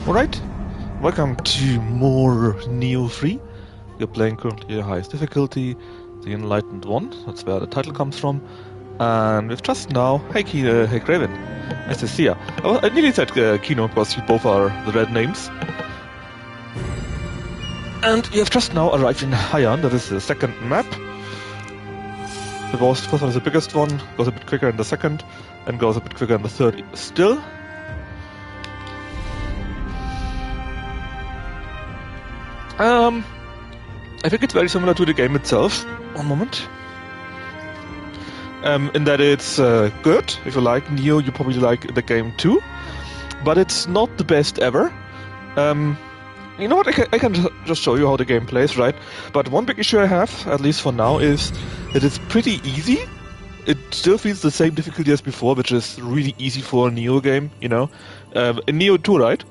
Alright, welcome to more Nioh 3. We're playing currently the highest difficulty, the Enlightened One, that's where the title comes from. And we've just now... Hey Craven, nice to see ya. I nearly said Kino because you both are the red names. And we have just now arrived in Heian, that is the second map. The first one is the biggest one, goes a bit quicker in the second, and goes a bit quicker in the third still. I think it's very similar to the game itself. One moment. In that it's good. If you like Nioh, you probably like the game too. But it's not the best ever. You know what? I can just show you how the game plays, right? But one big issue I have, at least for now, is that it's pretty easy. It still feels the same difficulty as before, which is really easy for a Nioh game, you know. In Nioh 2, right?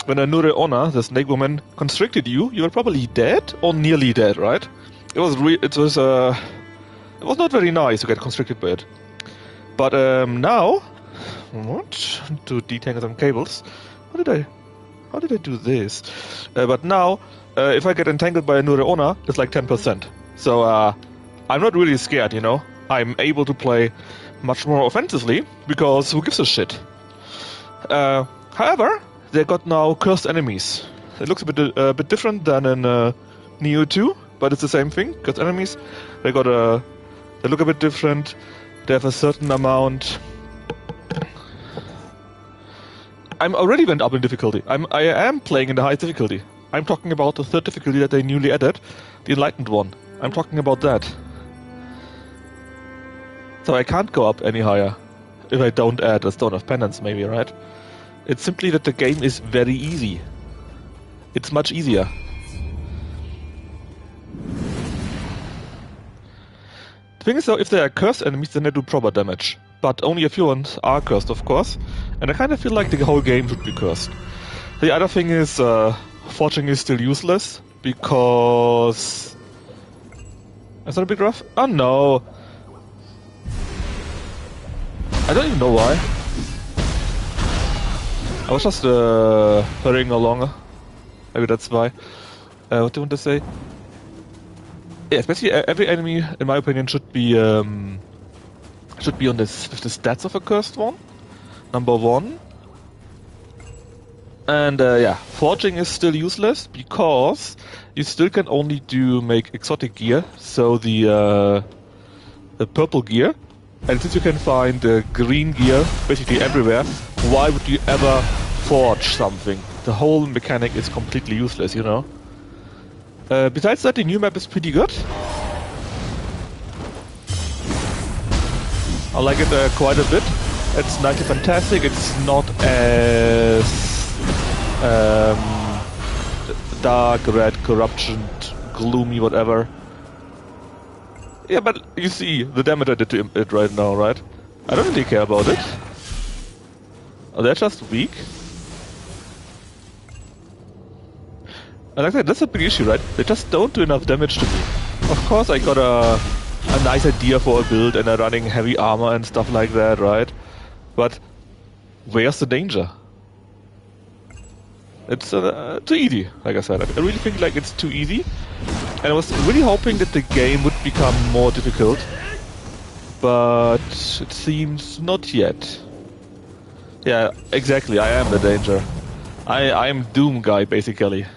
When a Nioh, the snake woman, constricted you, you were probably dead or nearly dead, right? It was not very nice to get constricted by it. But now, what? To detangle some cables. How did I do this? But now, if I get entangled by a Nioh, it's like 10%. So I'm not really scared, you know. I'm able to play much more offensively because who gives a shit? However, they got now cursed enemies. It looks a bit different than in Nioh 2, but it's the same thing. Cursed enemies. They look a bit different. They have a certain amount. I'm already went up in difficulty. I am playing in the highest difficulty. I'm talking about the third difficulty that they newly added, the Enlightened One. I'm talking about that. So I can't go up any higher if I don't add a Stone of Penance, maybe, right? It's simply that the game is very easy. It's much easier. The thing is though, if they are cursed enemies, then they do proper damage. But only a few ones are cursed, of course. And I kind of feel like the whole game should be cursed. The other thing is, forging is still useless, because... Is that a bit rough? Oh no! I don't even know why. I was just hurrying along. Maybe that's why. What do you want to say? Yeah, especially every enemy, in my opinion, should be on this with the stats of a cursed one. Number one. And yeah, forging is still useless because you still can only make exotic gear, so the purple gear. And since you can find green gear basically everywhere, why would you ever forge something? The whole mechanic is completely useless, you know. Besides that, the new map is pretty good. I like it quite a bit. It's nicely fantastic. It's not as dark, red, corruption, gloomy, whatever. Yeah, but you see the damage I did to it right now, right? I don't really care about it. Oh, they're just weak. And like I said, that's a big issue, right? They just don't do enough damage to me. Of course, I got a nice idea for a build and a running heavy armor and stuff like that, right? But where's the danger? It's too easy, like I said. I really think like it's too easy. And I was really hoping that the game would become more difficult. But it seems not yet. Yeah, exactly, I am the danger. I'm Doom guy, basically. I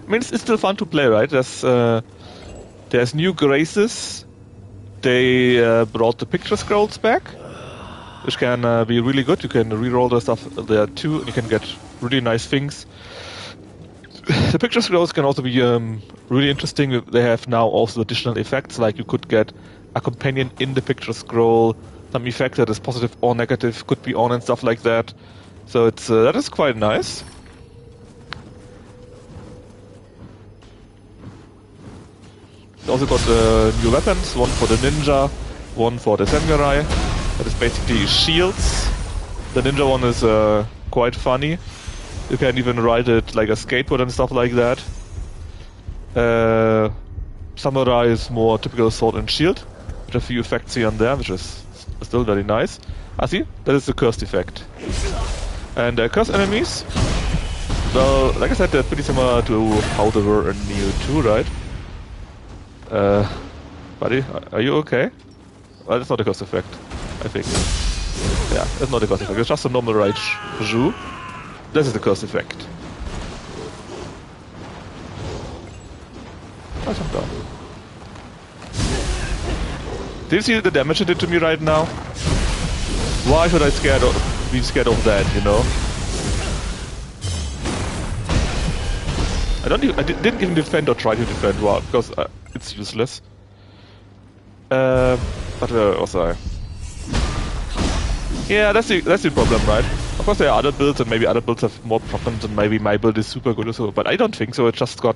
mean, it's still fun to play, right? There's new graces. They brought the picture scrolls back, which can be really good. You can reroll the stuff there too, and you can get really nice things. The picture scrolls can also be really interesting. They have now also additional effects, like you could get a companion in the picture scroll, some effect that is positive or negative could be on and stuff like that. So it's that is quite nice. Also got new weapons, one for the ninja, one for the samurai. That is basically shields. The ninja one is quite funny. You can even ride it like a skateboard and stuff like that. Samurai is more typical sword and shield, with a few effects here and there, which is still very nice. Ah, see? That is the cursed effect. And curse enemies, well, like I said, they're pretty similar to how they were in Nioh 2, right? Buddy, are you okay? Well, that's not a curse effect, I think. Yeah, that's not a curse effect, it's just a normal rage. This is the curse effect. Oh, jump down. Do you see the damage it did to me right now? Why should I be scared of that, you know? I didn't even defend or try to defend, well, because it's useless. But where was I? Yeah, that's the problem, right? Of course there are other builds, and maybe other builds have more problems, and maybe my build is super good or so, but I don't think so. It just got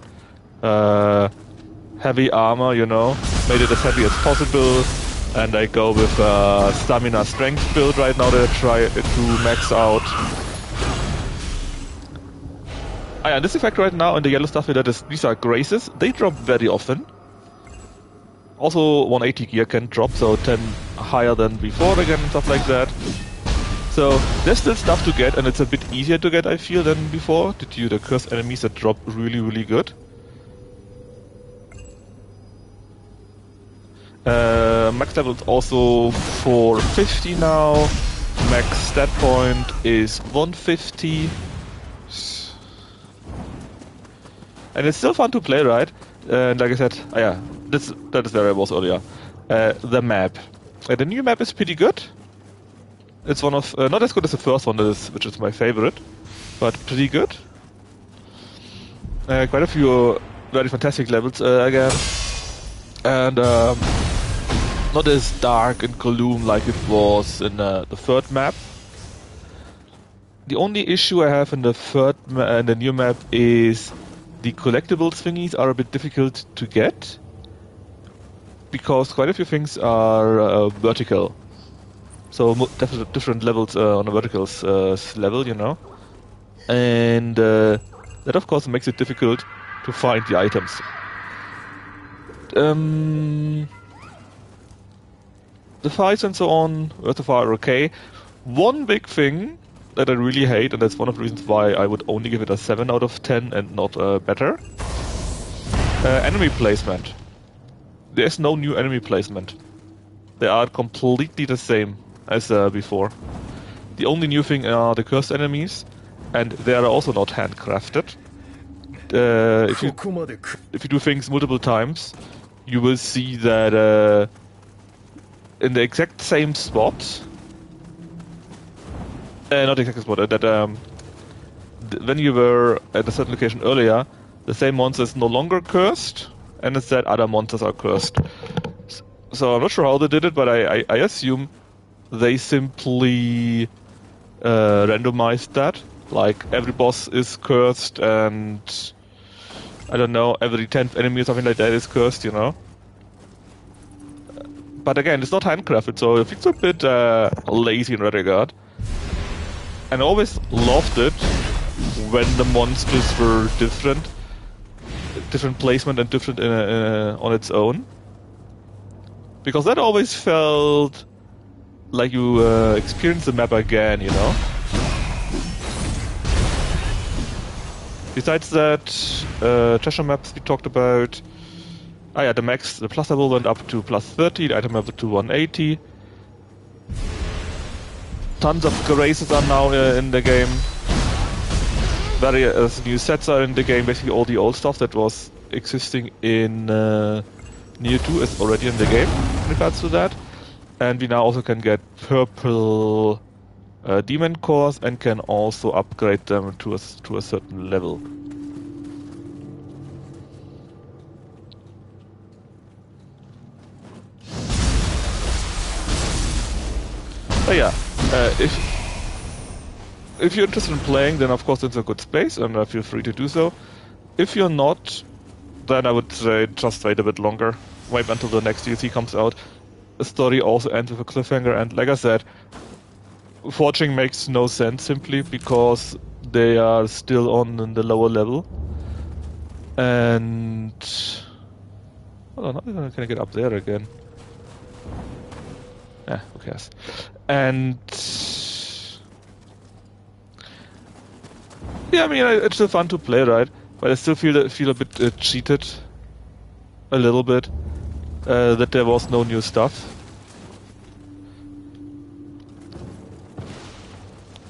heavy armor, you know, made it as heavy as possible, and I go with stamina strength build right now that I try to max out. Ah, yeah, this effect right now in the yellow stuff here, these are graces. They drop very often. Also 180 gear can drop, so 10 higher than before again and stuff like that. So there's still stuff to get, and it's a bit easier to get, I feel, than before, due to the cursed enemies that drop really, really good. Max level is also 450 now. Max stat point is 150. And it's still fun to play, right? And like I said, yeah, that is where I was earlier. The map. The new map is pretty good. It's one of not as good as the first one, which is my favorite, but pretty good. Quite a few very fantastic levels again, and not as dark and gloom like it was in the third map. The only issue I have in the new map is the collectibles thingies are a bit difficult to get, because quite a few things are vertical. So different levels on a vertical level, you know. And that of course makes it difficult to find the items. The fights and so on, so far are okay. One big thing that I really hate, and that's one of the reasons why I would only give it a 7 out of 10 and not better. Enemy placement. There's no new enemy placement. They are completely the same as before. The only new thing are the cursed enemies, and they are also not handcrafted. If you do things multiple times, you will see that in the exact same spot, not exact spot, that when you were at a certain location earlier, the same monster is no longer cursed, and instead other monsters are cursed. So I'm not sure how they did it, but I assume they simply randomized that. Like, every boss is cursed, and I don't know, every 10th enemy or something like that is cursed, you know? But again, it's not handcrafted, so it feels a bit lazy in that regard. And I always loved it when the monsters were different placement and different on its own. Because that always felt like you experienced the map again, you know? Besides that, treasure maps we talked about. Ah yeah, the plus level went up to plus 30, the item level to 180. Tons of graces are now in the game. Various new sets are in the game. Basically all the old stuff that was existing in Nioh 2 is already in the game in regards to that. And we now also can get purple demon cores and can also upgrade them to a certain level. But yeah, if you're interested in playing, then of course it's a good space, and feel free to do so. If you're not, then I would say just wait a bit longer. Wait until the next DLC comes out. The story also ends with a cliffhanger, and like I said, forging makes no sense simply because they are still on the lower level. And hold on, how can I get up there again? Who cares? And Yeah, I mean, it's still fun to play, right? But I still feel a bit cheated, a little bit, that there was no new stuff.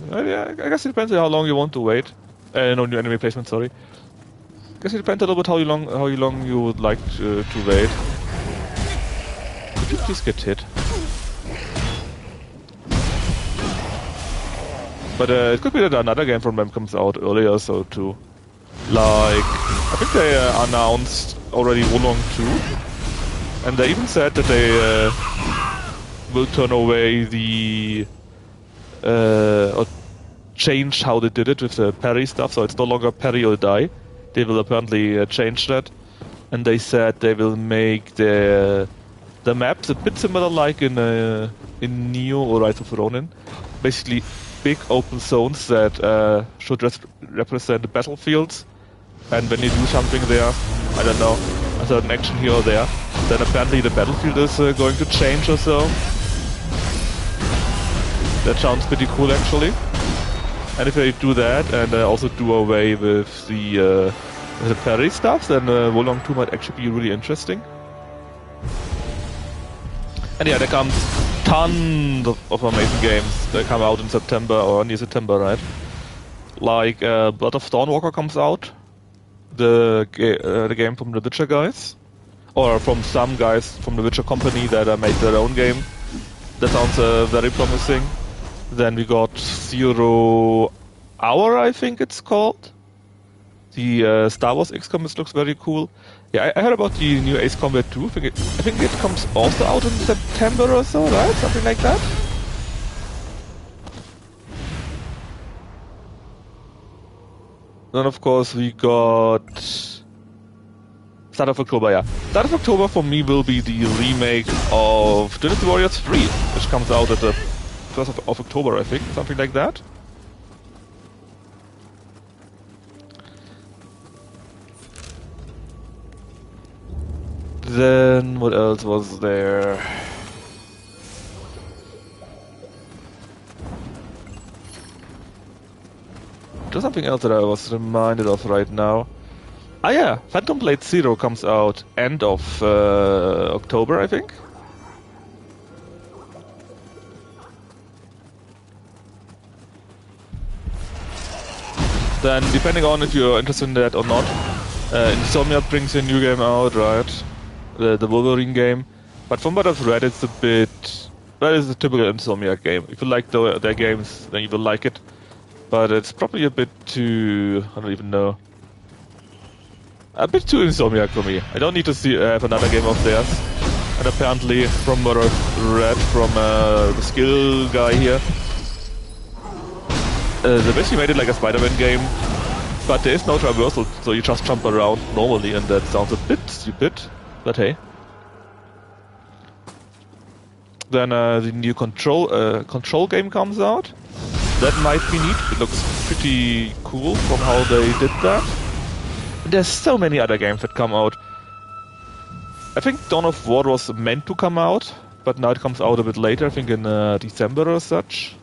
Yeah, I guess it depends on how long you want to wait. No new enemy placement, sorry. I guess it depends a little bit how long you would like to wait. Could you please get hit? But it could be that another game from them comes out earlier, so too. Like, I think they announced already Wulong 2, and they even said that they will turn away the or change how they did it with the parry stuff, so it's no longer parry or die. They will apparently change that, and they said they will make the maps a bit similar like in Nioh or Rise of Ronin, basically big open zones that should represent the battlefields, and when you do something there, I don't know, a certain action here or there, then apparently the battlefield is going to change or so. That sounds pretty cool actually. And if they do that and also do away with the parry stuff, then Wulong 2 might actually be really interesting. And yeah, there comes tons of amazing games that come out in September or near September, right? Like Blood of Dawnwalker comes out, the game from the Witcher guys, or from some guys from the Witcher company that made their own game. That sounds very promising. Then we got 0 Hour, I think it's called. The Star Wars XCOM, this looks very cool. Yeah, I heard about the new Ace Combat 2. I think it comes also out in September or so, right? Something like that. Then of course we got start of October, yeah. Start of October for me will be the remake of Dynasty Warriors 3, which comes out at the 1st of October, I think, something like that. Then what else was there? There's something else that I was reminded of right now. Ah yeah, Phantom Blade 0 comes out end of October, I think. Then, depending on if you're interested in that or not, Insomniac brings a new game out, right? The Wolverine game. But from what I've read, it's a bit... Well, it's a typical Insomniac game. If you like their games, then you will like it. But it's probably a bit too... I don't even know. A bit too Insomniac for me. I don't need to have another game of theirs. And apparently, from what I've read from the skill guy here, they basically made it like a Spider-Man game, but there is no traversal, so you just jump around normally, and that sounds a bit stupid, but hey. Then the new control game comes out. That might be neat. It looks pretty cool from how they did that. And there's so many other games that come out. I think Dawn of War was meant to come out, but now it comes out a bit later, I think in December or such.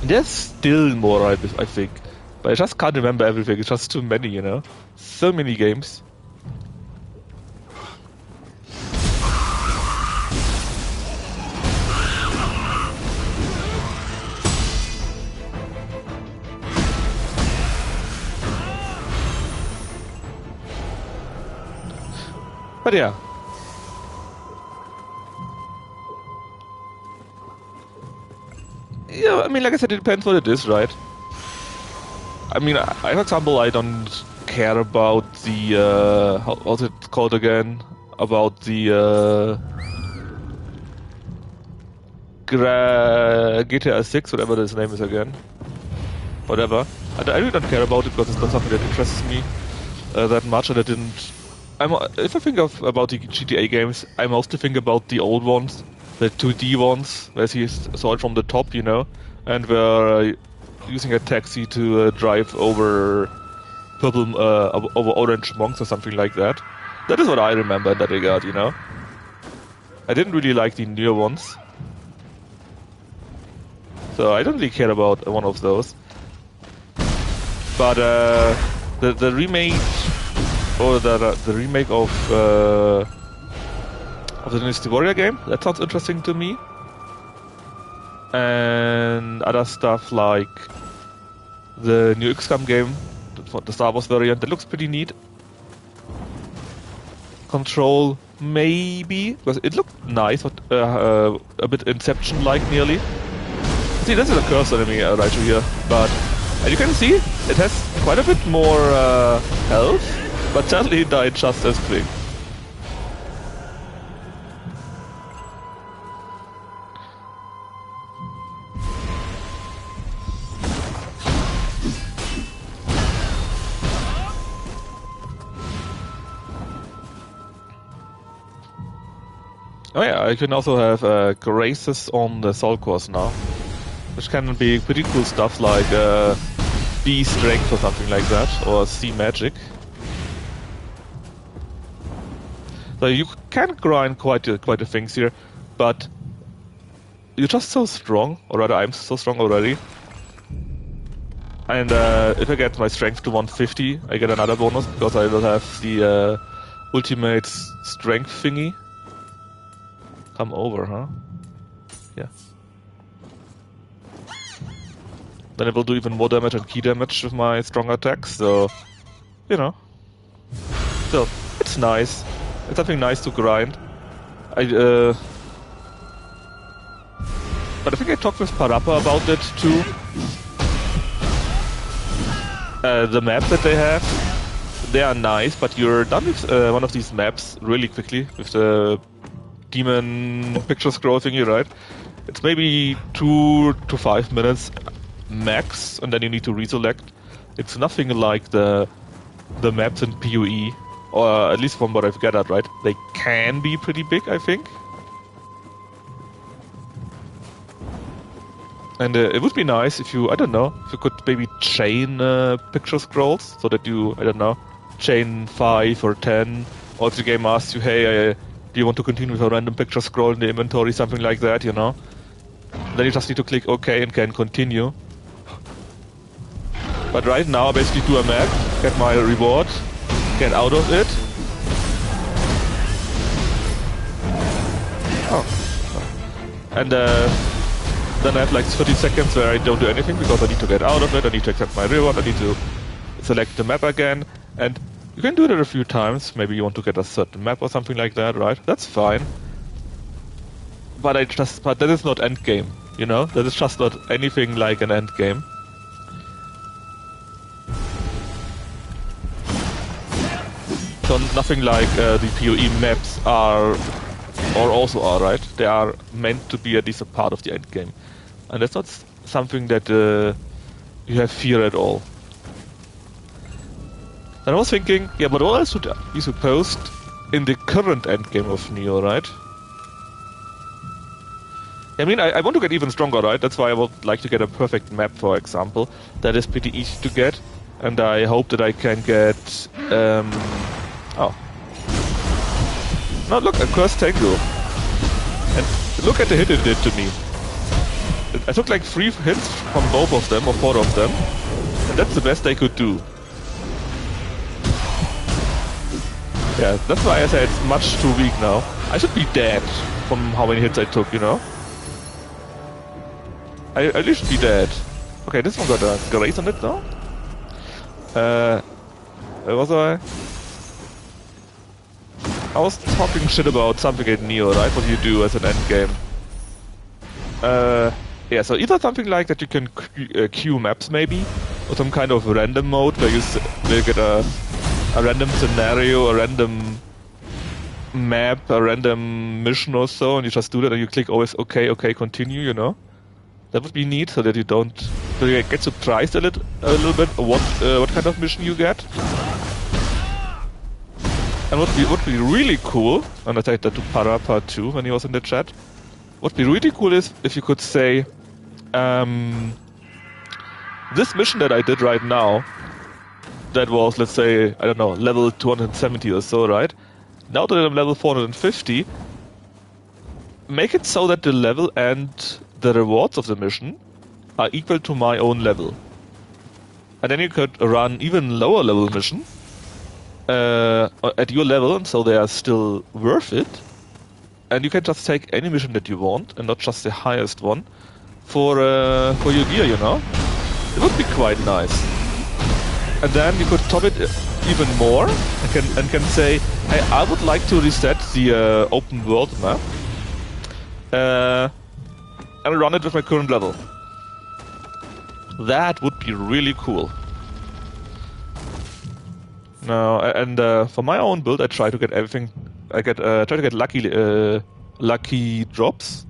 There's still more, I think. But I just can't remember everything. It's just too many, you know? So many games. But yeah. Yeah, I mean, like I said, it depends what it is, right? I mean, for example, I don't care about the, what's it called again? About the, GTA 6, whatever his name is again. Whatever. I really don't care about it because it's not something that interests me that much, and I didn't... if I think about the GTA games, I mostly think about the old ones, the 2D ones, where he saw it from the top, you know, and we're using a taxi to drive over over orange monks or something like that. That is what I remember in that regard, you know. I didn't really like the Nioh ones, so I don't really care about one of those. But the remake or the remake of the Dynasty Warrior game, that sounds interesting to me. And other stuff like the new XCOM game, the Star Wars variant, that looks pretty neat. Control, maybe, because it looked nice, but a bit Inception-like nearly. See, this is a cursor enemy right here, but as you can see, it has quite a bit more health, but sadly it died just as quick. Oh yeah, you can also have graces on the soul cores now, which can be pretty cool stuff like B strength or something like that, or C magic. So you can grind quite a things here, but you're just so strong, or rather I'm so strong already. And if I get my strength to 150, I get another bonus because I will have the ultimate strength thingy. Come over, huh? Yeah. Then it will do even more damage and key damage with my strong attacks, so... You know. Still, it's nice. It's something nice to grind. But I think I talked with Parappa about it too. The maps that they have, they are nice, but you're done with one of these maps really quickly with the demon picture scroll thingy, right? It's maybe 2 to 5 minutes max, and then you need to reselect. It's nothing like the maps in PoE, or at least from what I've gathered, right? They can be pretty big, I think. And it would be nice if you, I don't know, if you could maybe chain picture scrolls, so that you, I don't know, chain 5 or 10, or if the game asks you, hey, do you want to continue with a random picture scroll in the inventory, something like that, you know? Then you just need to click OK and can continue. But right now I basically do a map, get my reward, get out of it. Oh. And then I have like 30 seconds where I don't do anything because I need to get out of it, I need to accept my reward, I need to select the map again, and you can do that a few times. Maybe you want to get a certain map or something like that, right? That's fine. But that is not endgame, you know? That is just not anything like an endgame. So nothing like the PoE maps are, or also are, right? They are meant to be at least a part of the endgame. And that's not something that you have fear at all. And I was thinking, yeah, but what else would be supposed in the current endgame of Nioh, right? I mean, I want to get even stronger, right? That's why I would like to get a perfect map, for example. That is pretty easy to get, and I hope that I can get... Oh. Now look, a cursed tango. And look at the hit it did to me. I took like 3 hits from both of them, or 4 of them, and that's the best I could do. Yeah, that's why I say it's much too weak now. I should be dead from how many hits I took, you know? I at least should be dead. Okay, this one got a grace on it though. Where was I? I was talking shit about something in Nioh, right? What you do as an endgame. Yeah, so either something like that you can queue maps maybe, or some kind of random mode where you will get a random scenario, a random map, a random mission or so, and you just do that and you click always OK, continue, you know? That would be neat, so that you don't... So you get surprised a little bit what kind of mission you get. And what would be really cool, and I said that to Parappa too when he was in the chat, What would be really cool is if you could say, this mission that I did right now, that was, let's say, I don't know, level 270 or so, right? Now that I'm level 450, make it so that the level and the rewards of the mission are equal to my own level. And then you could run even lower level mission at your level, and so they are still worth it. And you can just take any mission that you want, and not just the highest one, for your gear, you know? It would be quite nice. And then you could top it even more, and can say, hey, I would like to reset the open world map, and run it with my current level. That would be really cool. Now, and for my own build, I try to get everything. I try to get lucky drops.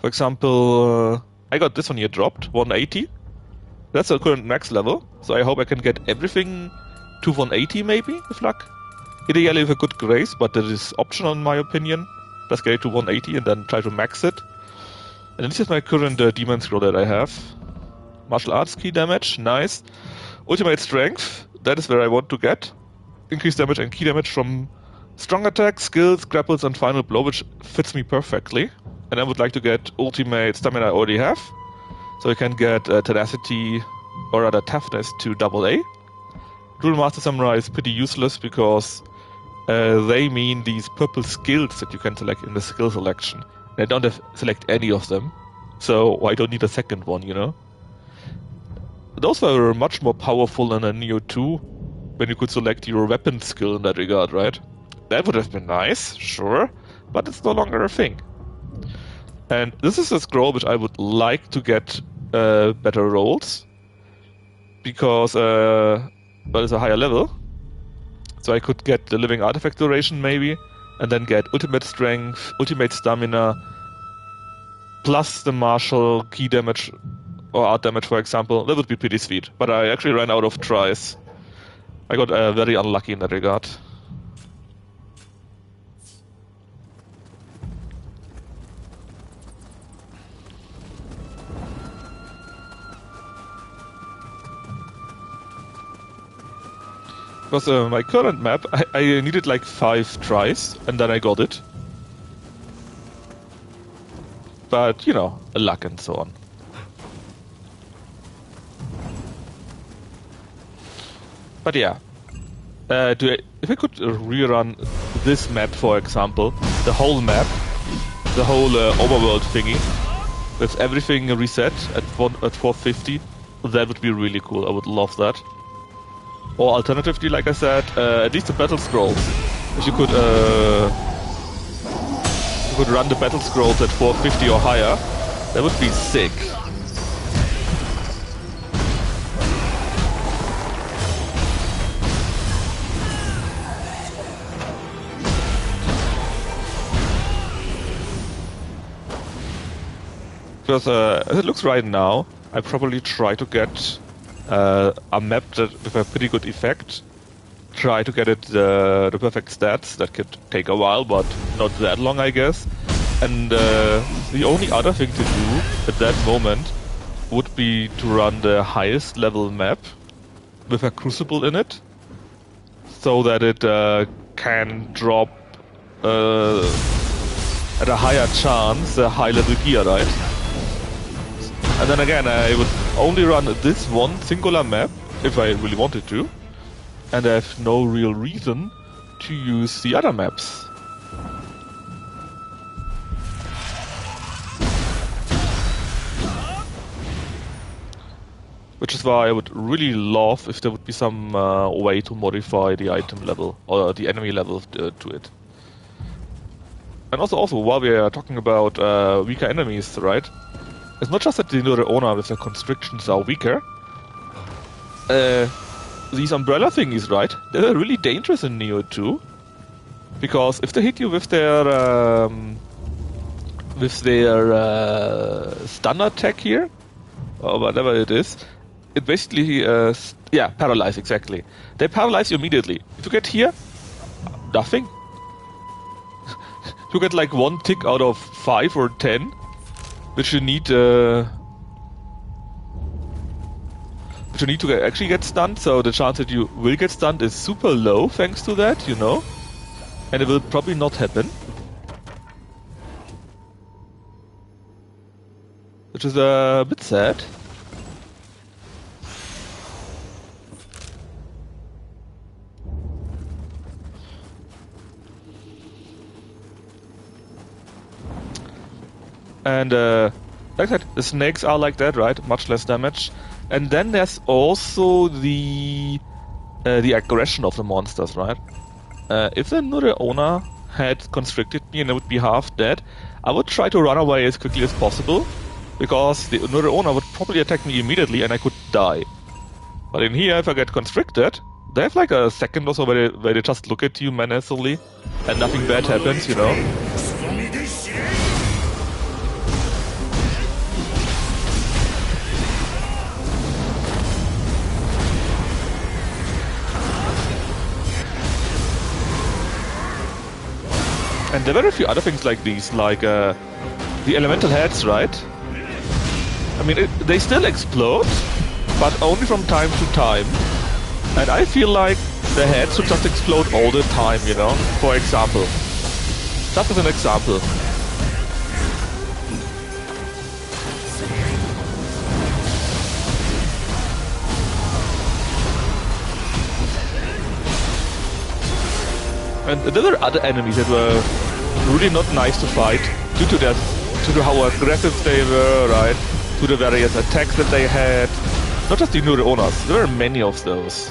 For example, I got this one here dropped, 180. That's the current max level, so I hope I can get everything to 180 maybe, with luck. Ideally with a good grace, but that is optional in my opinion. Just get it to 180 and then try to max it. And this is my current demon scroll that I have. Martial arts key damage, nice. Ultimate strength, that is where I want to get. Increased damage and key damage from strong attack, skills, grapples and final blow, which fits me perfectly. And I would like to get ultimate stamina I already have. So I can get tenacity, or rather toughness, to AA. Dual Master Samurai is pretty useless because they mean these purple skills that you can select in the skill selection. And I don't select any of them, so I don't need a second one, you know? Those were much more powerful than a Nioh 2, when you could select your weapon skill in that regard, right? That would have been nice, sure, but it's no longer a thing. And this is a scroll which I would like to get better rolls, because well, it's a higher level. So I could get the living artifact duration maybe, and then get ultimate strength, ultimate stamina, plus the martial key damage or art damage, for example. That would be pretty sweet. But I actually ran out of tries. I got very unlucky in that regard. Because my current map, I needed like 5 tries, and then I got it. But, you know, luck and so on. But yeah, if I could rerun this map, for example, the whole map, the whole overworld thingy, with everything reset at 450, that would be really cool. I would love that. Or alternatively, like I said, at least the battle scrolls. If you could run the battle scrolls at 450 or higher, that would be sick. Because as it looks right now, I probably try to get a map that with a pretty good effect. Try to get it the perfect stats. That could take a while, but not that long, I guess. And the only other thing to do at that moment would be to run the highest level map with a crucible in it, so that it can drop at a higher chance a high level gear, right? And then again, I would only run this one singular map if I really wanted to, and I have no real reason to use the other maps. Which is why I would really love if there would be some way to modify the item level or the enemy level to it. And also while we are talking about weaker enemies, right? It's not just that the Nioh with the constrictions are weaker. These umbrella thingies, right? They're really dangerous in Nioh 2. Because if they hit you with their stun attack here, or whatever it is, it basically, paralyze, exactly. They paralyze you immediately. If you get here, nothing. you get like 1 tick out of 5 or 10, which you need to actually get stunned, so the chance that you will get stunned is super low thanks to that, you know? And it will probably not happen. Which is a bit sad. And like I said, the snakes are like that, right? Much less damage. And then there's also the aggression of the monsters, right? If the Nure owner had constricted me and I would be half dead, I would try to run away as quickly as possible, because the Nure owner would probably attack me immediately and I could die. But in here, if I get constricted, they have like a second or so where they just look at you menacingly and nothing bad happens, you know? And there were a few other things like these, like the elemental heads, right? I mean, they still explode, but only from time to time. And I feel like the heads should just explode all the time, you know? For example. Just as an example. And there were other enemies that were really not nice to fight due to how aggressive they were, right? To the various attacks that they had. Not just the Nure owners, there were many of those.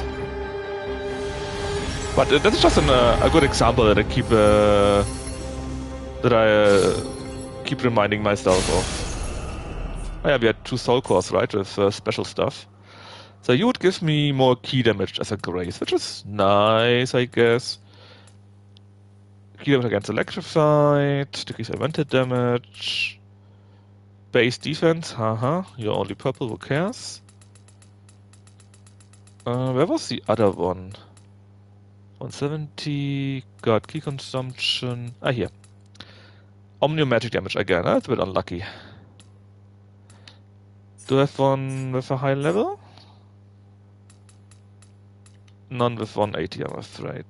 But that's just a good example that I keep reminding myself of. Oh yeah, we had 2 soul cores, right, with special stuff. So you would give me more key damage as a grace, which is nice, I guess. Key damage against electrified, decrease elemental damage, base defense, haha, you're only purple, who cares? Where was the other one? 170, got key consumption, here. Omnium magic damage again, that's a bit unlucky. Do I have one with a high level? None with 180, I'm afraid.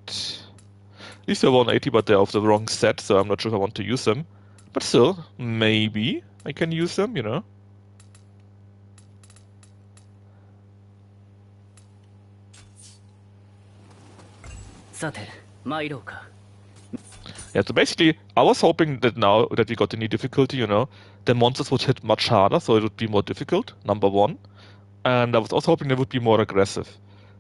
These are 180, but they're of the wrong set, so I'm not sure if I want to use them. But still, maybe I can use them, you know? Yeah, so basically, I was hoping that now that we got the new difficulty, you know, the monsters would hit much harder, so it would be more difficult, number one. And I was also hoping they would be more aggressive.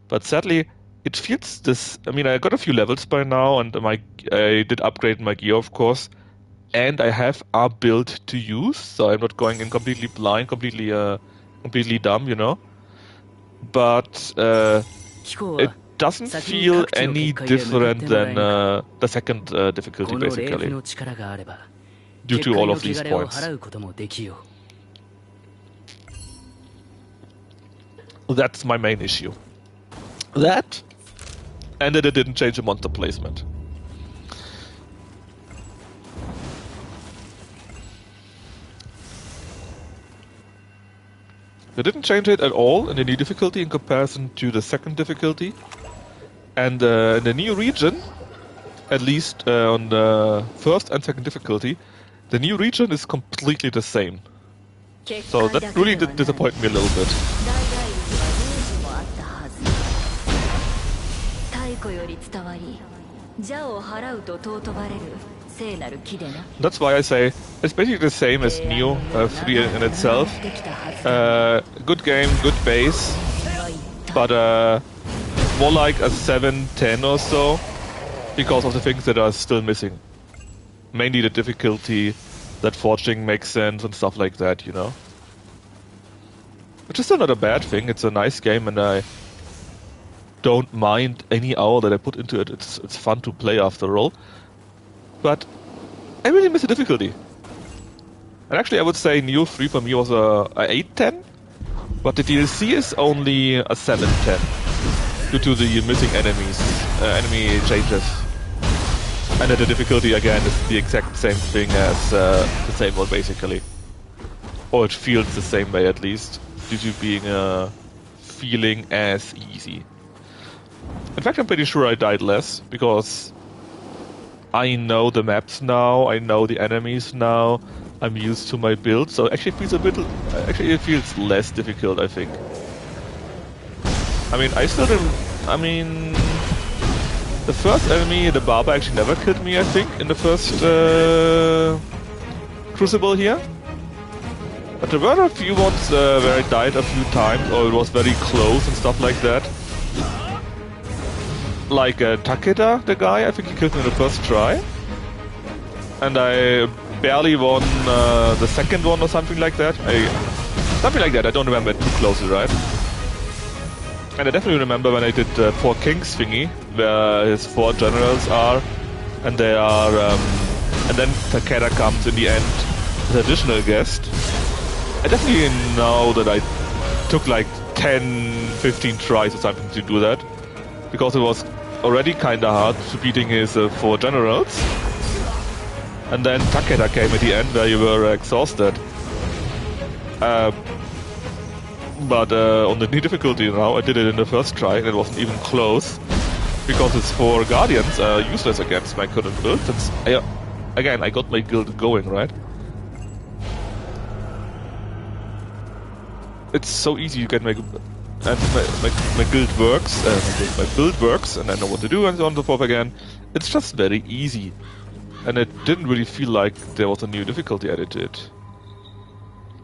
But sadly, it feels this. I mean, I got a few levels by now, and I did upgrade my gear, of course, and I have a build to use, so I'm not going in completely blind, completely dumb, you know. But it doesn't feel any different than the second difficulty, basically, due to all of these points. That's my main issue. That. And that it didn't change the monster placement. They didn't change it at all in the new difficulty in comparison to the second difficulty. And in the new region, at least on the first and second difficulty, the new region is completely the same. So that really did disappoint me a little bit. That's why I say it's basically the same as Nioh 3 in itself. Good game, good base, but more like a 7-10 or so, because of the things that are still missing. Mainly the difficulty, that forging makes sense and stuff like that, you know. Which is still not a bad thing, it's a nice game and I don't mind any hour that I put into it. It's fun to play after all. But I really miss the difficulty. And actually I would say Nioh 3 for me was a 8-10, but the DLC is only a 7-10 due to the missing enemy changes. And the difficulty again is the exact same thing as the same one basically. Or it feels the same way at least, due to being feeling as easy. In fact, I'm pretty sure I died less, because I know the maps now, I know the enemies now, I'm used to my build, so actually it feels it feels less difficult, I think. I mean, the first enemy, the Barber, actually never killed me, I think, in the first Crucible here. But there were a few ones where I died a few times, or it was very close and stuff like that. Like Takeda, the guy, I think he killed me in the first try. And I barely won the second one or something like that. Something like that, I don't remember it too closely, right? And I definitely remember when I did 4 Kings thingy, where his 4 generals are, and they are, and then Takeda comes in the end as an additional guest. I definitely know that I took like 10, 15 tries or something to do that, because it was already kinda hard to beating his 4 generals. And then Takeda came at the end where you were exhausted. But on the new difficulty now, I did it in the first try, and it wasn't even close, because his 4 guardians are useless against my current build. Since again, I got my guild going, right? It's so easy to get my guild works, my build works, and I know what to do, and so on and so forth again. It's just very easy, and it didn't really feel like there was a new difficulty added to it.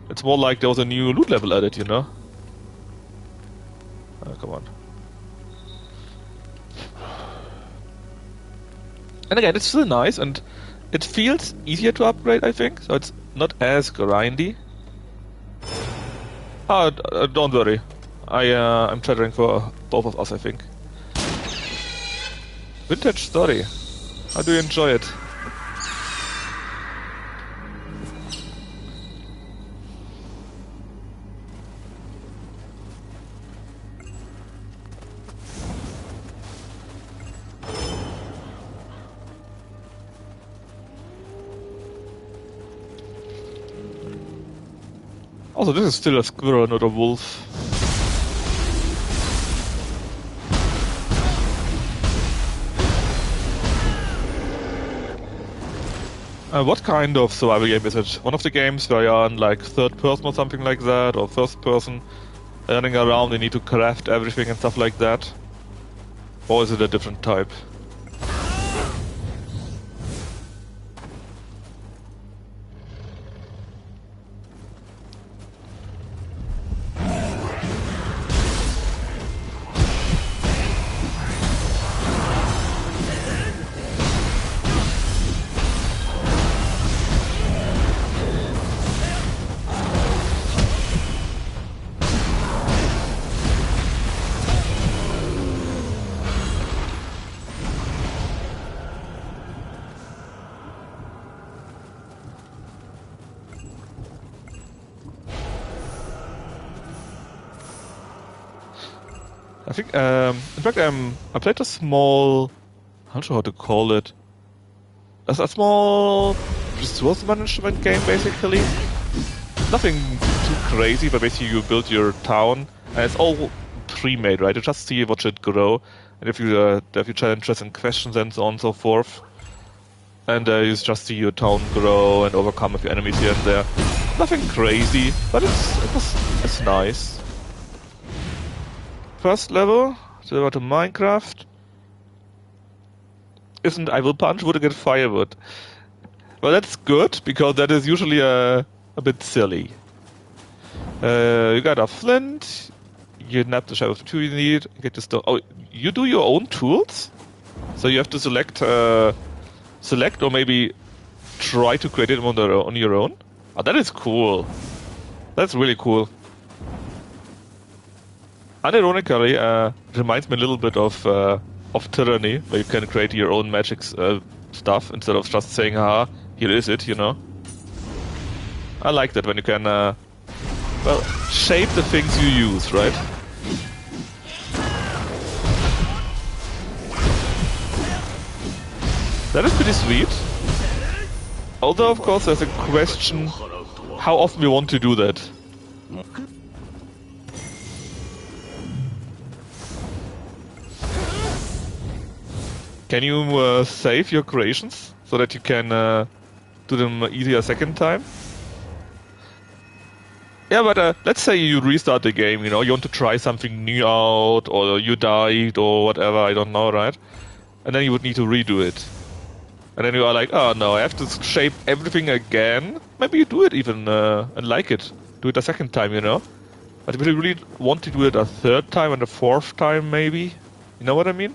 It's more like there was a new loot level added, you know? Oh, come on. And again, it's still nice, and it feels easier to upgrade, I think, so it's not as grindy. Oh, don't worry. I'm chattering for both of us, I think. Vintage story. How do you enjoy it? Also, this is still a squirrel, not a wolf. What kind of survival game is it? One of the games where you're on like third person or something like that, or first person, running around, you need to craft everything and stuff like that? Or is it a different type? I think, in fact, I played a small, I'm not sure how to call it, a small resource management game, basically. Nothing too crazy, but basically you build your town, and it's all pre-made, right? You just see what should grow, and if you challenges and questions and so on and so forth, and you just see your town grow and overcome a few enemies here and there. Nothing crazy, but it's nice. First level, similar to Minecraft. Isn't I will punch wood to get firewood. Well, that's good, because that is usually a bit silly. You got a flint, you nab the shadow of the two you need, get the stone. Oh, you do your own tools? So you have to select or maybe try to create it on your own? Oh, that is cool. That's really cool. Unironically, it reminds me a little bit of Tyranny, where you can create your own magic stuff instead of just saying, "Ah, here is it," you know. I like that when you can, well, shape the things you use, right? That is pretty sweet. Although, of course, there's a question how often we want to do that. Can you save your creations so that you can do them easier a second time? Yeah, but let's say you restart the game, you know, you want to try something new out, or you died, or whatever, I don't know, right? And then you would need to redo it. And then you are like, oh no, I have to shape everything again. Maybe you do it even and like it. Do it a second time, you know? But if you really want to do it a third time and a fourth time, maybe? You know what I mean?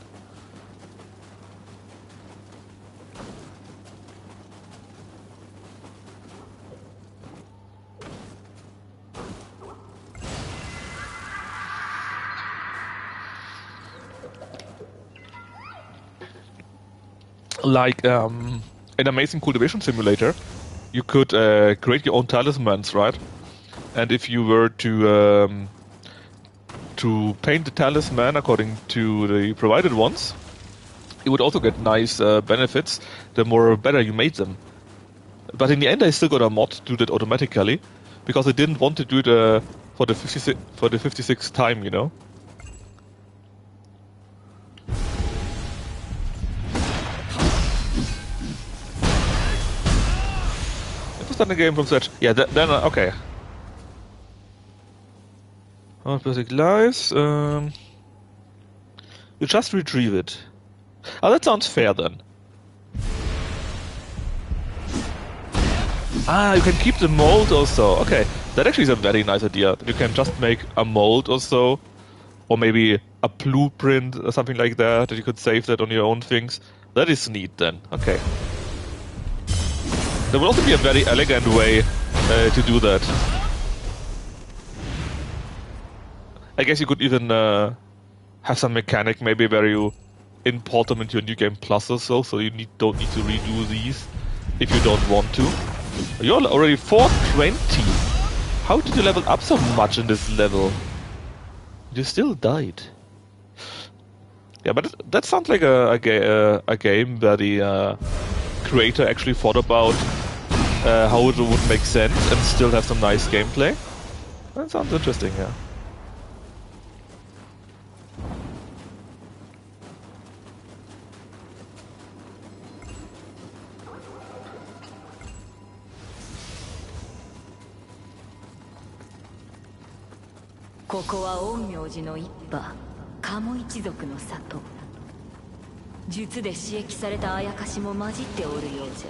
Like an amazing cultivation simulator, you could create your own talismans, right? And if you were to paint the talisman according to the provided ones, you would also get nice benefits the more better you made them. But in the end, I still got a mod to do that automatically because I didn't want to do it for the 56th time, you know. Start the game from scratch. Yeah, then okay. Oh, basic lives. You just retrieve it. Oh, that sounds fair then. Ah, you can keep the mold also. Okay, that actually is a very nice idea. You can just make a mold or so, or maybe a blueprint or something like that. That you could save that on your own things. That is neat then. Okay. There will also be a very elegant way to do that. I guess you could even have some mechanic maybe where you import them into your New Game Plus or so you don't need to redo these if you don't want to. You're already 420. How did you level up so much in this level? You still died. Yeah, but that sounds like a game where the creator actually thought about how it would make sense and still have some nice gameplay. That sounds interesting, yeah. This is陰陽師の一派、鴨一族の里。術で刺激されたあやかしも混じっておるようじゃ。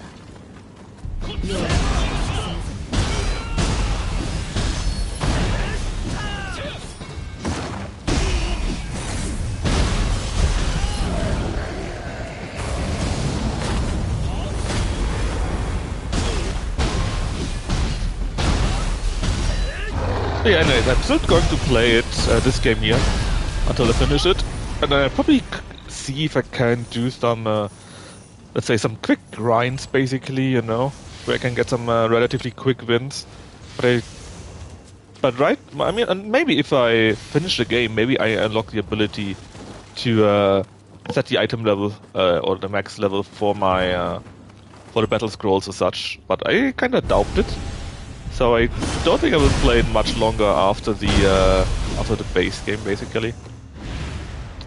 ように進むぞ。Yeah, anyways, I'm still going to play it, this game here, until I finish it. And I'll probably see if I can do some, let's say, some quick grinds, basically, you know, where I can get some relatively quick wins. But right, I mean, and maybe if I finish the game, maybe I unlock the ability to set the item level or the max level for my for the battle scrolls as such. But I kind of doubt it. So I don't think I will play it much longer after the base game, basically.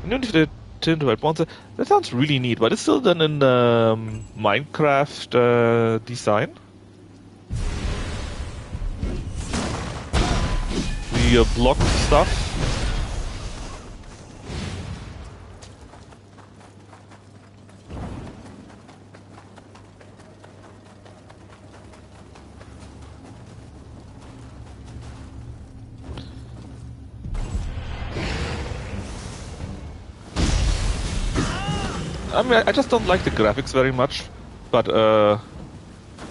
And even if they turn to monster, that sounds really neat. But it's still done in Minecraft design. The block stuff. I mean, I just don't like the graphics very much, but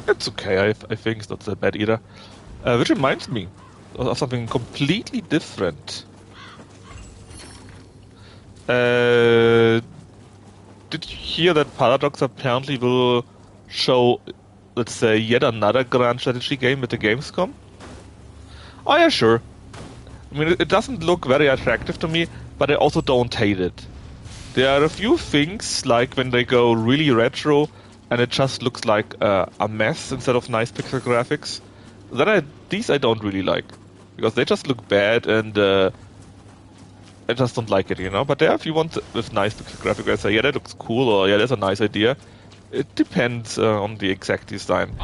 it's okay. I think it's not that bad either. Which reminds me of something completely different. Did you hear that Paradox apparently will show, let's say, yet another grand strategy game at the Gamescom? Oh yeah, sure. I mean, it doesn't look very attractive to me, but I also don't hate it. There are a few things, like when they go really retro and it just looks like a mess instead of nice pixel graphics. These I don't really like, because they just look bad and I just don't like it, you know? But there, if you want with nice pixel graphics, I say, yeah, that looks cool, or yeah, that's a nice idea. It depends on the exact design.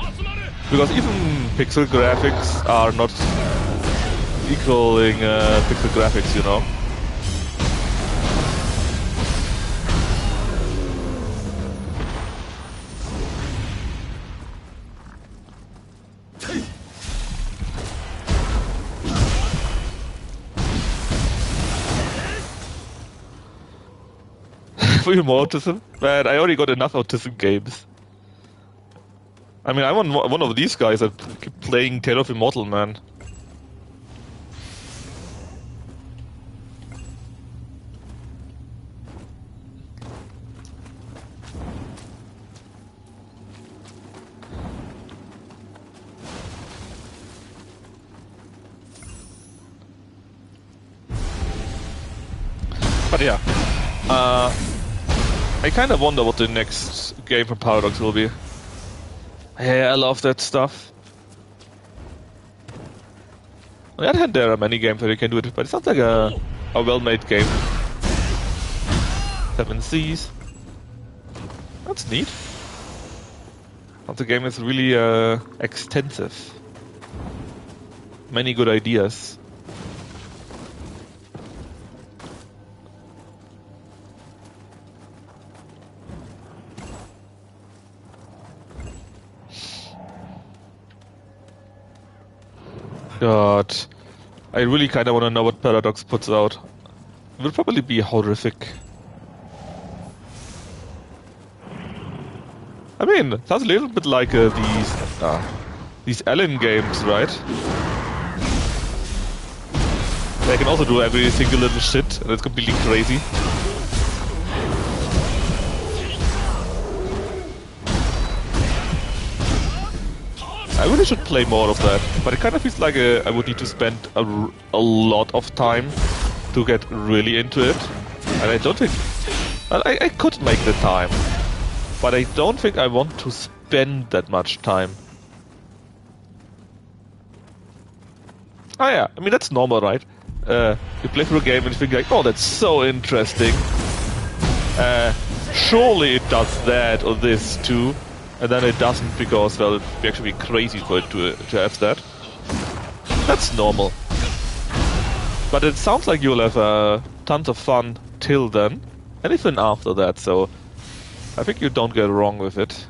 Because even pixel graphics are not equaling pixel graphics, you know? For you more autism? Man, I already got enough autism games. I mean, I'm one of these guys that keep playing Tale of Immortal, man. But yeah, I kind of wonder what the next game from Paradox will be. Yeah, I love that stuff. On the other hand, there are many games that you can do it, but it sounds like a well-made game. 7 Seas. That's neat. And the game is really extensive. Many good ideas. God, I really kind of want to know what Paradox puts out. It will probably be horrific. I mean, it sounds a little bit like these Alien games, right? They can also do every single little shit, and it's completely crazy. I really should play more of that, but it kind of feels like I would need to spend a lot of time to get really into it, and I don't think... I could make the time, but I don't think I want to spend that much time. Oh yeah, I mean that's normal, right? You play through a game and you think like, oh, that's so interesting. Surely it does that or this too. And then it doesn't because, well, it'd actually be crazy for it to have that. That's normal. But it sounds like you'll have tons of fun till then, and even after that, so I think you don't get wrong with it.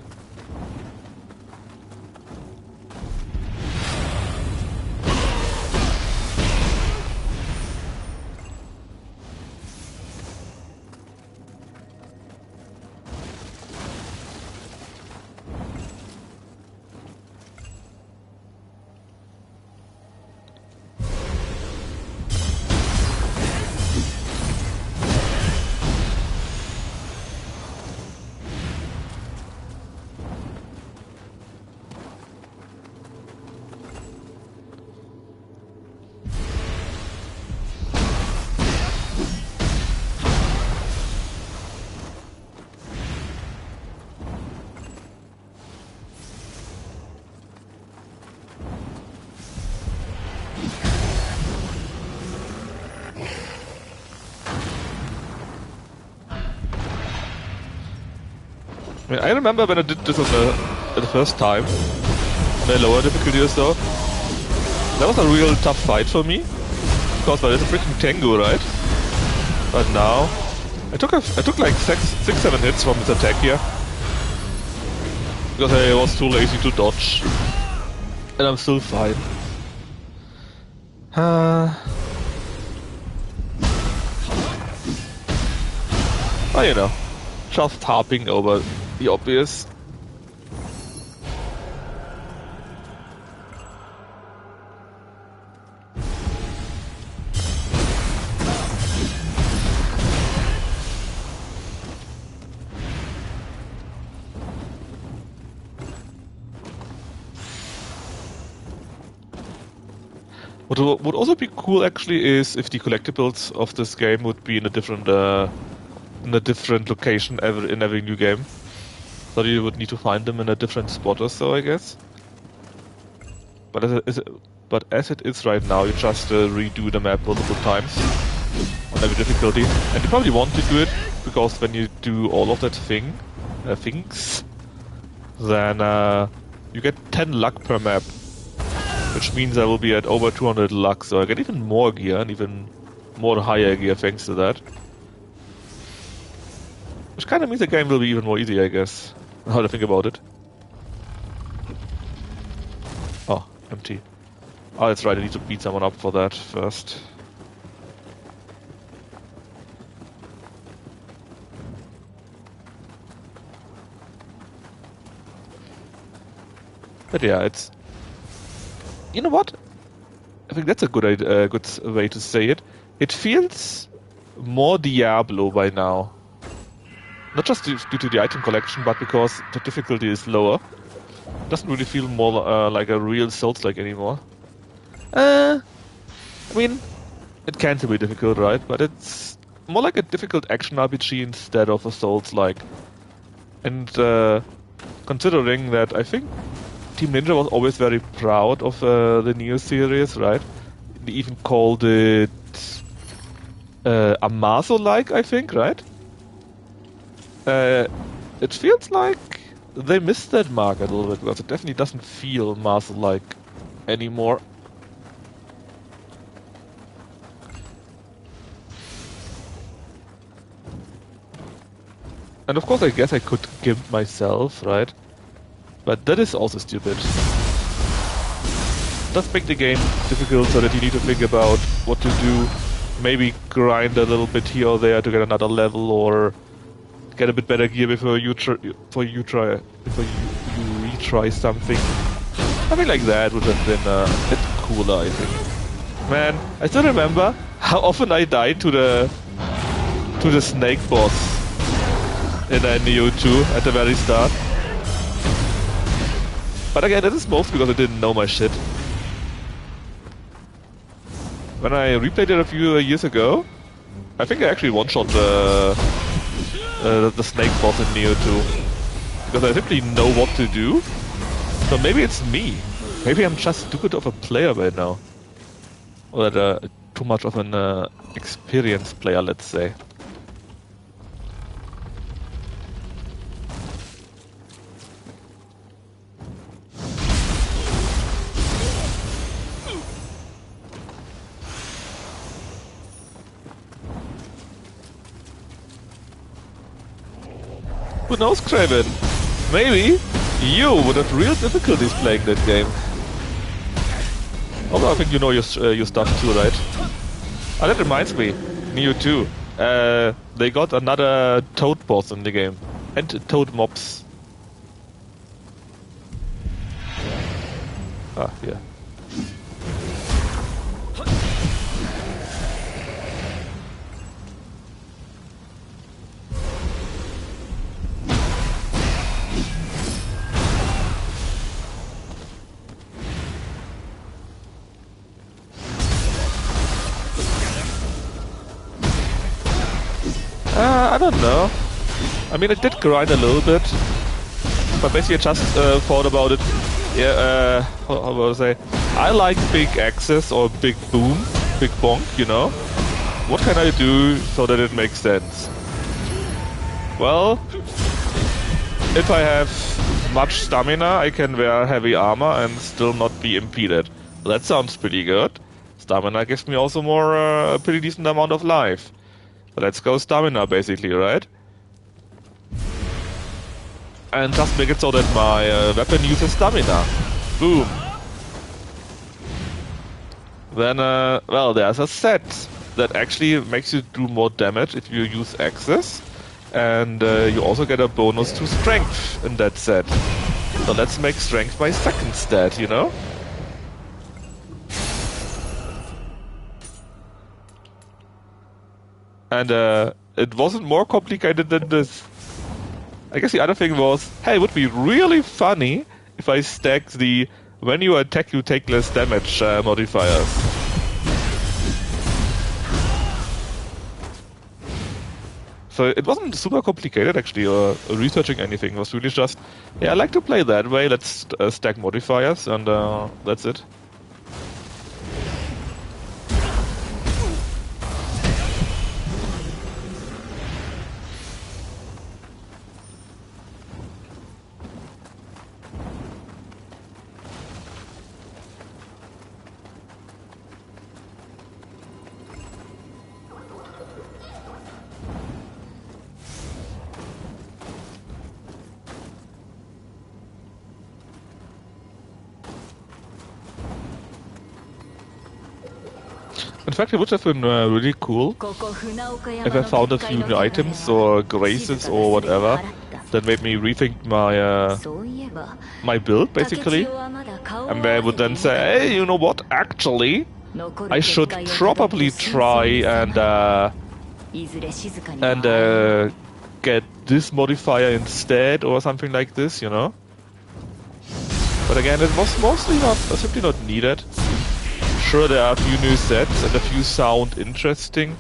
I mean, I remember when I did this on the first time, the lower difficulty or so. That was a real tough fight for me, because well, it's a freaking Tengu, right? But now, I took like 6-7 hits from his attack here, because I was too lazy to dodge, and I'm still fine. Well, you know, just harping over the obvious. What would also be cool actually is if the collectibles of this game would be in a different in a different location in every new game. So you would need to find them in a different spot or so, I guess. But as it is right now, you just redo the map multiple times on every difficulty. And you probably want to do it, because when you do all of that things, then you get 10 luck per map. Which means I will be at over 200 luck, so I get even more gear and even more higher gear thanks to that. Which kind of means the game will be even more easy, I guess. How to think about it. Oh, empty. Oh, that's right, I need to beat someone up for that first. But yeah, it's... You know what? I think that's a good way to say it. It feels more Diablo by now. Not just due to the item collection, but because the difficulty is lower. It doesn't really feel more like a real Souls-like anymore. I mean, it can still be difficult, right? But it's more like a difficult action RPG instead of a Souls-like. And considering that I think Team Ninja was always very proud of the Nioh series, right? They even called it Amazo-like, I think, right? It feels like they missed that mark a little bit, because it definitely doesn't feel Amazo-like anymore. And of course I guess I could gimp myself, right? But that is also stupid. Does make the game difficult so that you need to think about what to do. Maybe grind a little bit here or there to get another level, or get a bit better gear before you retry something. Something like that would have been a bit cooler, I think. Man, I still remember how often I died to the snake boss in Nioh 2 at the very start. But again, that is mostly because I didn't know my shit. When I replayed it a few years ago, I think I actually one-shot the snake boss in Nioh 2. Because I simply know what to do. So maybe it's me. Maybe I'm just too good of a player right now. Or too much of an experienced player, let's say. Who knows, Kraven? Maybe you would have real difficulties playing that game. Although I think you know your stuff too, right? Oh, that reminds me, Nioh 2. They got another toad boss in the game. And toad mobs. Ah, yeah. I don't know. I mean, I did grind a little bit, but basically I just thought about it. Yeah, how would I say? I like big axes or big boom, big bonk, you know? What can I do so that it makes sense? Well, if I have much stamina, I can wear heavy armor and still not be impeded. That sounds pretty good. Stamina gives me also a pretty decent amount of life. Let's go stamina, basically, right? And just make it so that my weapon uses stamina. Boom. Then, well, there's a set that actually makes you do more damage if you use axes. And you also get a bonus to strength in that set. So let's make strength my second stat, you know? And it wasn't more complicated than this. I guess the other thing was, hey, it would be really funny if I stacked the when you attack you take less damage modifiers. So it wasn't super complicated actually, or researching anything. It was really just, yeah, I like to play that way. Let's stack modifiers, and that's it. In fact, it would have been really cool if I found a few new items or graces or whatever that made me rethink my my build, basically. And I would then say, hey, you know what? Actually, I should probably try and get this modifier instead or something like this, you know? But again, it was mostly not, simply not needed. Sure, there are a few new sets and a few sound interesting,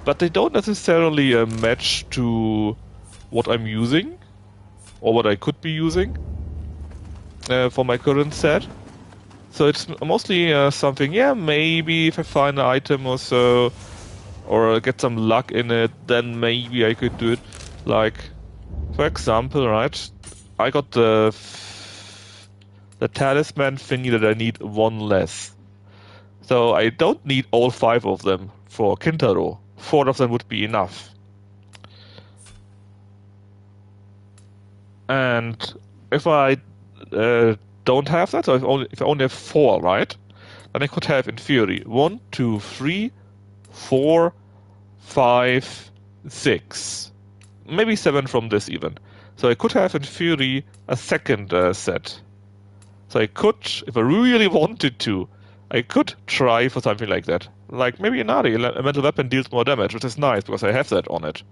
but they don't necessarily match to what I'm using or what I could be using for my current set. So it's mostly something, yeah, maybe if I find an item or so, or get some luck in it, then maybe I could do it. Like, for example, right, I got the talisman thingy that I need one less. So I don't need all 5 of them for Kintaro. 4 of them would be enough. And if I don't have that, so if I only have 4, right? Then I could have, in theory, 1, 2, 3, 4, 5, 6. Maybe 7 from this even. So I could have, in theory, a second set. So I could, if I really wanted to, I could try for something like that. Like maybe Inari, a metal weapon deals more damage, which is nice because I have that on it.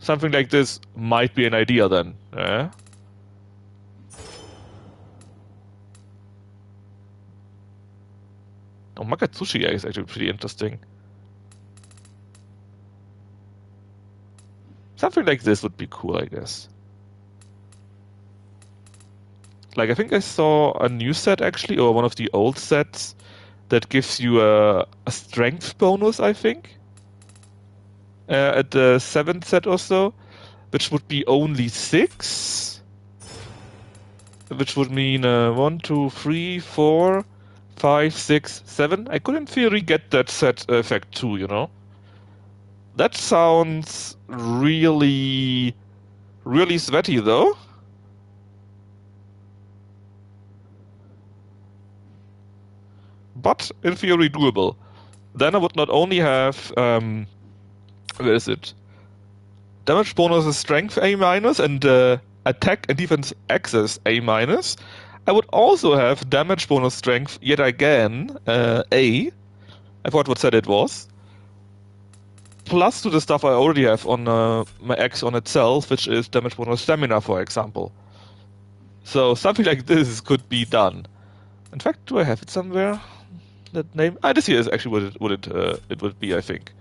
Something like this might be an idea then. Yeah? Oh, Makatsushi is actually pretty interesting. Something like this would be cool, I guess. Like, I think I saw a new set, actually, or one of the old sets, that gives you a strength bonus, I think, at the 7th set or so, which would be only 6, which would mean 1, 2, 3, 4, 5, 6, 7. I could, in theory, get that set effect too, you know? That sounds really, really sweaty, though. But in theory doable. Then I would not only have where is it? Damage bonus is strength A minus and attack and defense access A minus. I would also have damage bonus strength yet again A. I forgot what set it was. Plus to the stuff I already have on my X on itself, which is damage bonus stamina, for example. So something like this could be done. In fact, do I have it somewhere? That name? This here is actually what it would be, I think.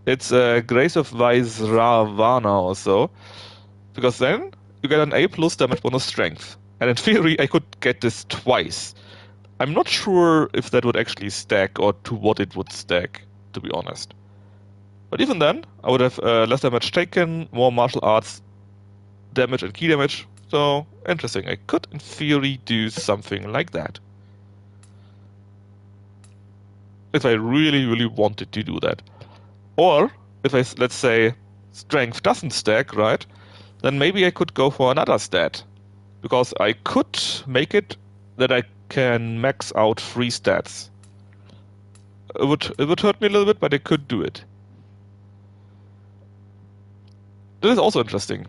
It's Grace of Vaisravana or so. Because then you get an A plus damage bonus strength. And in theory, I could get this twice. I'm not sure if that would actually stack or to what it would stack, to be honest. But even then, I would have less damage taken, more martial arts damage and key damage. So, interesting. I could, in theory, do something like that. If I really, really wanted to do that. Or, if I, let's say, strength doesn't stack, right? Then maybe I could go for another stat. Because I could make it that I can max out 3 stats. It would hurt me a little bit, but I could do it. This is also interesting.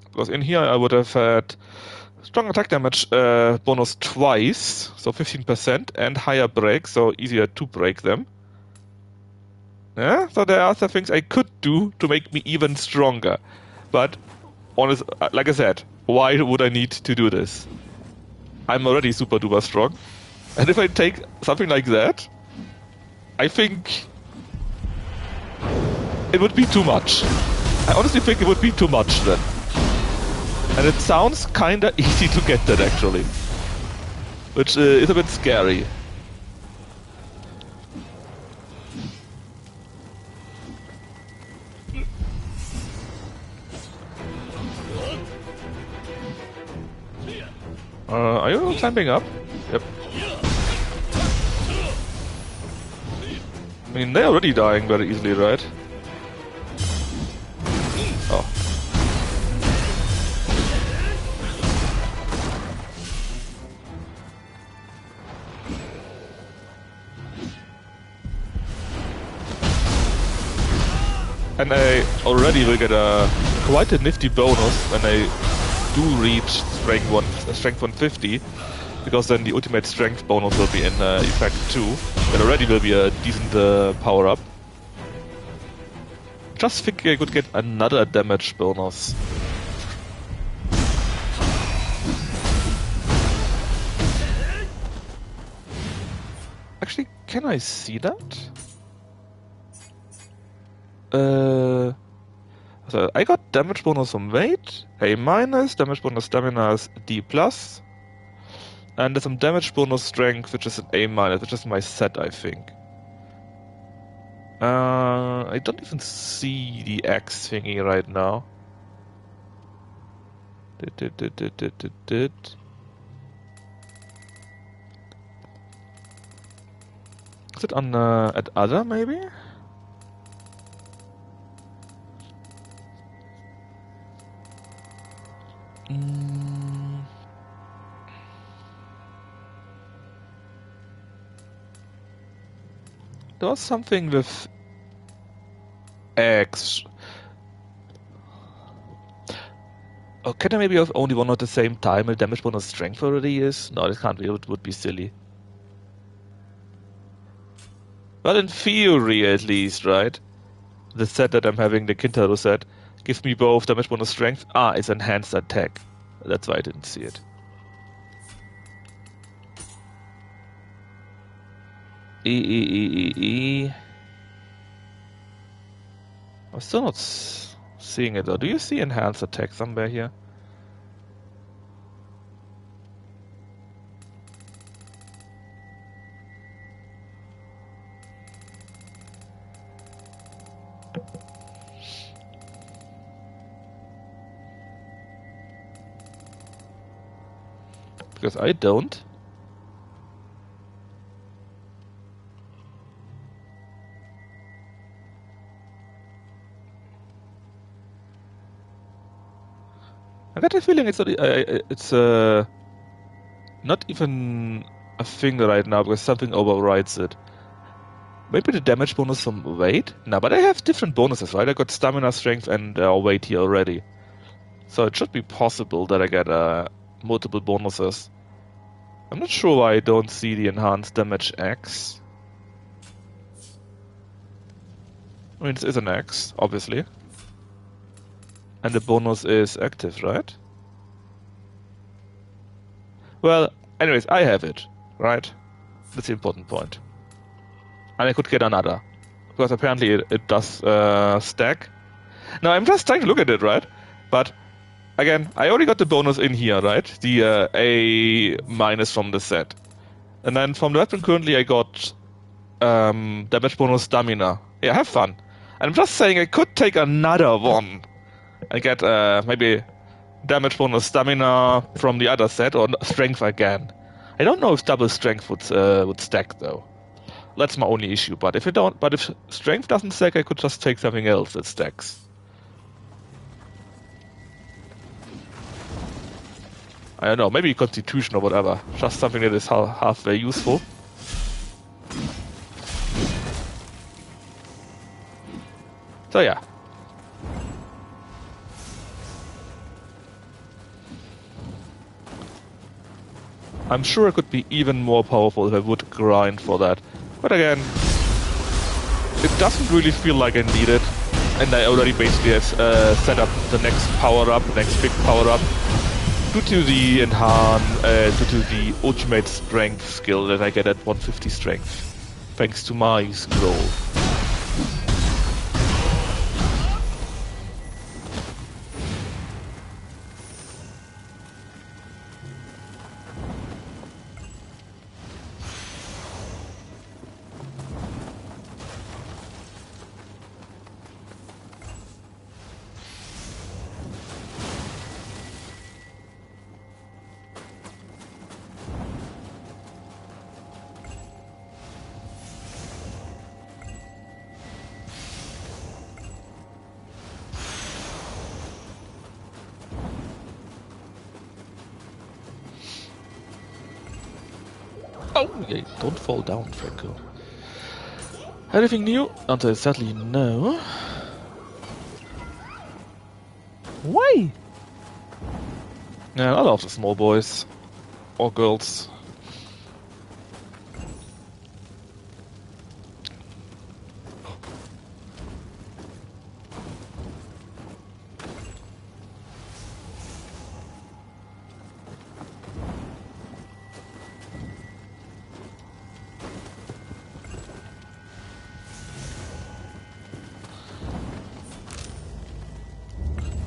Because in here I would have had strong attack damage bonus twice, so 15%, and higher break, so easier to break them. Yeah, so there are other things I could do to make me even stronger. But, honest, like I said, why would I need to do this? I'm already super duper strong. And if I take something like that, I think it would be too much. I honestly think it would be too much then. And it sounds kinda easy to get that actually. Which is a bit scary. Are you climbing up? Yep. I mean, they're already dying very easily, right? Oh. And I already will get quite a nifty bonus when I do reach strength 150, because then the ultimate strength bonus will be in effect too. That already will be a decent power up. Just think I could get another damage bonus. Actually, can I see that? So I got damage bonus from weight, A-, damage bonus stamina is D+, and there's some damage bonus strength, which is an A-, which is my set, I think. I don't even see the X thingy right now. Is it on at other maybe? There was something with X. Oh, can I maybe have only one at the same time? A damage bonus strength already is? No, it can't be. It would be silly. But in theory, at least, right? The set that I'm having, the Kintaro set, gives me both damage bonus strength. Ah, it's enhanced attack. That's why I didn't see it. I'm still not seeing it though. Do you see enhanced attack somewhere here? Because I don't. I got a feeling it's not even a thing right now because something overrides it. Maybe the damage bonus from weight? No, but I have different bonuses, right? I got stamina, strength, and weight here already. So it should be possible that I get multiple bonuses. I'm not sure why I don't see the enhanced damage X. I mean, it is an X, obviously. And the bonus is active, right? Well, anyways, I have it, right? That's the important point. And I could get another. Because apparently it does stack. Now, I'm just trying to look at it, right? But, again, I already got the bonus in here, right? The A- from the set. And then from the weapon currently I got damage bonus stamina. Yeah, have fun. And I'm just saying I could take another one. I get maybe damage bonus stamina from the other set, or strength again. I don't know if double strength would stack though. That's my only issue. But if strength doesn't stack, I could just take something else that stacks. I don't know, maybe constitution or whatever. Just something that is halfway useful. So yeah. I'm sure it could be even more powerful if I would grind for that. But again, it doesn't really feel like I need it. And I already basically have set up the next power-up, the next big power-up. Due to the due to the ultimate strength skill that I get at 150 strength. Thanks to my scroll. Oh, yeah, don't fall down, Franco. Anything new? Until sadly, no. Why? Yeah, I love the small boys. Or girls.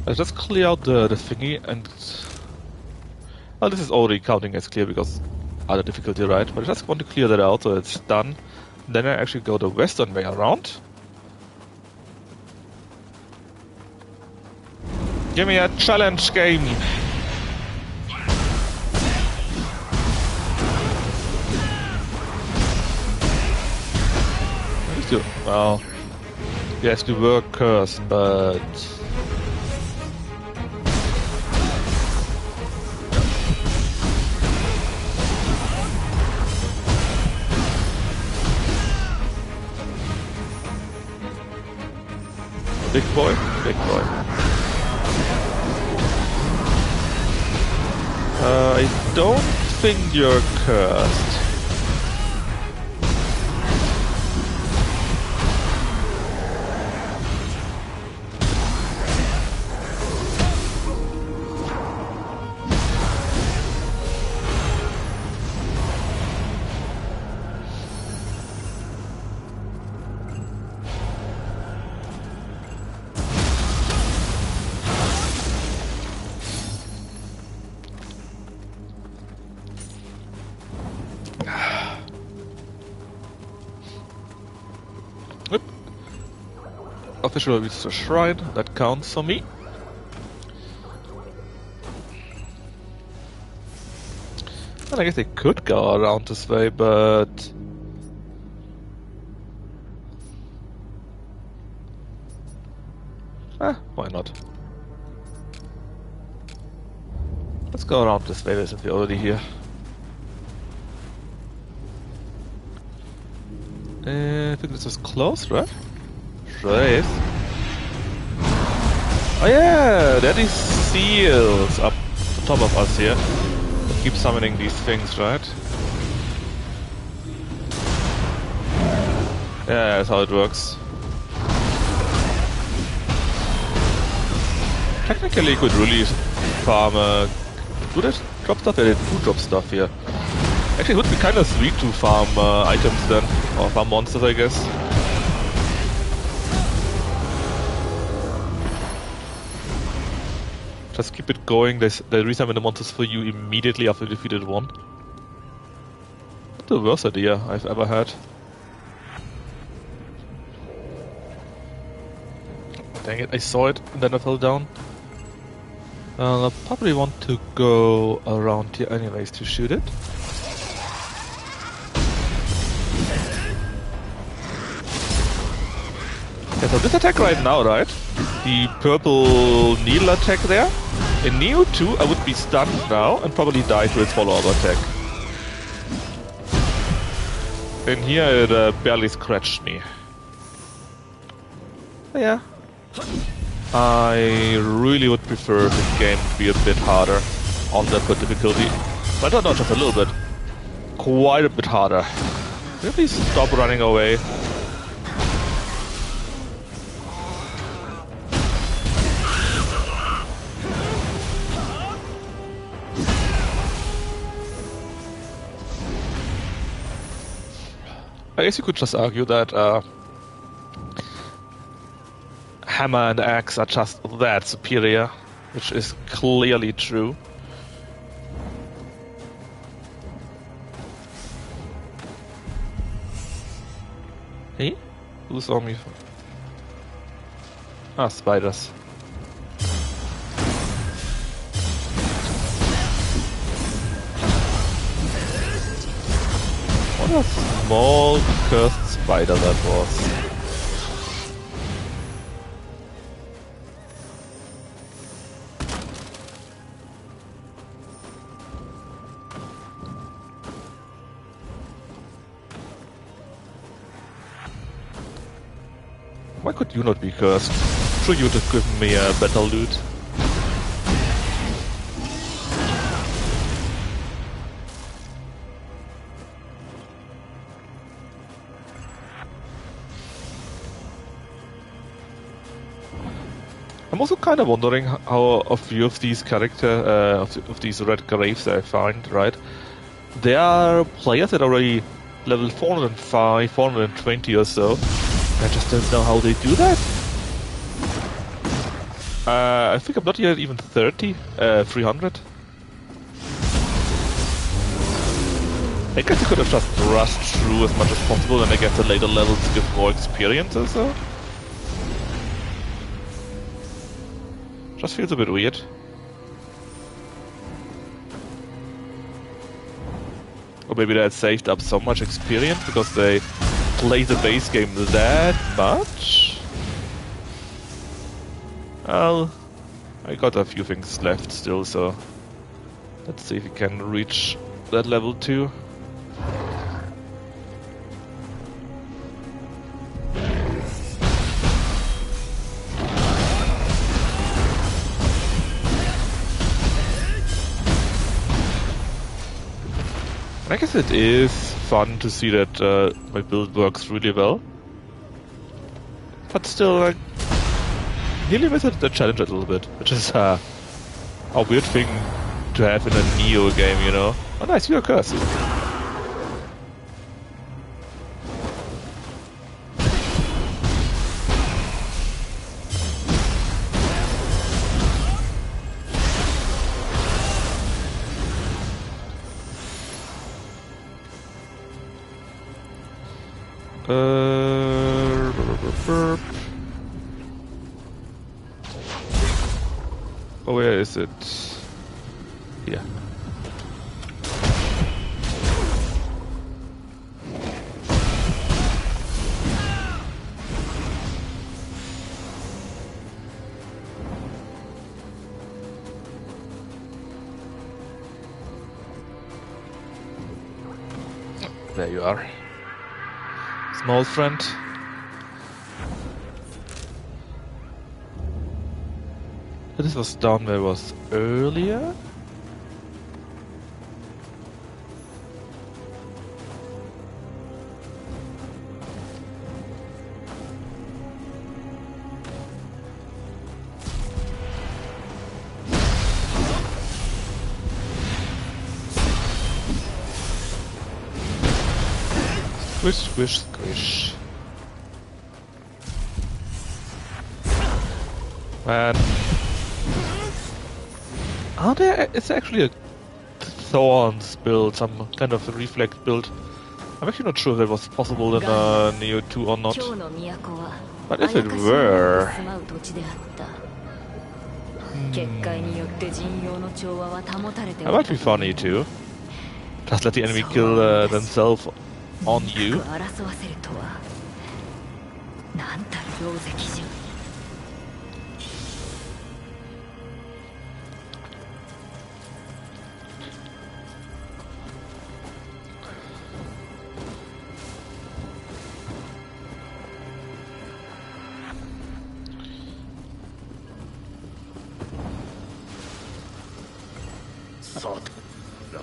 I'll just clear out the thingy and... Well, this is already counting as clear because other difficulty, right? But I just want to clear that out so it's done. Then I actually go the western way around. Give me a challenge game! Well, yes, the were cursed, but... Big boy, big boy. I don't think you're cursed. Officially reached the shrine, that counts for me. And I guess they could go around this way, but... why not? Let's go around this way since we're already here. I think this is close, right? Sure is. Oh yeah, there are these seals up on top of us here. That keep summoning these things, right? Yeah, that's how it works. Technically, you could really farm. Do they drop stuff? Yeah, they do drop stuff here. Actually, it would be kind of sweet to farm items then, or farm monsters, I guess. Just keep it going. They resummon the monsters for you immediately after you defeated one. Not the worst idea I've ever had. Dang it, I saw it and then I fell down. I'll probably want to go around here anyways to shoot it. Yeah, so this attack right now, right? The purple needle attack there. In Nioh 2, I would be stunned now and probably die to its follow-up attack. In here, it barely scratched me. But yeah. I really would prefer the game to be a bit harder on the difficulty. But not just a little bit. Quite a bit harder. Can you please stop running away? I guess you could just argue that hammer and axe are just that superior, which is clearly true. Hey? Who saw me? Ah, spiders. What a small cursed spider that was. could you not be cursed? I'm sure you would have given me a better loot. I'm also kind of wondering how a few of these of these red graves I find, right? There are players that are already level 405, 420 or so. I just don't know how they do that. I think I'm not yet even 300. I guess you could have just rushed through as much as possible, and I guess the later levels give more experience or so. Just feels a bit weird. Or maybe they had saved up so much experience because they play the base game that much? Well, I got a few things left still, so let's see if we can reach that level 2. I guess it is fun to see that my build works really well. But still, I nearly missed the challenge a little bit, which is a weird thing to have in a Nioh game, you know? Oh nice, you're cursed. Oh, where is it? Here. There you are. Small friend. This was down where I was earlier. Squish, squish, squish. Man. Are there? It's actually a Thorns build, some kind of reflex build. I'm actually not sure if that was possible in Nioh 2 or not. But if it were... that might be funny too. Just let the enemy kill themselves on you.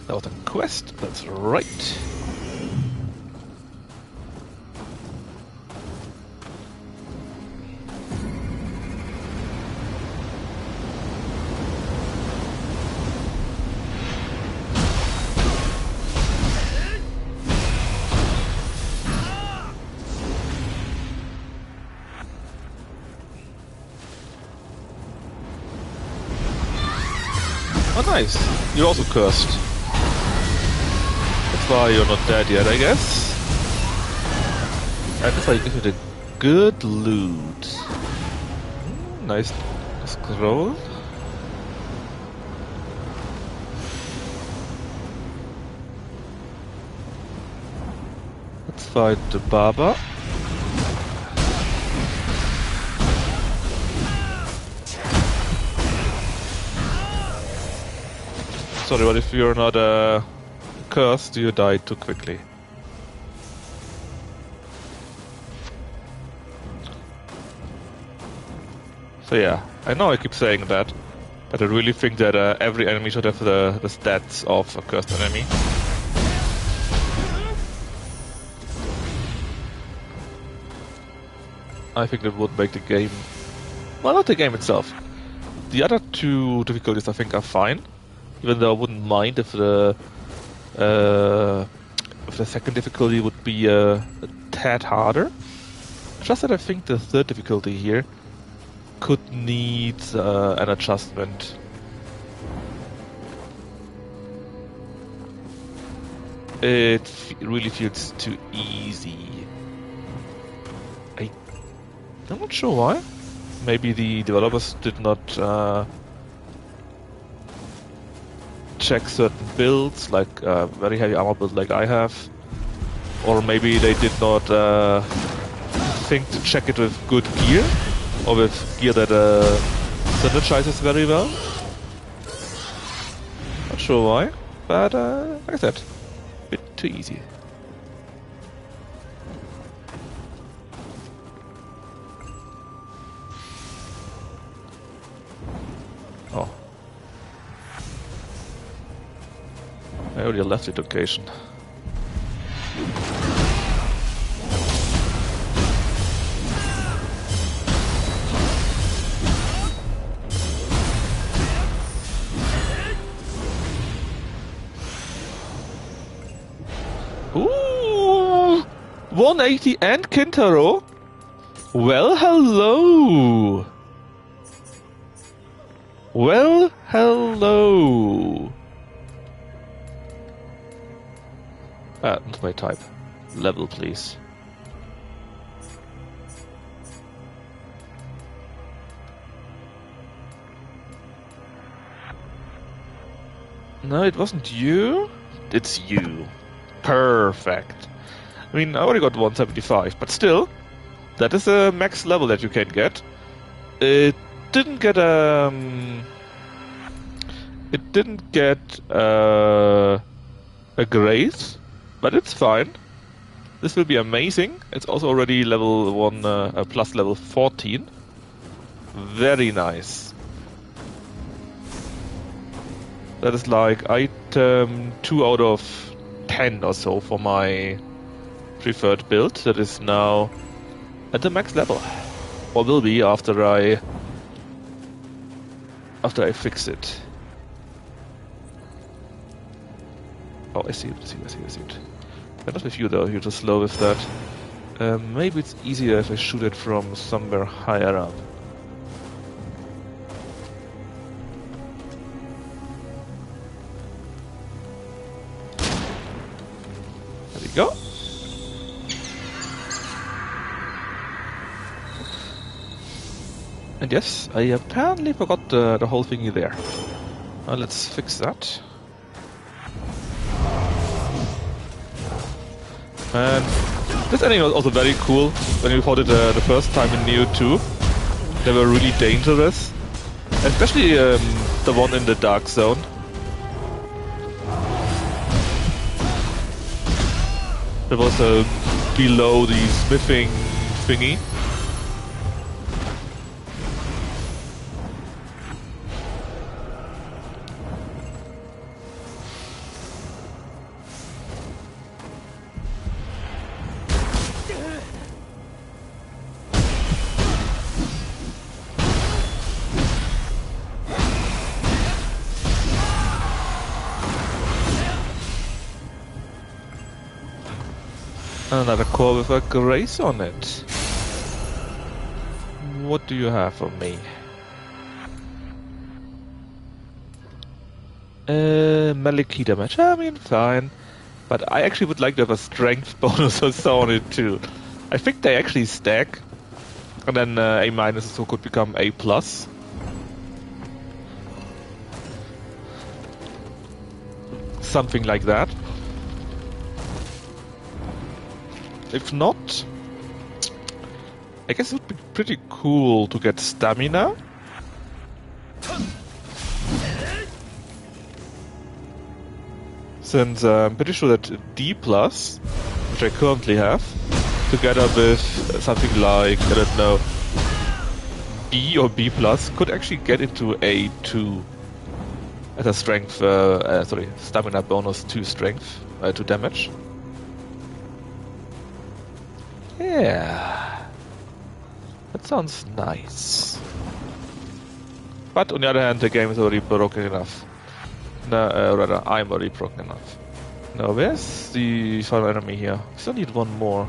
That was a quest, that's right. Oh nice, you're also cursed. That's why you're not dead yet, I guess. And this way you give it a good loot. Nice scroll. Let's fight the Baba. Sorry, but if you're not cursed, you die too quickly. So yeah, I know I keep saying that, but I really think that every enemy should have the stats of a cursed enemy. I think that would make the game... Well, not the game itself. The other two difficulties I think are fine, even though I wouldn't mind if the second difficulty would be a tad harder. Just that I think the third difficulty here could need an adjustment. It really feels too easy. I'm not sure why. Maybe the developers did not check certain builds, like very heavy armor build like I have. Or maybe they did not think to check it with good gear, or with gear that synergizes very well. Not sure why, but like I said, a bit too easy. Oh. I already left the location. Ooh! 180 and Kintaro? Well, hello! Well, hello! Not my type. Level, please. No, it wasn't you. It's you. Perfect. I mean, I already got 175, but still, that is a max level that you can get. It didn't get a grace, but it's fine. This will be amazing. It's also already level 1 plus level 14. Very nice. That is like item 2 out of 10 or so for my preferred build. That is now at the max level, or will be after I fix it. Oh, I see it. I'm not with you though. You're too slow with that. Maybe it's easier if I shoot it from somewhere higher up. There we go. And yes, I apparently forgot the whole thingy there. Let's fix that. And this enemy was also very cool when we fought it the first time in Nioh 2. They were really dangerous, especially the one in the dark zone. It was below the smithing thingy. Another core with a grace on it. What do you have for me? Melee key damage. I mean, fine. But I actually would like to have a strength bonus or so on it too. I think they actually stack. And then A- so could become A+. Something like that. If not, I guess it would be pretty cool to get stamina. Since I'm pretty sure that D+, which I currently have, together with something like, I don't know, B or B plus could actually get into A2 at a strength, stamina bonus to strength, to damage. Yeah, that sounds nice. But on the other hand, the game is already broken enough. No, rather, I'm already broken enough. Now, where's the final enemy here? We still need one more.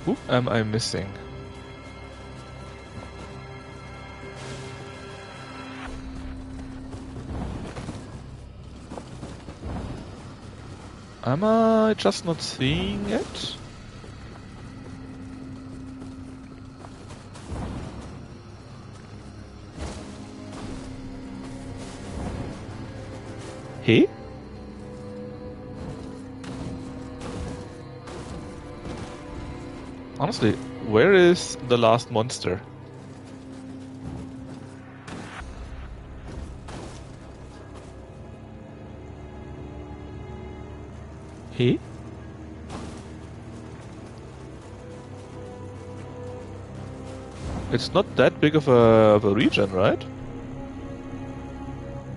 Who am I missing? Am I just not seeing it? He? Honestly, where is the last monster? He? It's not that big of a region, right?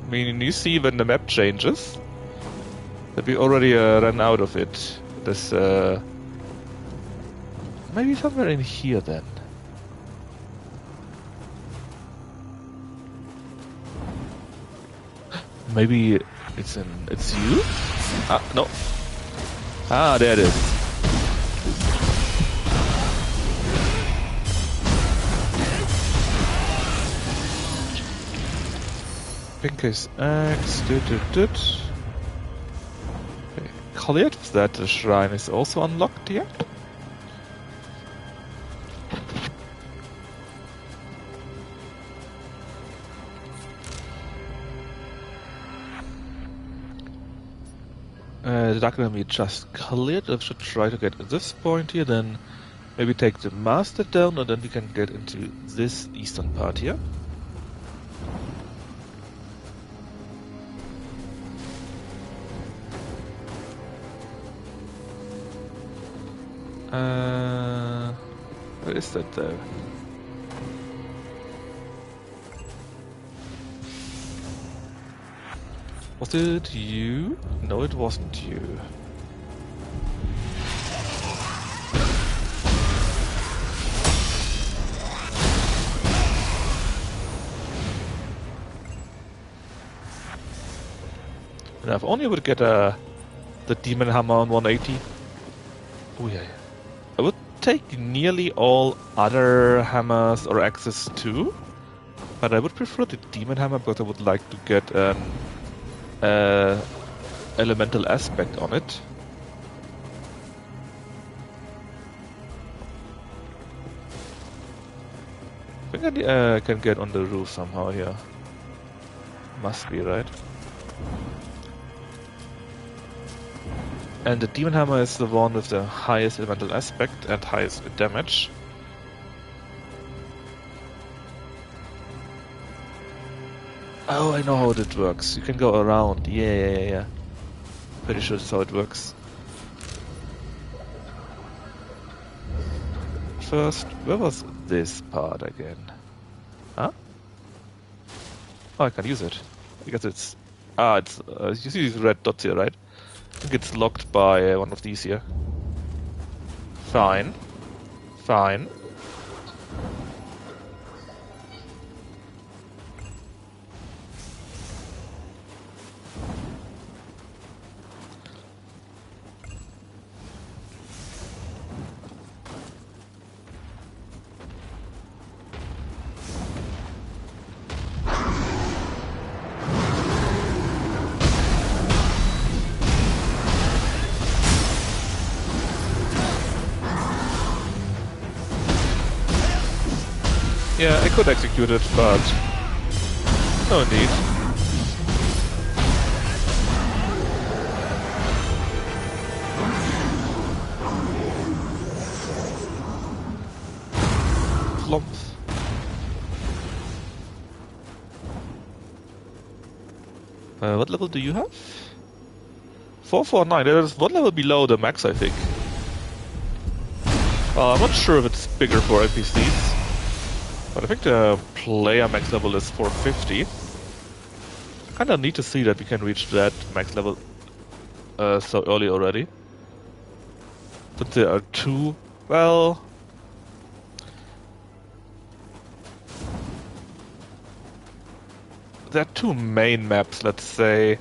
I mean, you see when the map changes that we already ran out of it. This maybe somewhere in here then. Maybe it's you? Ah, no. Ah, there it is. Pinker's axe. Okay. Cleared that the shrine is also unlocked here. The Dark Enemy just cleared. I should try to get at this point here, then maybe take the Master down, and then we can get into this eastern part here. Where is that though? Was it you? No, it wasn't you. And if only I would get the Demon Hammer on 180. Oh yeah. I would take nearly all other hammers or axes too, but I would prefer the Demon Hammer because I would like to get an elemental aspect on it. I think I can get on the roof somehow here. Must be, right? And the Demon Hammer is the one with the highest elemental aspect and highest damage. Oh, I know how it works. You can go around. Yeah. Pretty sure that's how it works. First, where was this part again? Huh? Oh, I can use it. Because it's... it's... you see these red dots here, right? I think it's locked by one of these here. Fine. Yeah, I could execute it, but no need. What level do you have? 449. That is one level below the max, I think. I'm not sure if it's bigger for NPCs, but I think the player max level is 450. Kinda need to see that we can reach that max level so early already. But there are two. Well, there are two main maps, let's say.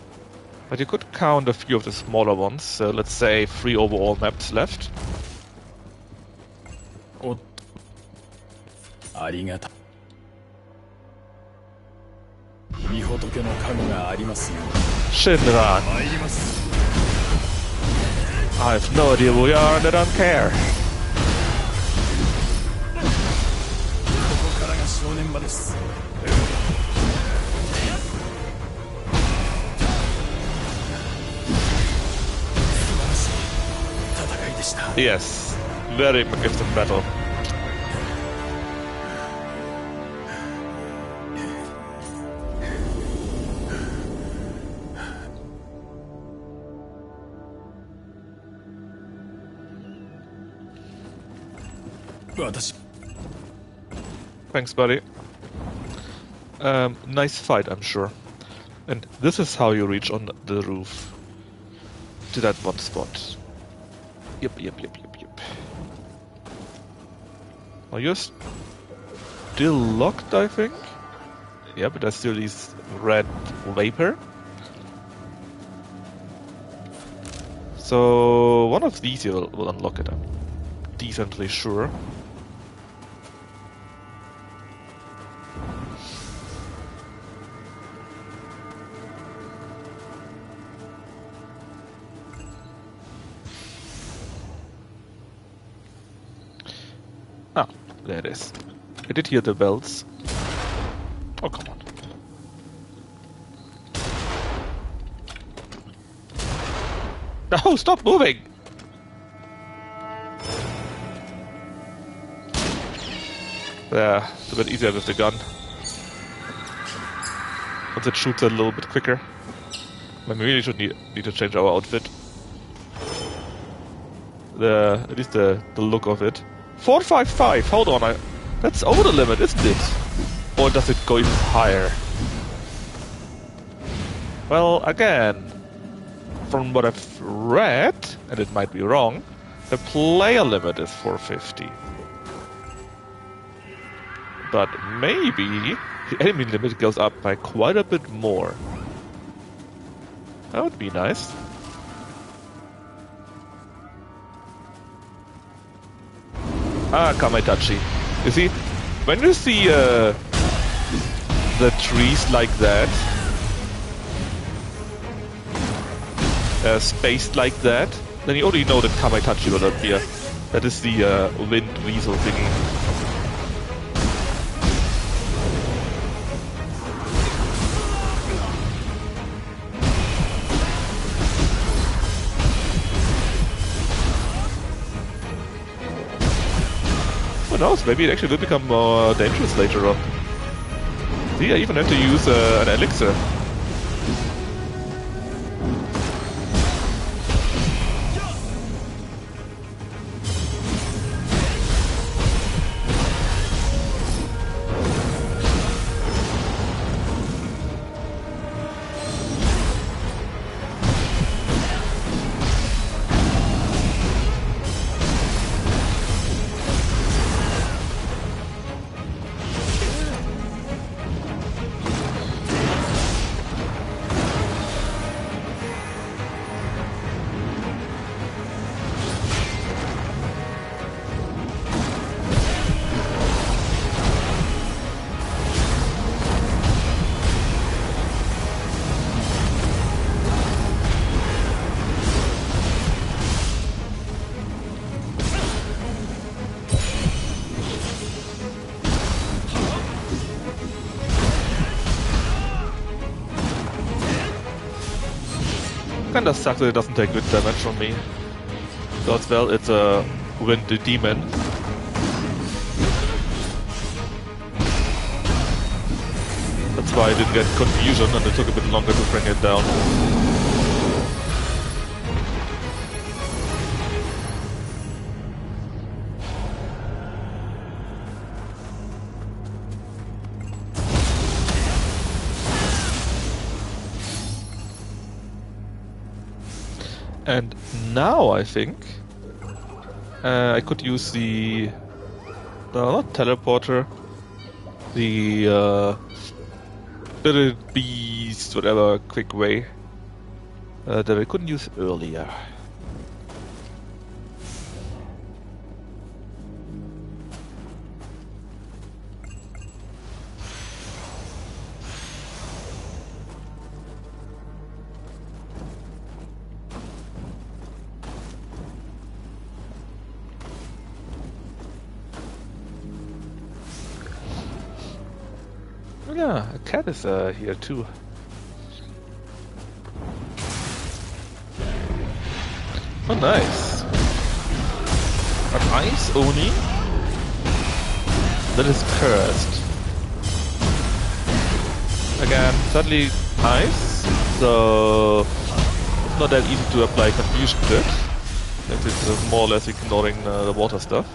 But you could count a few of the smaller ones, so let's say 3 overall maps left. Shinran. I have no idea where we are and I don't care. Yes, very magnificent battle. Thanks, buddy. Nice fight, I'm sure. And this is how you reach on the roof. To that one spot. Yep. Now you're still locked, I think? Yeah, but there's still this red vapor. So one of these you will unlock it, I'm decently sure. Ah, there it is. I did hear the bells. Oh, come on. No, stop moving! There, it's a bit easier with the gun. Once it shoots a little bit quicker. We really should need to change our outfit. At least the look of it. 455, hold on, that's over the limit, isn't it? Or does it go even higher? Well, again, from what I've read, and it might be wrong, the player limit is 450. But maybe the enemy limit goes up by quite a bit more. That would be nice. Ah, Kamaitachi. You see, when you see the trees like that, spaced like that, then you already know that Kamaitachi will appear. That is the wind weasel thingy. Who knows, maybe it actually will become more dangerous later on. See, I even have to use an elixir. Kinda sucks that it doesn't take good damage from me. Because, well, it's a wind demon. That's why I didn't get confusion and it took a bit longer to bring it down. And now I think I could use the not teleporter, the little beast, whatever, quick way that I couldn't use earlier. Yeah, a cat is here too. Oh, nice. An ice Oni that is cursed. Again, suddenly ice, so it's not that easy to apply confusion to it. It's more or less ignoring the water stuff.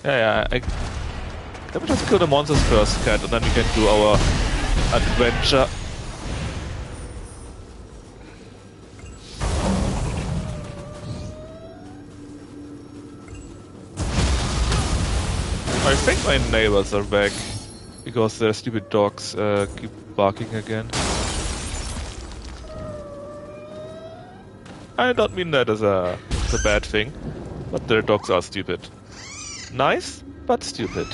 Yeah, let me just kill the monsters first, Cat, and then we can do our adventure. I think my neighbors are back, because their stupid dogs keep barking again. I don't mean that as a bad thing, but their dogs are stupid. Nice, but stupid.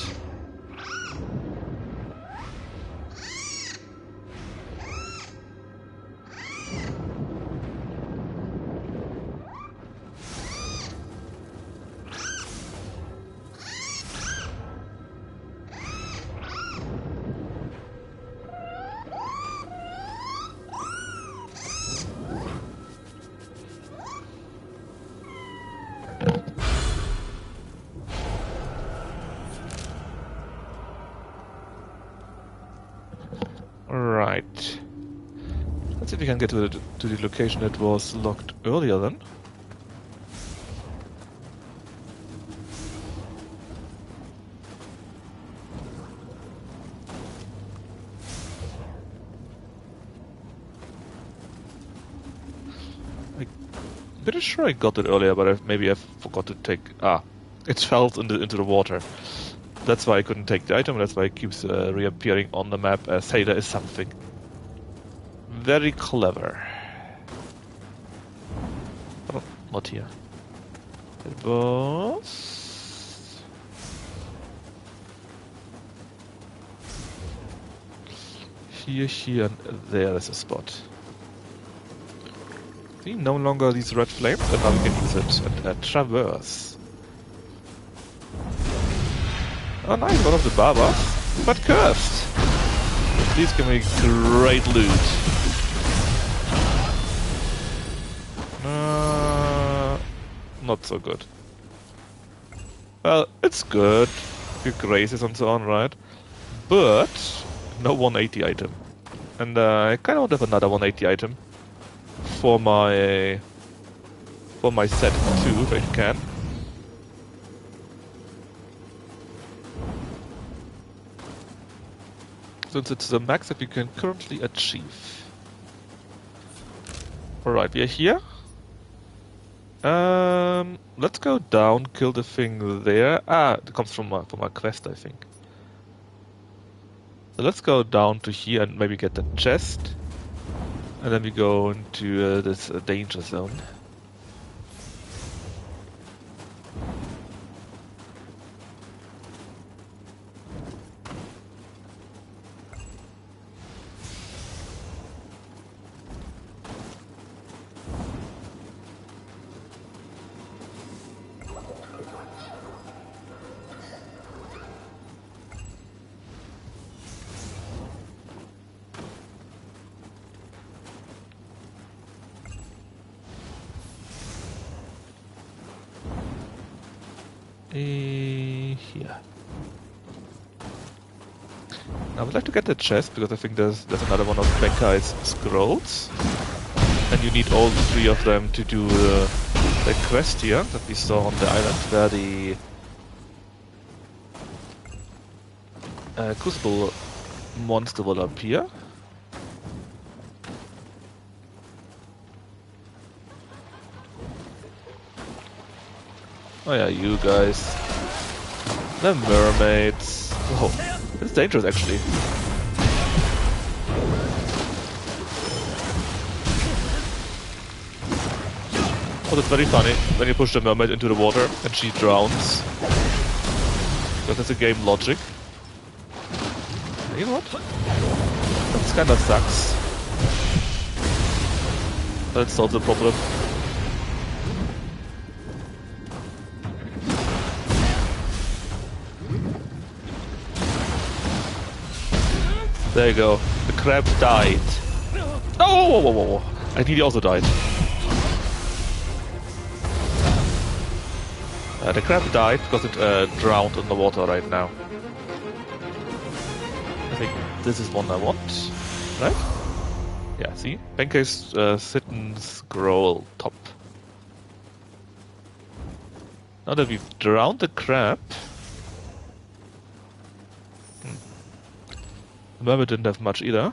Right. Let's see if we can get to the location that was locked earlier then. I'm pretty sure I got it earlier, but maybe I forgot to take... it fell into the water. That's why I couldn't take the item, that's why it keeps reappearing on the map as, hey, there is something. Very clever. Oh, not here. It was... Here, and there is a spot. See, no longer these red flames, and now we can use it and traverse. Oh nice, one of the barbers, but cursed. These give me great loot. Not so good. Well, it's good. Few graces and so on, right? But no 180 item. And I kind of want to have another 180 item for my set too, if I can. Since it's the max that we can currently achieve. Alright, we are here. Let's go down, kill the thing there. It comes from my quest, I think. So let's go down to here and maybe get the chest. And then we go into this danger zone. Here. I would like to get the chest because I think there's another one of Benkai's scrolls. And you need all three of them to do the quest here that we saw on the island, where the Crucible monster will appear. Oh yeah, you guys. The mermaids. Oh, it's dangerous actually. Oh, that's very funny when you push the mermaid into the water and she drowns. Because that's a game logic. You know what? That kinda sucks. That solves the problem. There you go. The crab died. Oh, whoa, whoa, whoa, whoa. And he also died. The crab died because it drowned in the water right now. I think this is one I want, right? Yeah, see? Benkei's Sitten scroll top. Now that we've drowned the crab... The mermaid didn't have much either.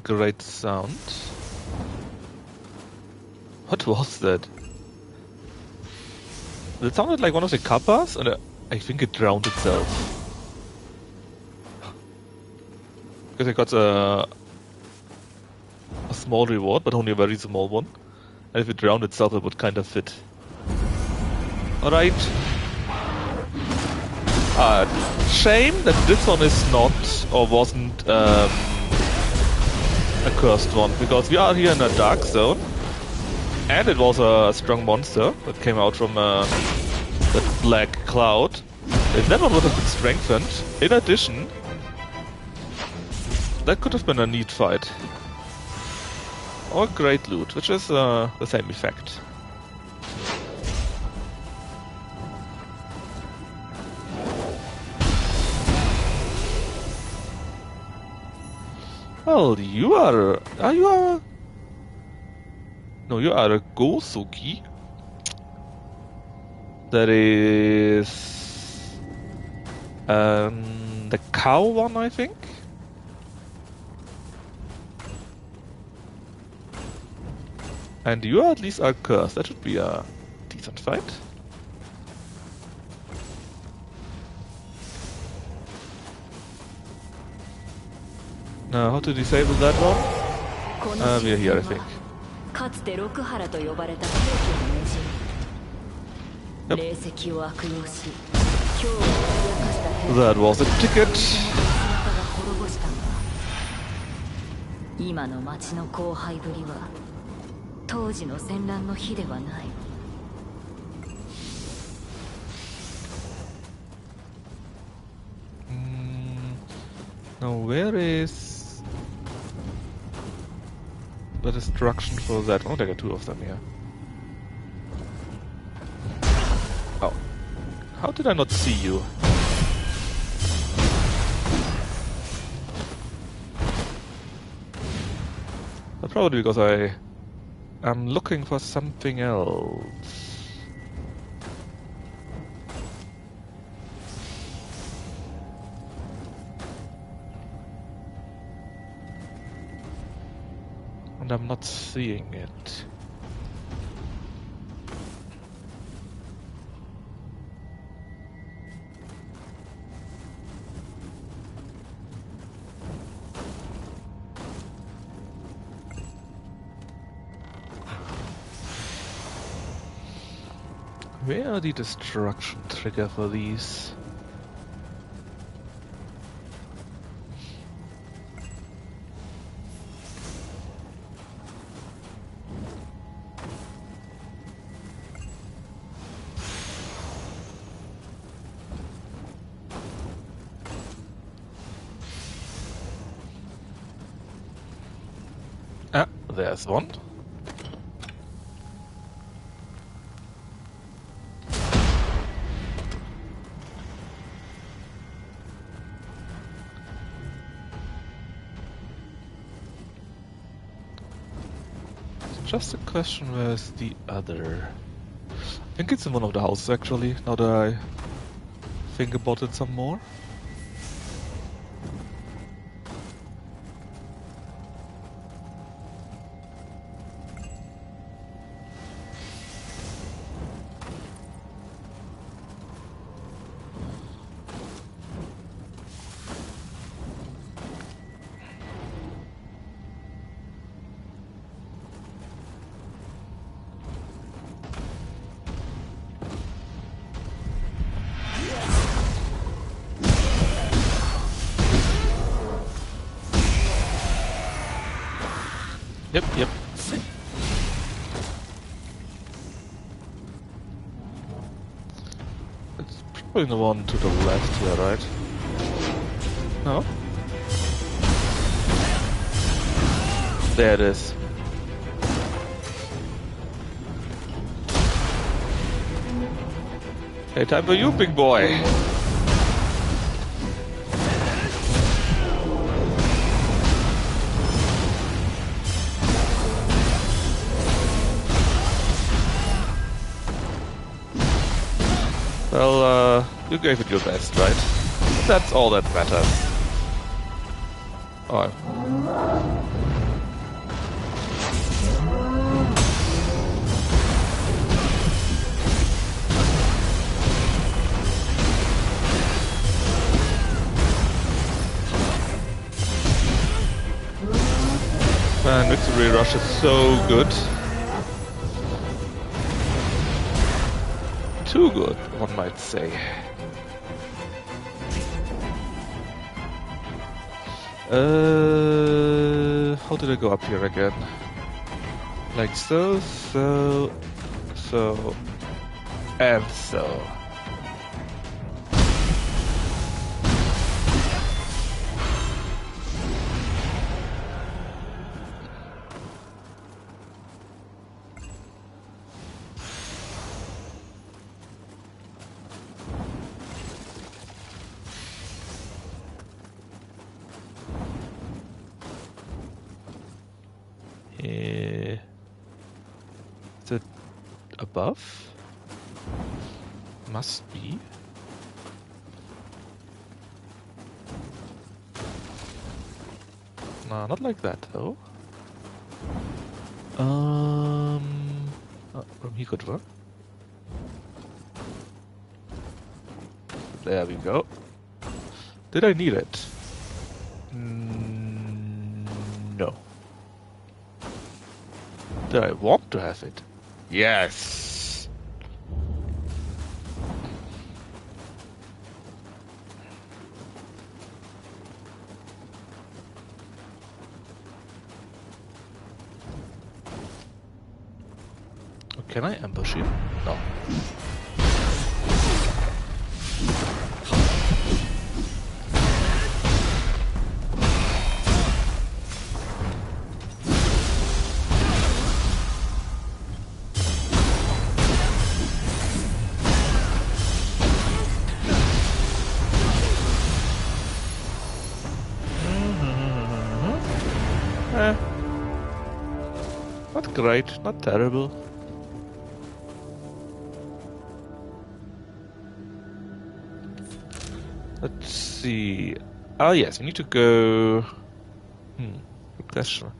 Great sound. What was that? It sounded like one of the kappas, and I think it drowned itself. Because I got a small reward, but only a very small one. And if it drowned itself, it would kind of fit. Alright. Shame that this one is not, or wasn't, a cursed one, because we are here in a dark zone, and it was a strong monster that came out from that black cloud. If that one would have been strengthened, in addition, that could have been a neat fight. Or great loot, which is the same effect. Well, you are a... No, you are a Gosuki. That is... the cow one, I think? And you at least are cursed. That should be a decent fight. Now, how to disable that one? We are here, I think. Yep. That was a ticket. Now, where is the destruction for that? Oh, there are two of them here. Oh. How did I not see you? But probably because I am looking for something else. And I'm not seeing it. Where are the destruction trigger for these? There's one. It's just a question, where's the other? I think it's in one of the houses actually, now that I think about it some more. Yep. It's probably the one to the left here, right? No? There it is. Hey, time for you, big boy! Well, you gave it your best, right? That's all that matters. Oh. Man, Victory Rush is so good. Too good, one might say. How did I go up here again? Like so, and so. Is it above? Must be. No, not like that though. From here could work. There we go. Did I need it? No. Did I want to have it? Yes! Oh, can I ambush him? No. Not great, not terrible. Let's see. Oh yes, we need to go... good question. I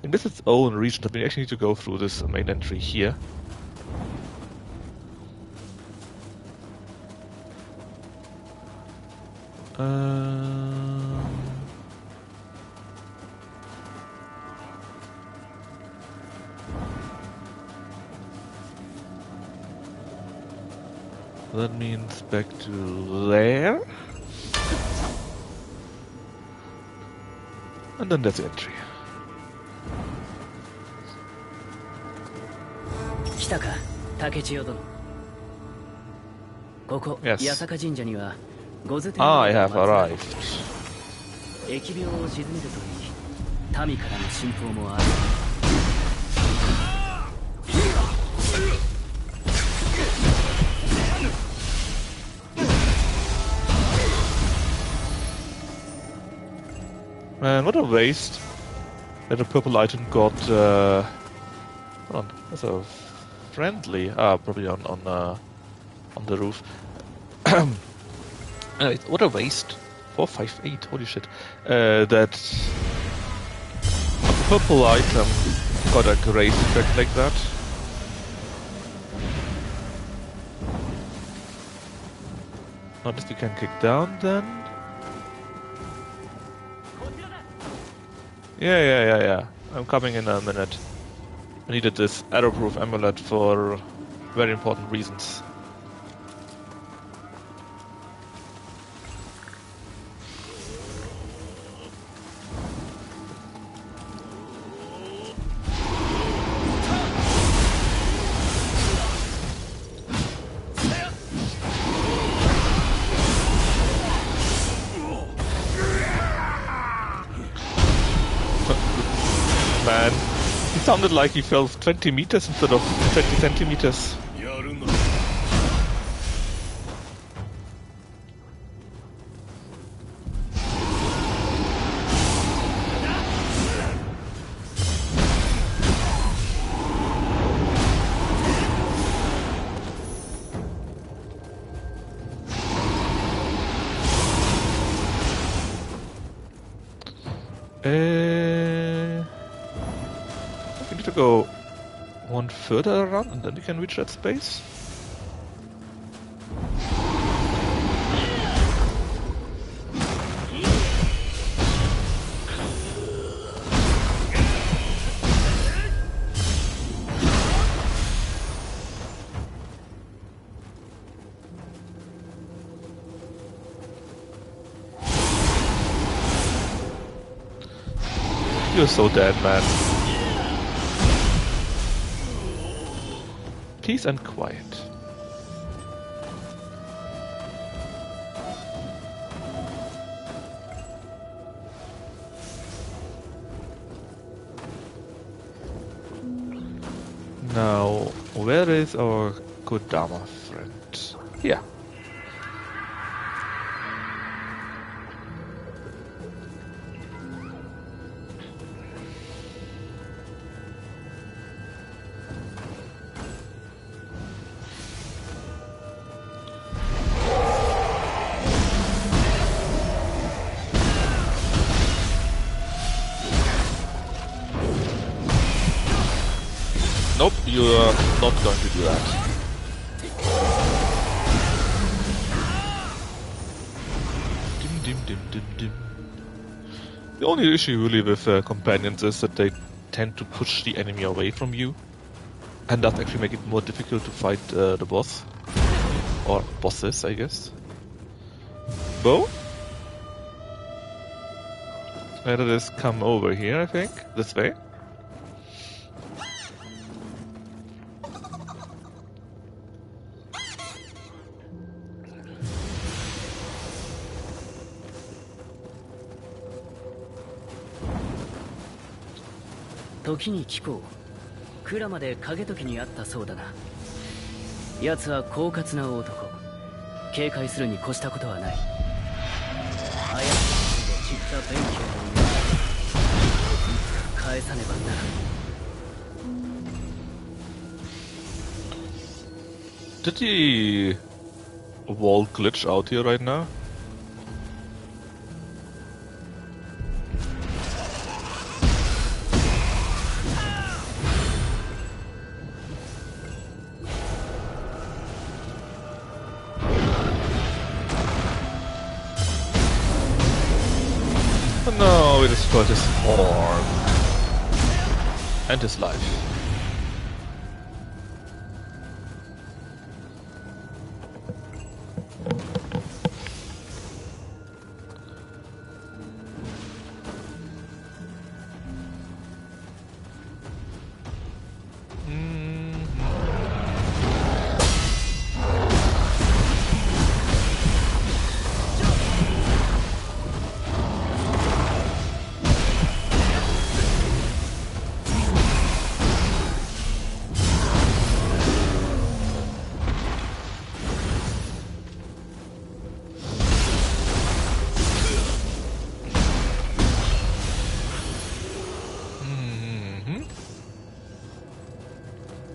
think this is its own region, but we actually need to go through this main entry here. That means back to there. And then that's the entry. 来たか、竹千代殿。ここ、八坂神社には御図天 I have arrived. 疫病を鎮めるといい、民からの信仰もある。And what a waste that a purple item got. Hold on, that's a friendly. Probably on the roof. Anyways, what a waste. 458. Holy shit. That a purple item got a great effect like that. Now this we can kick down then. Yeah. I'm coming in a minute. I needed this arrow-proof amulet for very important reasons. Man, he sounded like he fell 20 meters instead of 20 centimeters. We need to go one further around and then we can reach that space. You're so dead, man. Peace and quiet. Now, where is our good Dharma friend? Here. Nope, you are not going to do that. Dim. The only issue really with companions is that they tend to push the enemy away from you. And that actually make it more difficult to fight the boss. Or bosses, I guess. Bo? Let us come over here, I think. This way.時に聞こう。鞍馬で影時にあったそうだな。奴は狡猾な男。警戒するに越したことはない。怪しいで散った勉強をいつか返さねばならん。Did the wall glitch out here right now? No, we destroyed his arm and his life.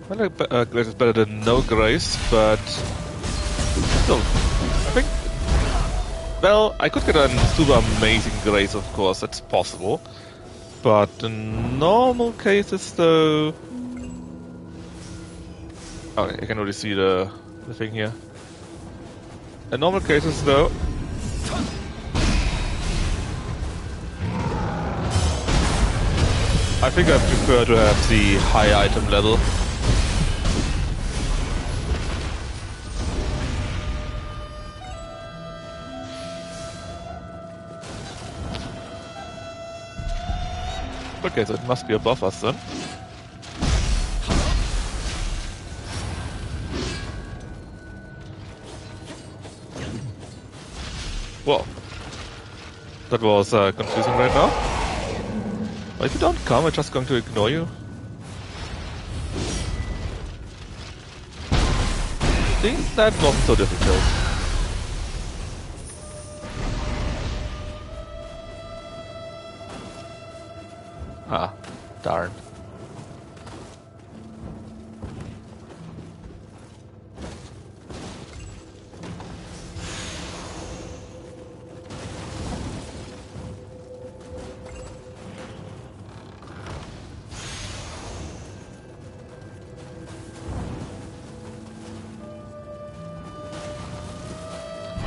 Well, grace is better than no grace, but still, I think. Well, I could get a super amazing grace, of course, that's possible. But in normal cases, though. Okay, I can already see the thing here. In normal cases, though. I think I prefer to have the high item level. Okay, so it must be above us then. Whoa. That was confusing right now. Well, if you don't come, I'm just going to ignore you. See, that wasn't so difficult. Ah, darn.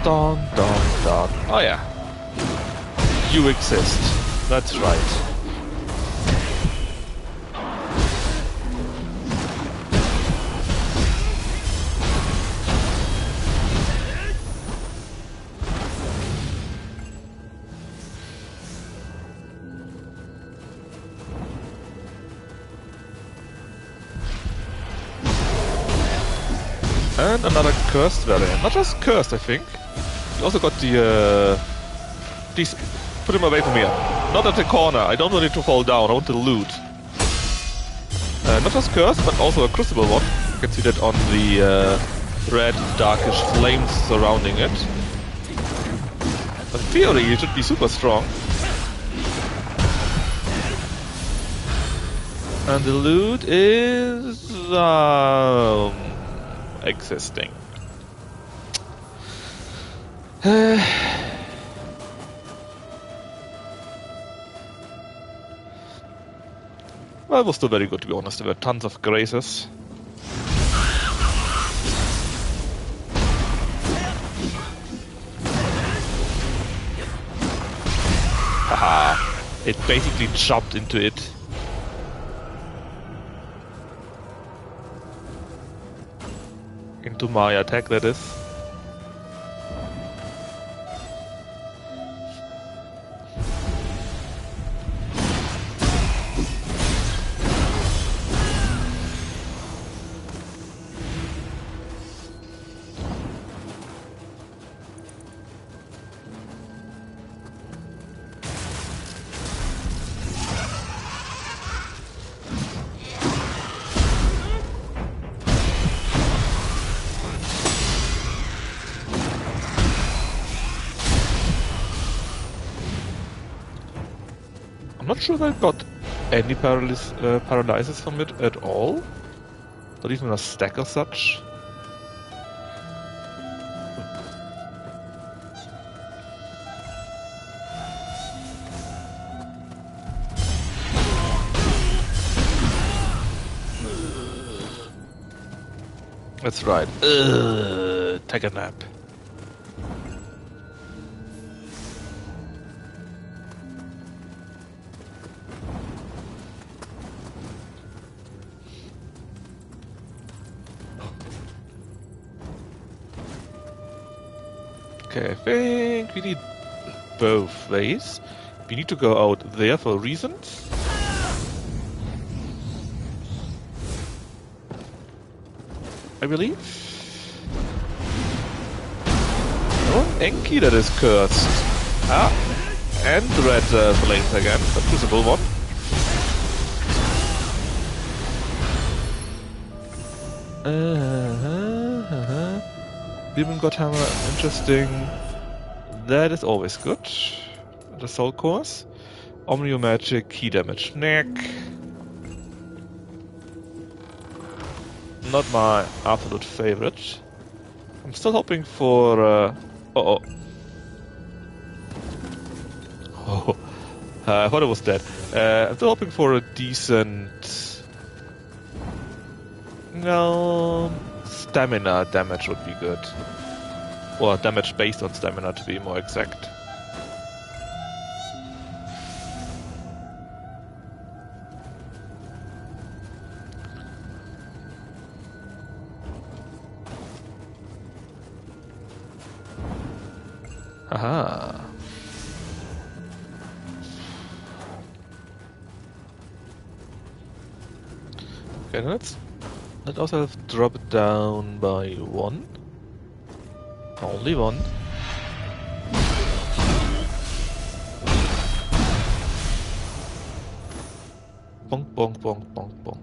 Dun dun dun. Oh yeah. You exist. That's right. And another cursed variant. Not just cursed, I think. We also got the, these... Put him away from here. Not at the corner. I don't want it to fall down. I want the loot. Not just cursed, but also a crucible one. You can see that on the red, darkish flames surrounding it. But in theory, it should be super strong. And the loot is... existing. Well, it was still very good, to be honest. There were tons of graces. Haha, it basically jumped into it. Into my attack, that is. I'm not sure if I got any paralysis from it at all. Not even a stack or such. That's right. Take a nap. Okay, I think we need both ways. We need to go out there for reasons. I believe. Oh, Enki that is cursed. Ah, and red flames again, the crucible one. Demon God Hammer, interesting. That is always good. The Soul Course. Omnio Magic, key damage, neck. not my absolute favorite. I'm still hoping for... uh-oh. Oh, I thought it was dead. I'm still hoping for a decent... No... Stamina damage would be good. Or damage based on stamina, to be more exact. Aha. Okay, let's also drop it down by 1. Only 1. Bonk, bonk, bonk, bonk, bonk.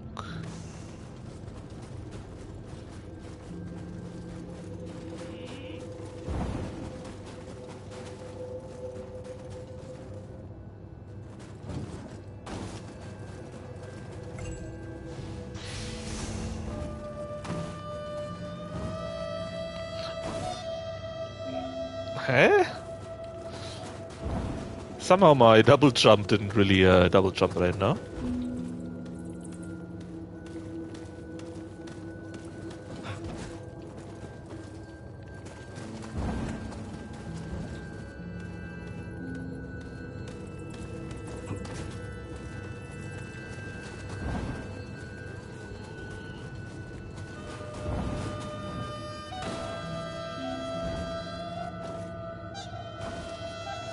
Huh? Somehow my double jump didn't really double jump right now.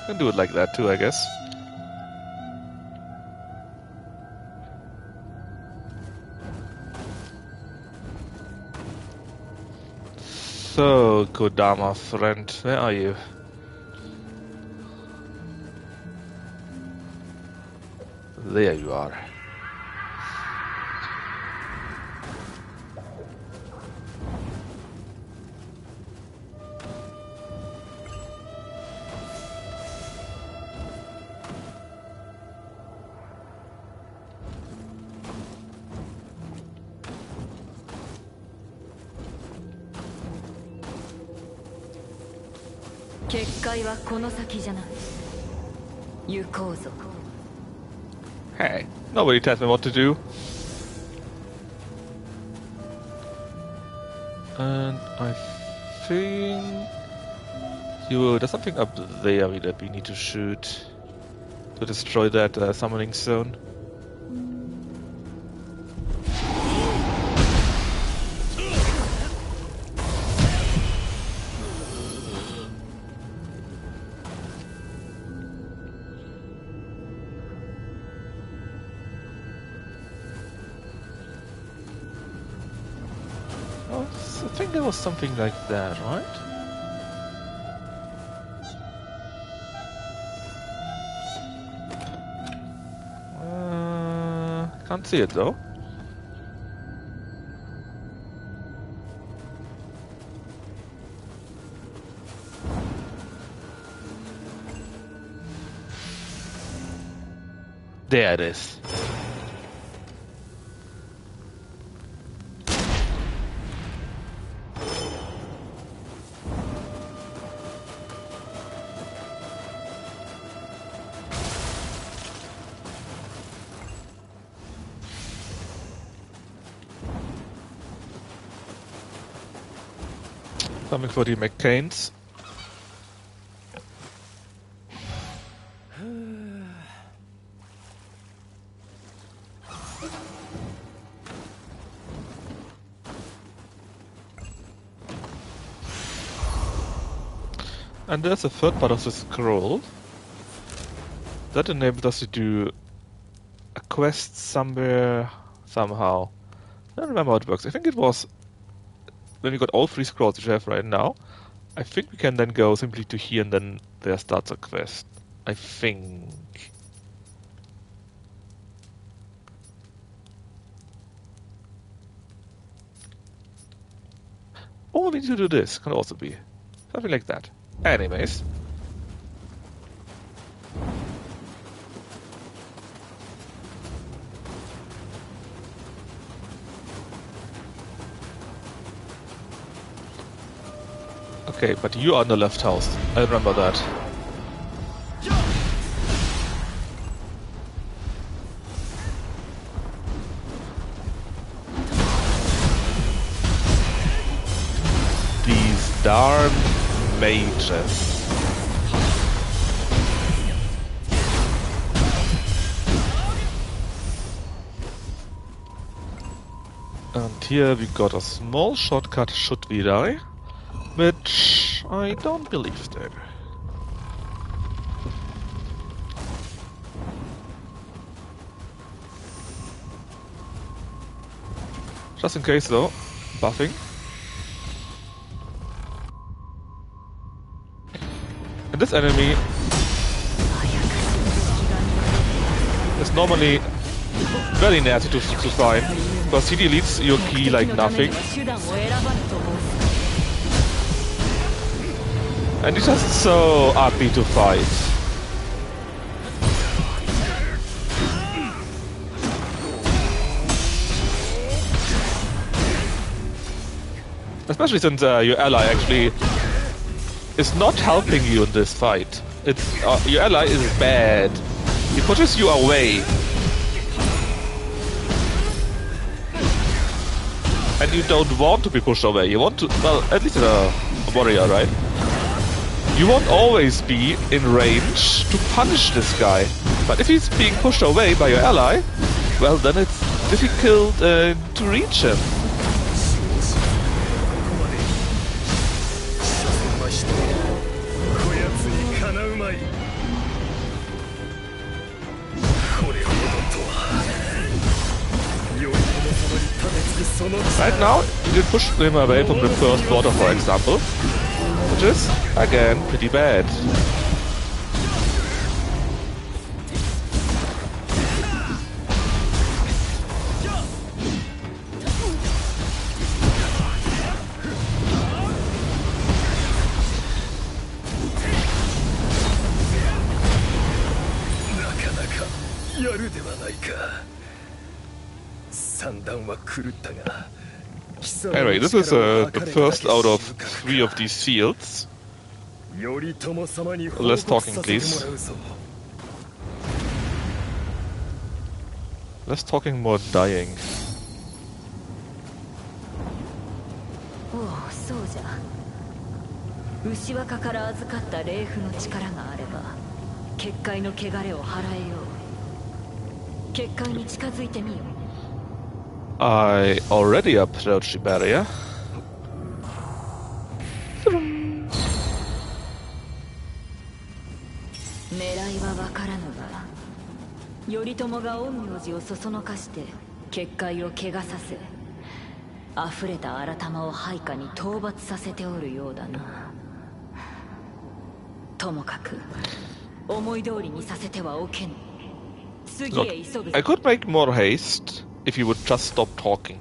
Can do it like that too, I guess. So, Kodama friend, where are you? There you are. Hey, nobody tells me what to do. And I think there's something up there that we need to shoot to destroy that summoning zone. I think there was something like that, right? Can't see it though. There it is. Something for the McCains. And there's a third part of the scroll that enables us to do a quest somewhere, somehow. I don't remember how it works. I think it was when we got all 3 scrolls which we have right now. I think we can then go simply to here and then there starts a quest. I think. Or we need to do this. Can also be. Something like that. Anyways. Okay, but you are in the left house. I remember that. These darn mages. And here we got a small shortcut should we die, which I don't believe though. Just in case though, buffing. And this enemy is normally very nasty to find, because he deletes your key like nothing. And he's just so ugly to fight. Especially since your ally actually is not helping you in this fight. It's your ally is bad. He pushes you away. And you don't want to be pushed away. You want to, well, at least a warrior, right? You won't always be in range to punish this guy. But if he's being pushed away by your ally, well, then it's difficult to reach him. Right now, you can push him away from the first water, for example, which is, again, pretty bad. Anyway, this is the first out of 3 of these fields. Less talking, please. Less talking, more dying. Oh, そうじゃ。牛若から預かった霊符の力があれば、結界の汚れを払えよう。結界に近づいてみよう。I already approached the barrier. 狙いは分からぬが、頼朝が陰陽師をそそのかして結界を怪我させ、溢れた荒玉を配下に討伐させておるようだな。ともかく思い通りにさせてはおけぬ。次へ急ぐ。I could make more haste if you would just stop talking.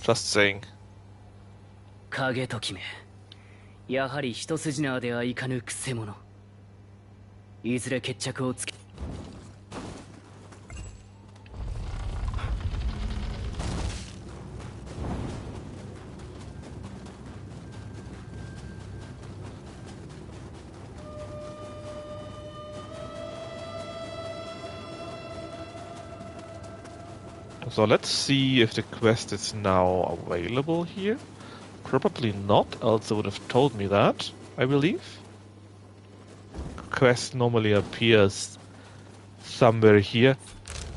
Just saying. 影と決め、やはり一筋縄ではいかぬくせ者。いずれ決着をつけ。So let's see if the quest is now available here. Probably not, else they would have told me that, I believe. Quest normally appears somewhere here.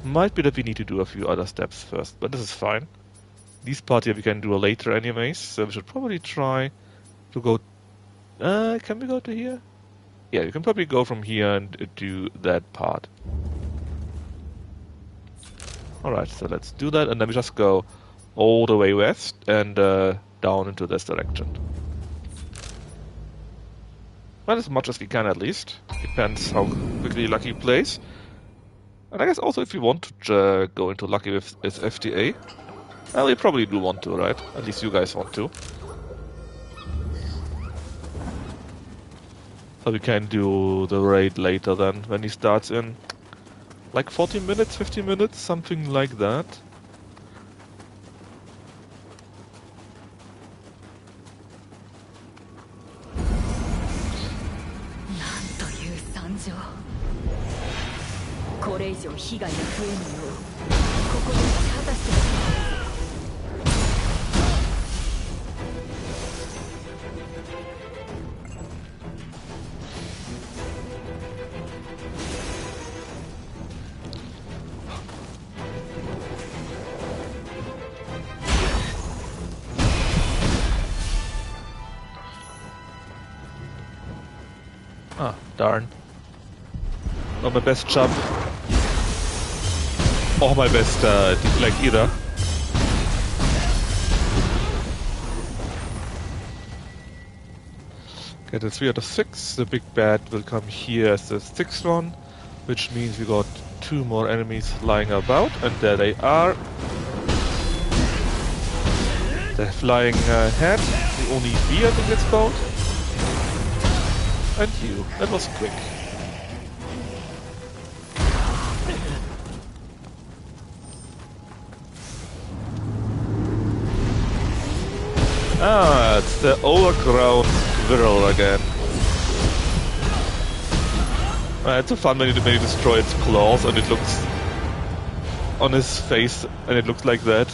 Might be that we need to do a few other steps first, but this is fine. These parts here we can do later anyways, so we should probably try to go... can we go to here? Yeah, you can probably go from here and do that part. Alright, so let's do that, and then we just go all the way west and down into this direction. Well, as much as we can at least. Depends how quickly Lucky plays. And I guess also if we want to go into Lucky with his FTA. Well, we probably do want to, right? At least you guys want to. So we can do the raid later then, when he starts in like 40 minutes, 50 minutes, something like that. これ以上被害が増えぬようここで果たしてしまうぞ。Ah, darn. Not my best jump. Or my best, like, either. Okay, the 3 out of 6. The big bad will come here as the 6th one, which means we got 2 more enemies lying about, and there they are. The flying head, the only V I think it's called. And you. That was quick. Ah, it's the overgrown squirrel again. It's so fun when you destroy its claws and it looks on his face and it looks like that.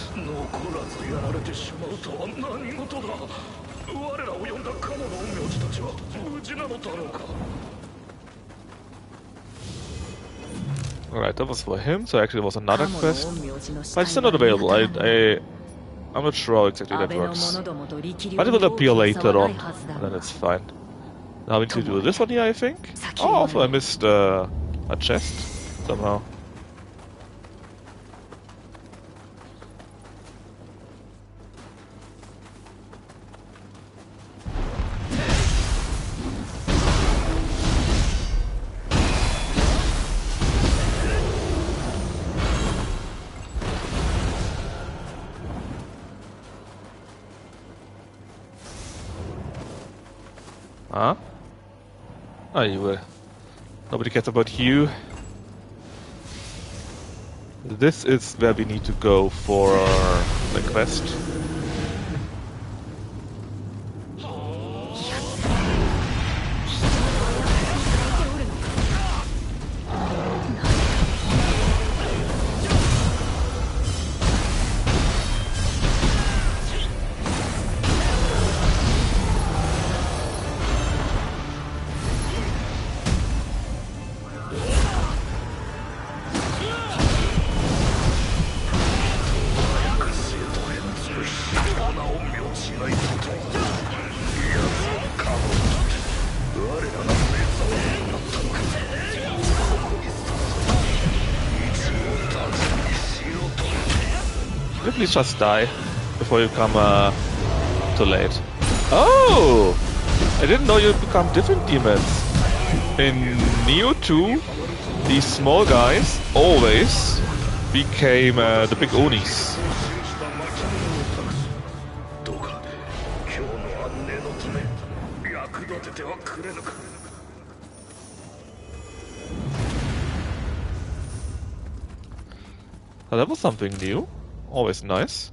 Alright, that was for him, so actually it was another quest. But it's still not available. I'm not sure how exactly that works. But it will appear later on, and then it's fine. Now we need to do this one here, I think. Oh, also I missed a chest somehow. Huh? Oh, you were. Nobody cares about you. This is where we need to go for the quest. Please just die before you come too late. Oh! I didn't know you become different demons. In Nioh 2, these small guys always became the big Onis. Oh, that was something new. Always nice.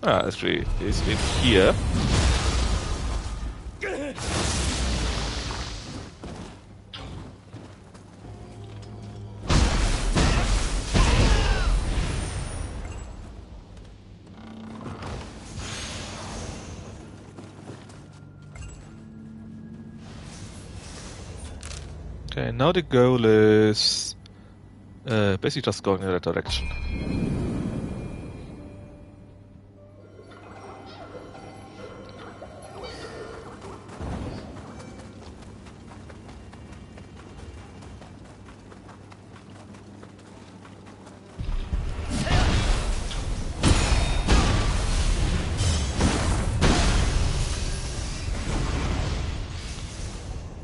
Ah, actually, it's in here. Okay, now the goal is basically just going in that direction.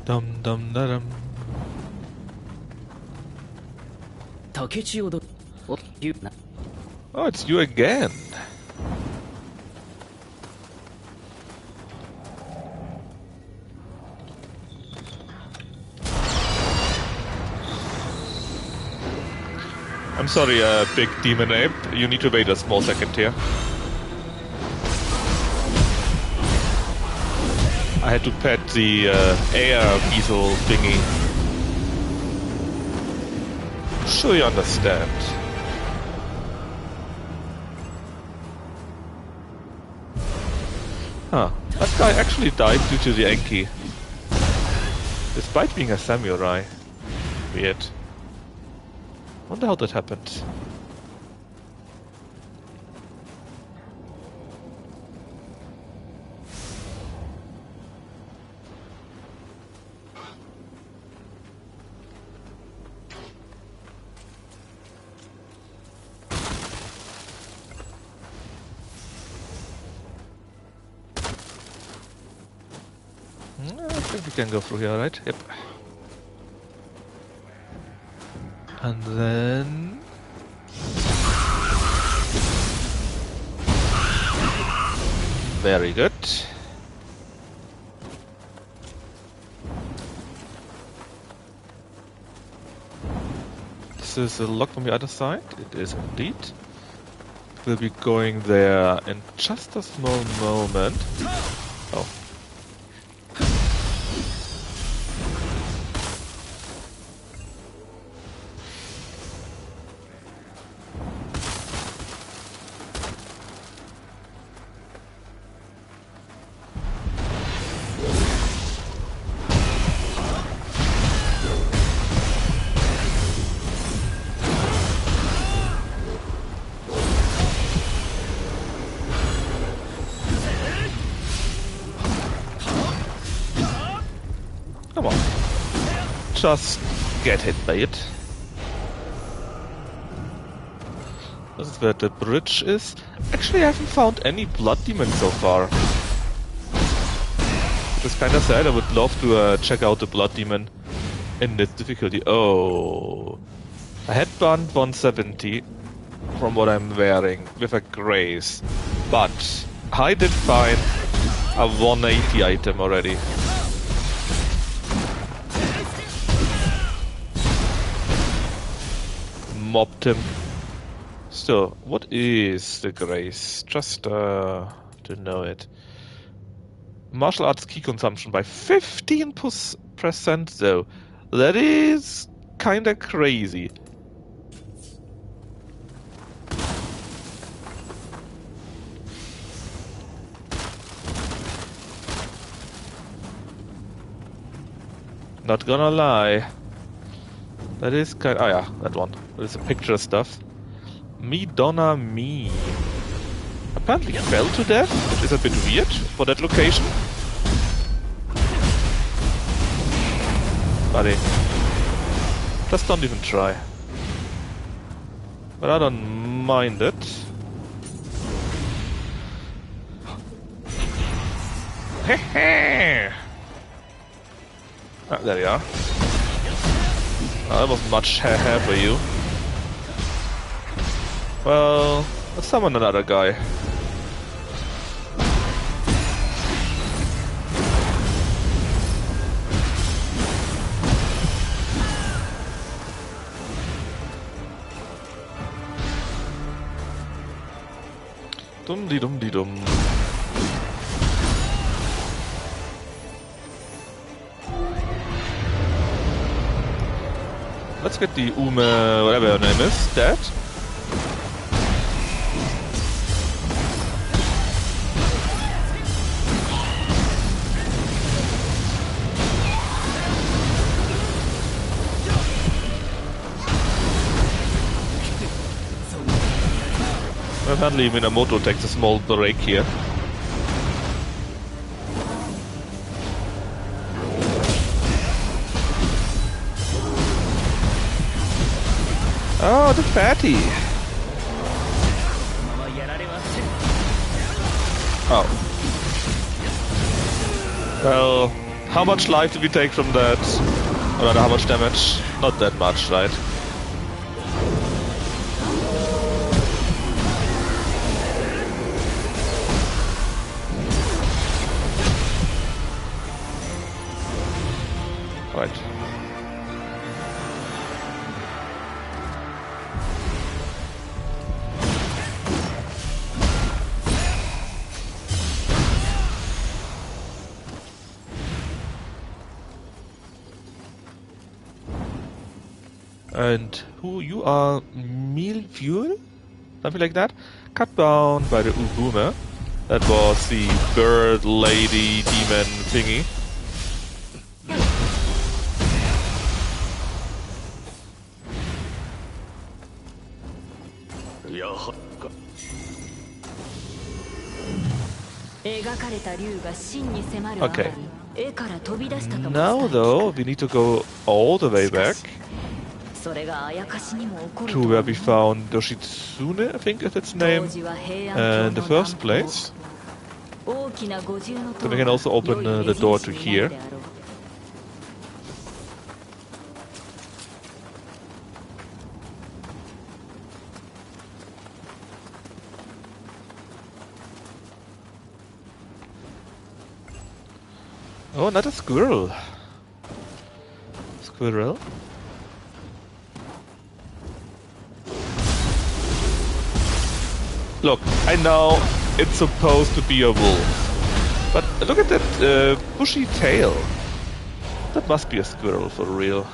Dum dum da dum. Oh, it's you again. I'm sorry, big demon ape. You need to wait a small second here. I had to pet the air weasel thingy. Sure you understand. Huh. That guy actually died due to the Enki. Despite being a samurai. Weird. Wonder how that happened. I think we can go through here, right? Yep. And then... Very good. This is a lock from the other side. It is indeed. We'll be going there in just a small moment. Oh. Come on. Just get hit by it. This is where the bridge is. Actually, I haven't found any blood demons so far. Which is kinda sad. I would love to check out the blood demon in this difficulty. Oh. I had burned 170 from what I'm wearing with a grace. But I did find a 180 item already. Mobbed him. Still, what is the grace? Just to know it. Martial arts key consumption by 15% though. That is kinda crazy. Not gonna lie. That is kind. Oh yeah, that one. There's a picture stuff. Me Donna Me. Apparently fell to death, which is a bit weird for that location. Buddy. Just don't even try. But I don't mind it. Hehe! Ah, there you are. Oh, that wasn't much hair for you. Well, let's summon another guy. Dum-de-dum-de-dum. Let's get the whatever her name is, dead. Apparently Minamoto takes a small break here. Oh, the fatty! Oh. Well, how much life did we take from that? Or rather, how much damage? Not that much, right? Right. And who you are? Milfuel? Something like that? Cut down by the Ubume. That was the bird lady demon thingy. Okay. Now though, we need to go all the way back to where we found Yoshitsune, I think is its name, in the first place. So we can also open the door to here. Oh, not a squirrel. Squirrel. Look, I know it's supposed to be a wolf, but look at that bushy tail. That must be a squirrel for real.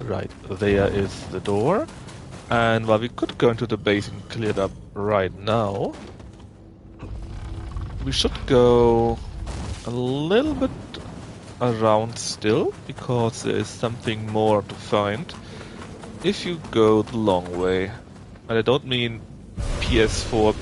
Right, there is the door. And while we could go into the base and clear it up right now, we should go a little bit around still, because there is something more to find if you go the long way. And I don't mean PS4.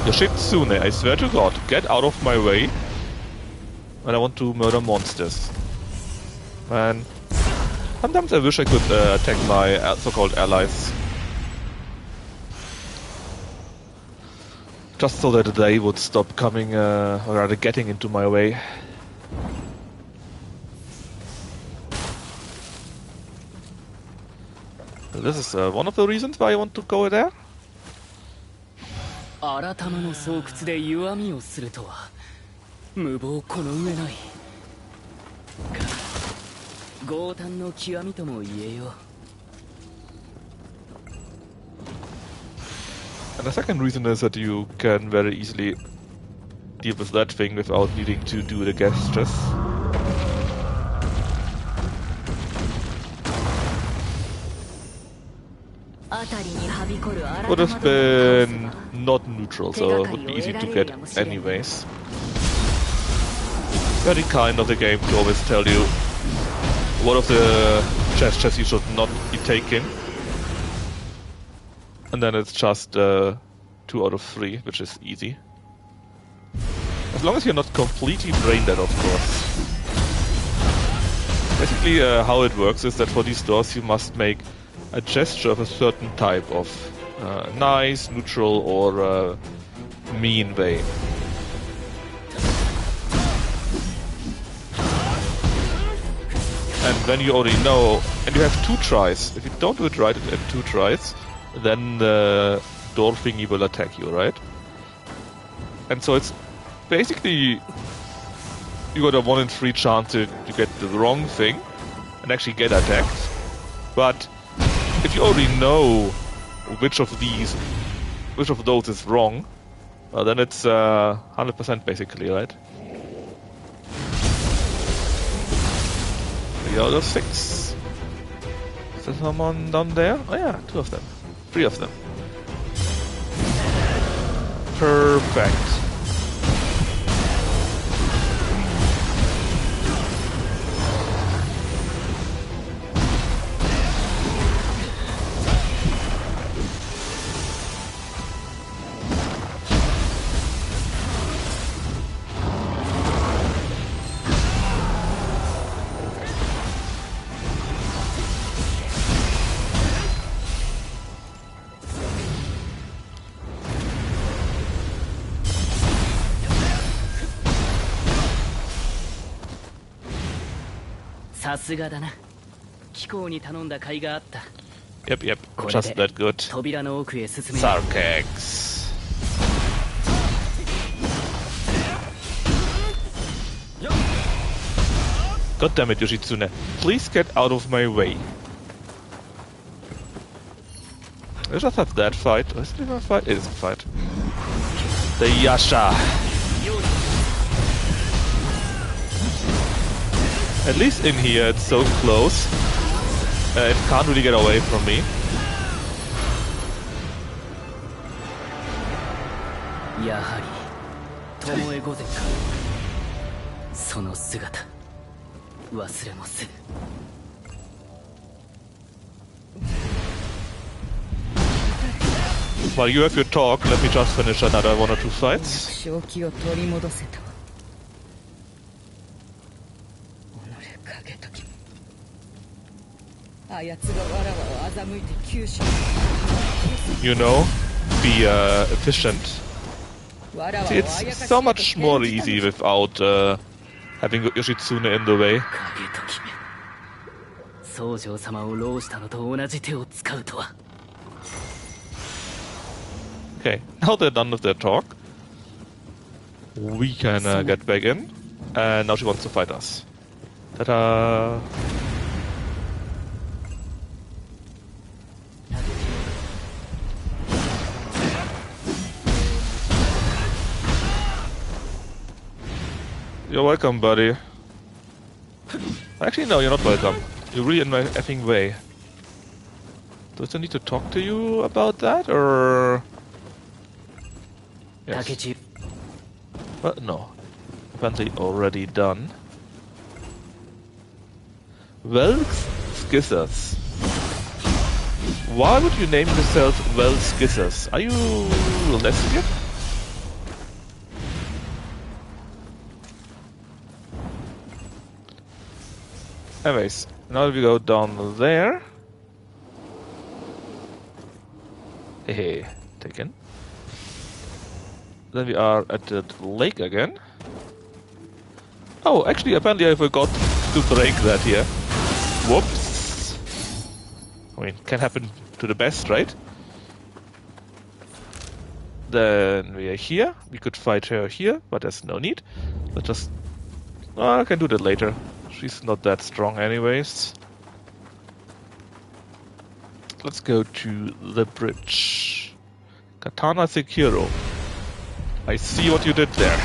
Yoshitsune, I swear to God, get out of my way when I want to murder monsters. Man, sometimes I wish I could attack my so-called allies. Just so that they would stop coming, or rather getting into my way. This is one of the reasons why I want to go there. 改まの巣窟で弱みをするとは無謀この上ない強胆の極みとも言えよ And the second reason is that you can very easily deal with that thing without needing to do the gestures. Would have been not neutral, so it would be easy to get anyways. Very kind of the game to always tell you what of the gestures you should not be taking. And then it's just 2 out of 3, which is easy. As long as you're not completely brain dead, of course. Basically, how it works is that for these doors you must make a gesture of a certain type of nice, neutral, or mean way. And then you already know, and you have 2 tries. If you don't do it right in 2 tries, then the door thingy will attack you, right? And so it's basically you got a 1 in 3 chance to get the wrong thing and actually get attacked. But if you already know which of those is wrong, well, then it's 100% basically, right? The other 6. Is there someone down there? Oh yeah, 2 of them. 3 of them. Perfect. さすがだな。機構に頼んだ甲斐があった。Yep, just that good. 扉の奥へ進め。Sarkex. God damn it, Yoshitsune. Please get out of my way. I just have that fight. Is it even a fight? It is a fight. The Yasha. At least in here it's so close. It can't really get away from me. やはり巴御前か。その姿忘れもせぬ。While you have your talk, let me just finish another 1 or 2 fights. 正気を取り戻せた。己影時もあやつがわらわを欺いて九州。You know, be efficient. See, it's so much more easy without having Yoshitsune in the way. 影時め。宗匠様を浪したのと同じ手を使うとは。Okay, now they're done with their talk. We can get back in. And now she wants to fight us. Ta-da! You're welcome, buddy. Actually, no, you're not welcome. You're really in my effing way. Do I need to talk to you about that, or...? Yes. But no. Apparently already done. Well, Skissers. Why would you name yourself Well Skissers? Are you lesbian? Anyways, now we go down there. Hey, taken. Then we are at the lake again. Oh, actually, apparently I forgot to break that here. Whoops. I mean, can happen to the best, right? Then we are here. We could fight her here, but there's no need. Let's just... Oh, I can do that later. She's not that strong anyways. Let's go to the bridge. Katana Sekiro. I see what you did there.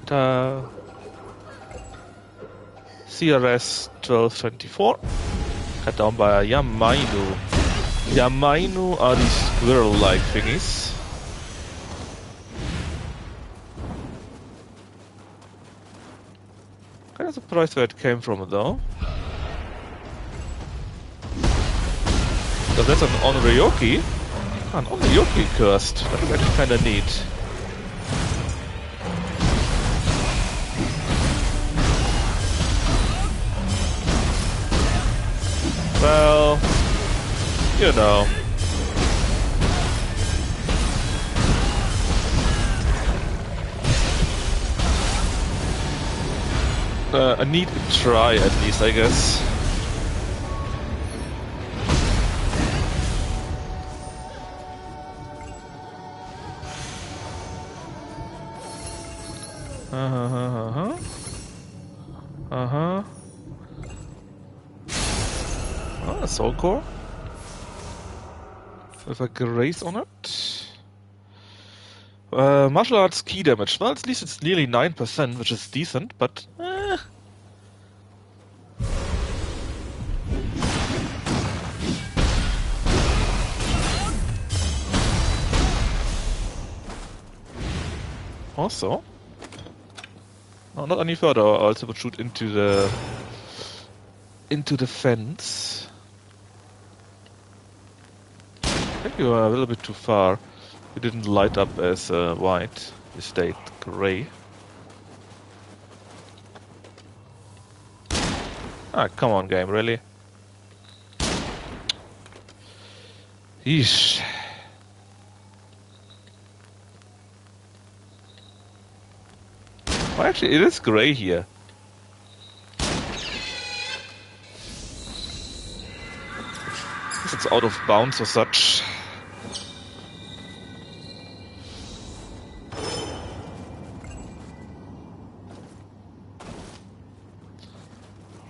Ta-da. CRS 1224. Cut down by a Yamainu. Yamainu are these squirrel-like thingies. Kinda surprised where it came from though. So that's an Onryoki. An Onryoki cursed. That is actually kinda neat. Well, you know. A neat try at least, I guess. Oh, a soul core with a grace on it. Martial arts key damage. Well, at least it's nearly 9%, which is decent, but also, no, not any further. I also would shoot into the fence. I think you are a little bit too far. You didn't light up as white. You stayed gray. Ah, come on, game, really? Yeesh. Oh, actually, it is grey here. It's out of bounds or such.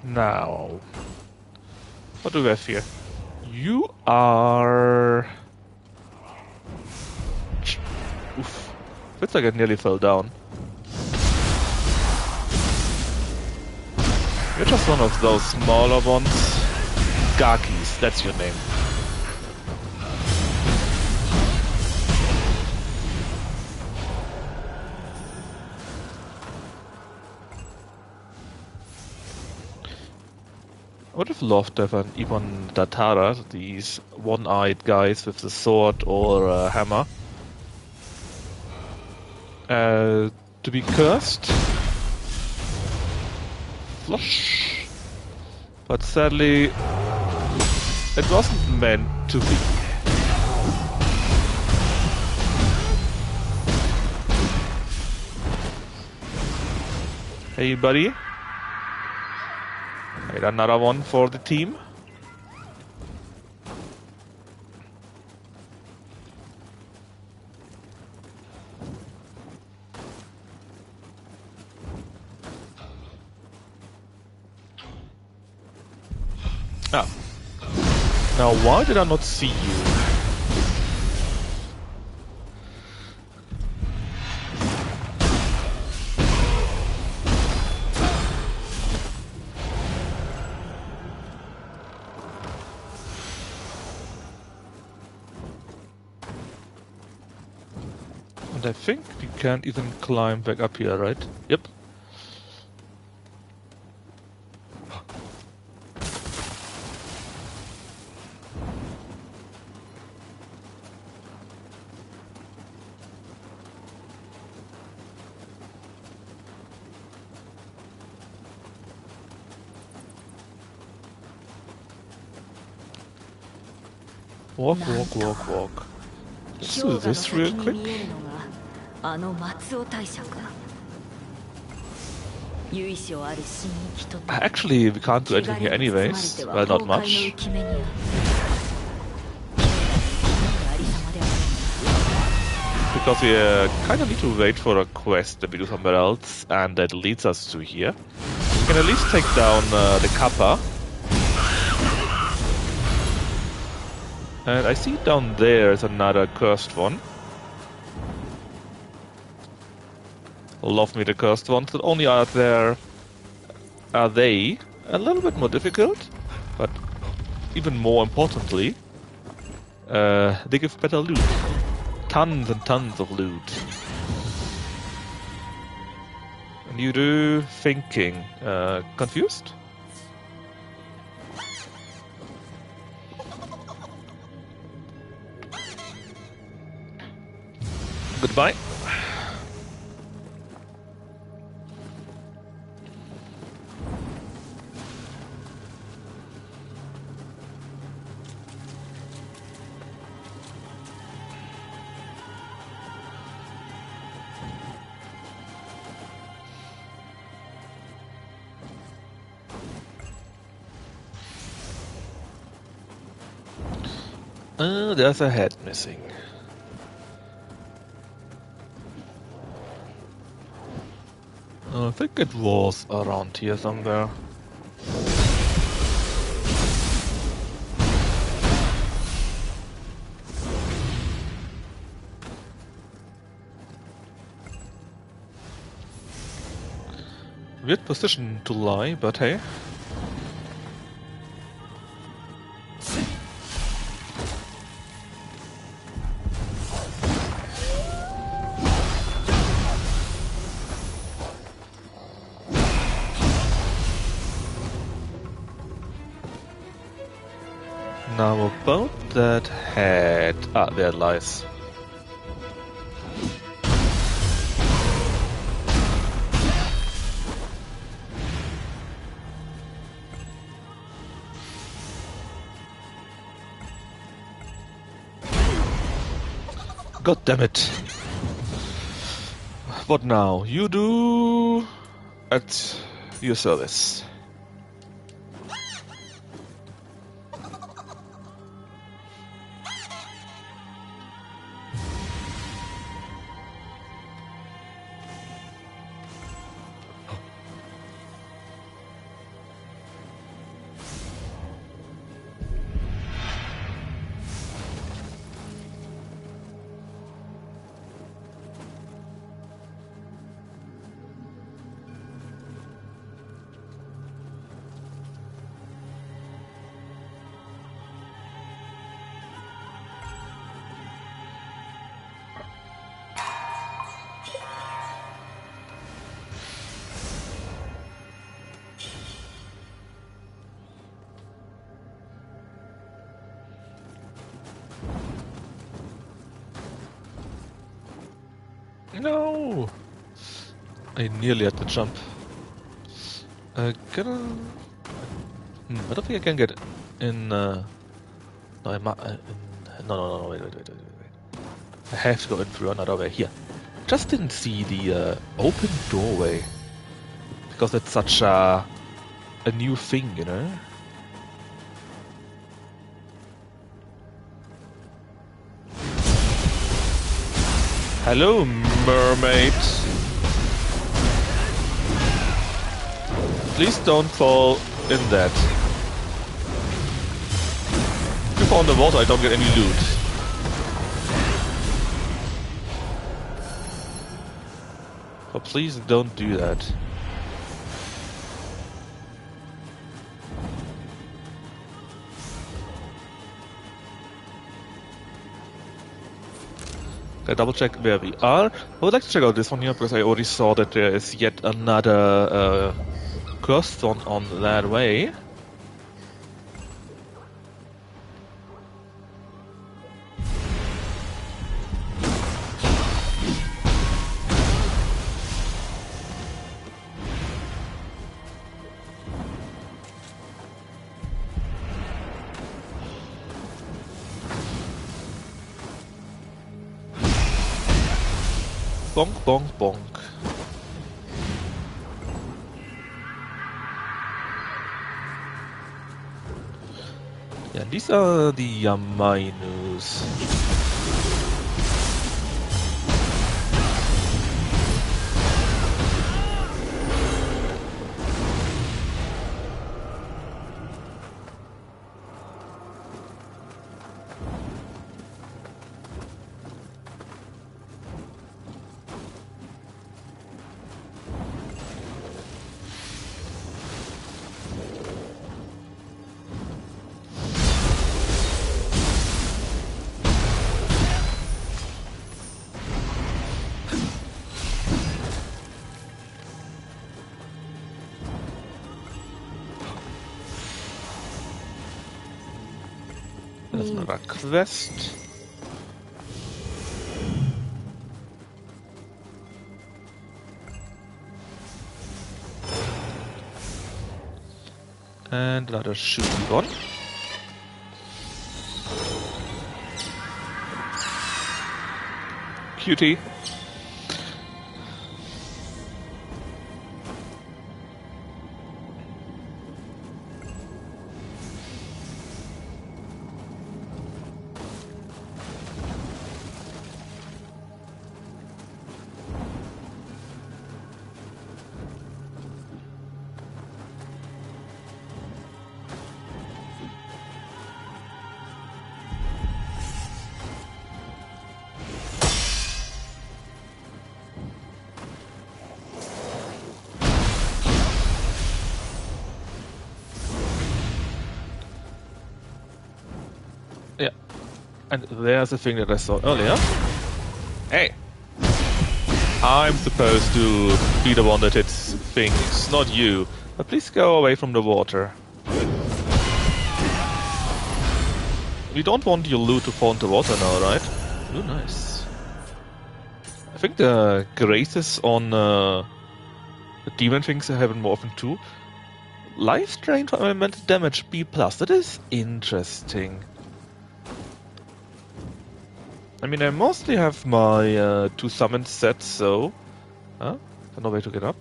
Now, what do we have here? You are... Oof. Looks like I nearly fell down. You're just one of those smaller ones. Gakis, that's your name. I would have loved to have an Ibon Datara, these one-eyed guys with the sword or a hammer. To be cursed. Flush. But sadly, it wasn't meant to be. Hey buddy. Right, another one for the team. Ah. Now, why did I not see you? And I think we can't even climb back up here, right? Yep. Walk, walk, walk, walk. Let's do this real quick. Actually, we can't do anything here anyways. Well, not much. Because we kind of need to wait for a quest that we do somewhere else, and that leads us to here. We can at least take down the Kappa. And I see down there is another cursed one. Love me the cursed ones. Not only are they a little bit more difficult, but even more importantly, they give better loot. Tons and tons of loot. And you do thinking. Confused? Goodbye. There's a head missing. I think it was around here somewhere. Weird position to lie, but hey. Now about that head... Ah, there it lies. God damn it. What now? You do at your service. No! I nearly had the jump. I don't think I can get in. No, no, wait. I have to go in through another way. Here. Just didn't see the open doorway. Because it's such a new thing, you know? Hello, mermaid. Please don't fall in that. If you fall in the water, I don't get any loot. So please don't do that. Okay, double check where we are. I would like to check out this one here because I already saw that there is yet another quest on that way. Bonk, bonk, bonk. Yeah, these are the Yamainus. There's another quest. And another shooting one. Cutie. Yeah. And there's the thing that I saw earlier. Hey! I'm supposed to be the one that hits things, not you. But please go away from the water. We don't want your loot to fall into water now, right? Oh, nice. I think the graces on the demon things happen more often too. Life strain for elemental damage B+. That is interesting. I mean, I mostly have my 2 summons set, so Huh? No way to get up?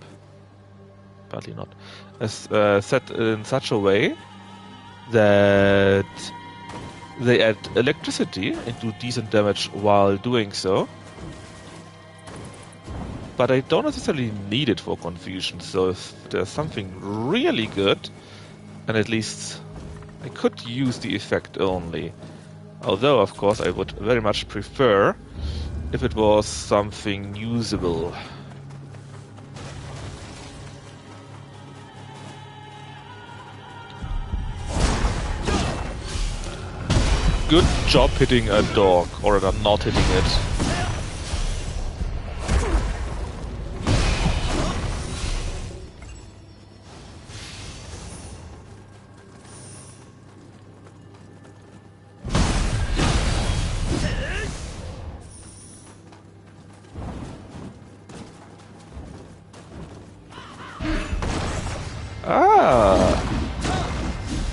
Apparently not. Set in such a way that they add electricity and do decent damage while doing so. But I don't necessarily need it for confusion, so if there's something really good, and at least I could use the effect only. Although, of course, I would very much prefer if it was something usable. Good job hitting a dog, or not hitting it.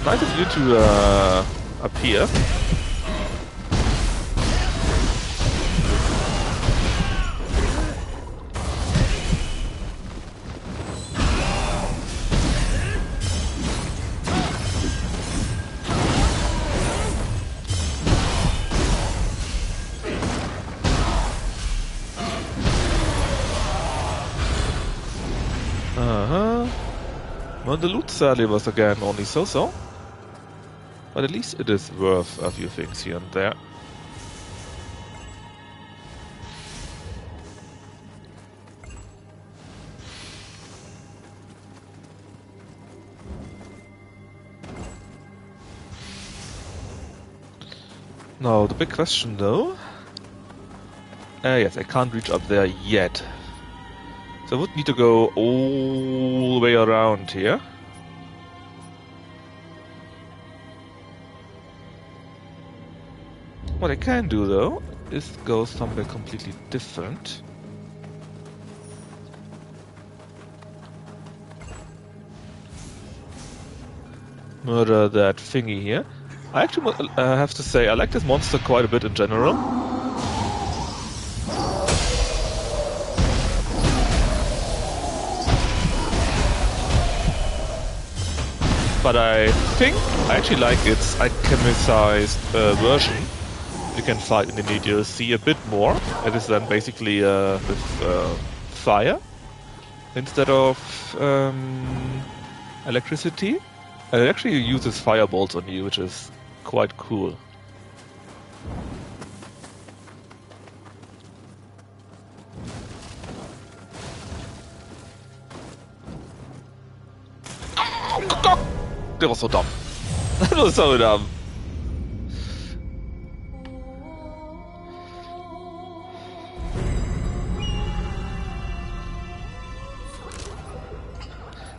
Nice of you to appear. Well, the loot sadly was again only so-so. But at least it is worth a few things here and there. Now, the big question though... yes, I can't reach up there yet. So I would need to go all the way around here. What I can do though is go somewhere completely different. Murder that thingy here. I actually have to say I like this monster quite a bit in general. But I think I actually like its alchemicized version. You can fight in the new DLC a bit more. It is then basically with fire instead of electricity. And it actually uses firebolts on you, which is quite cool. That was so dumb. That was so dumb.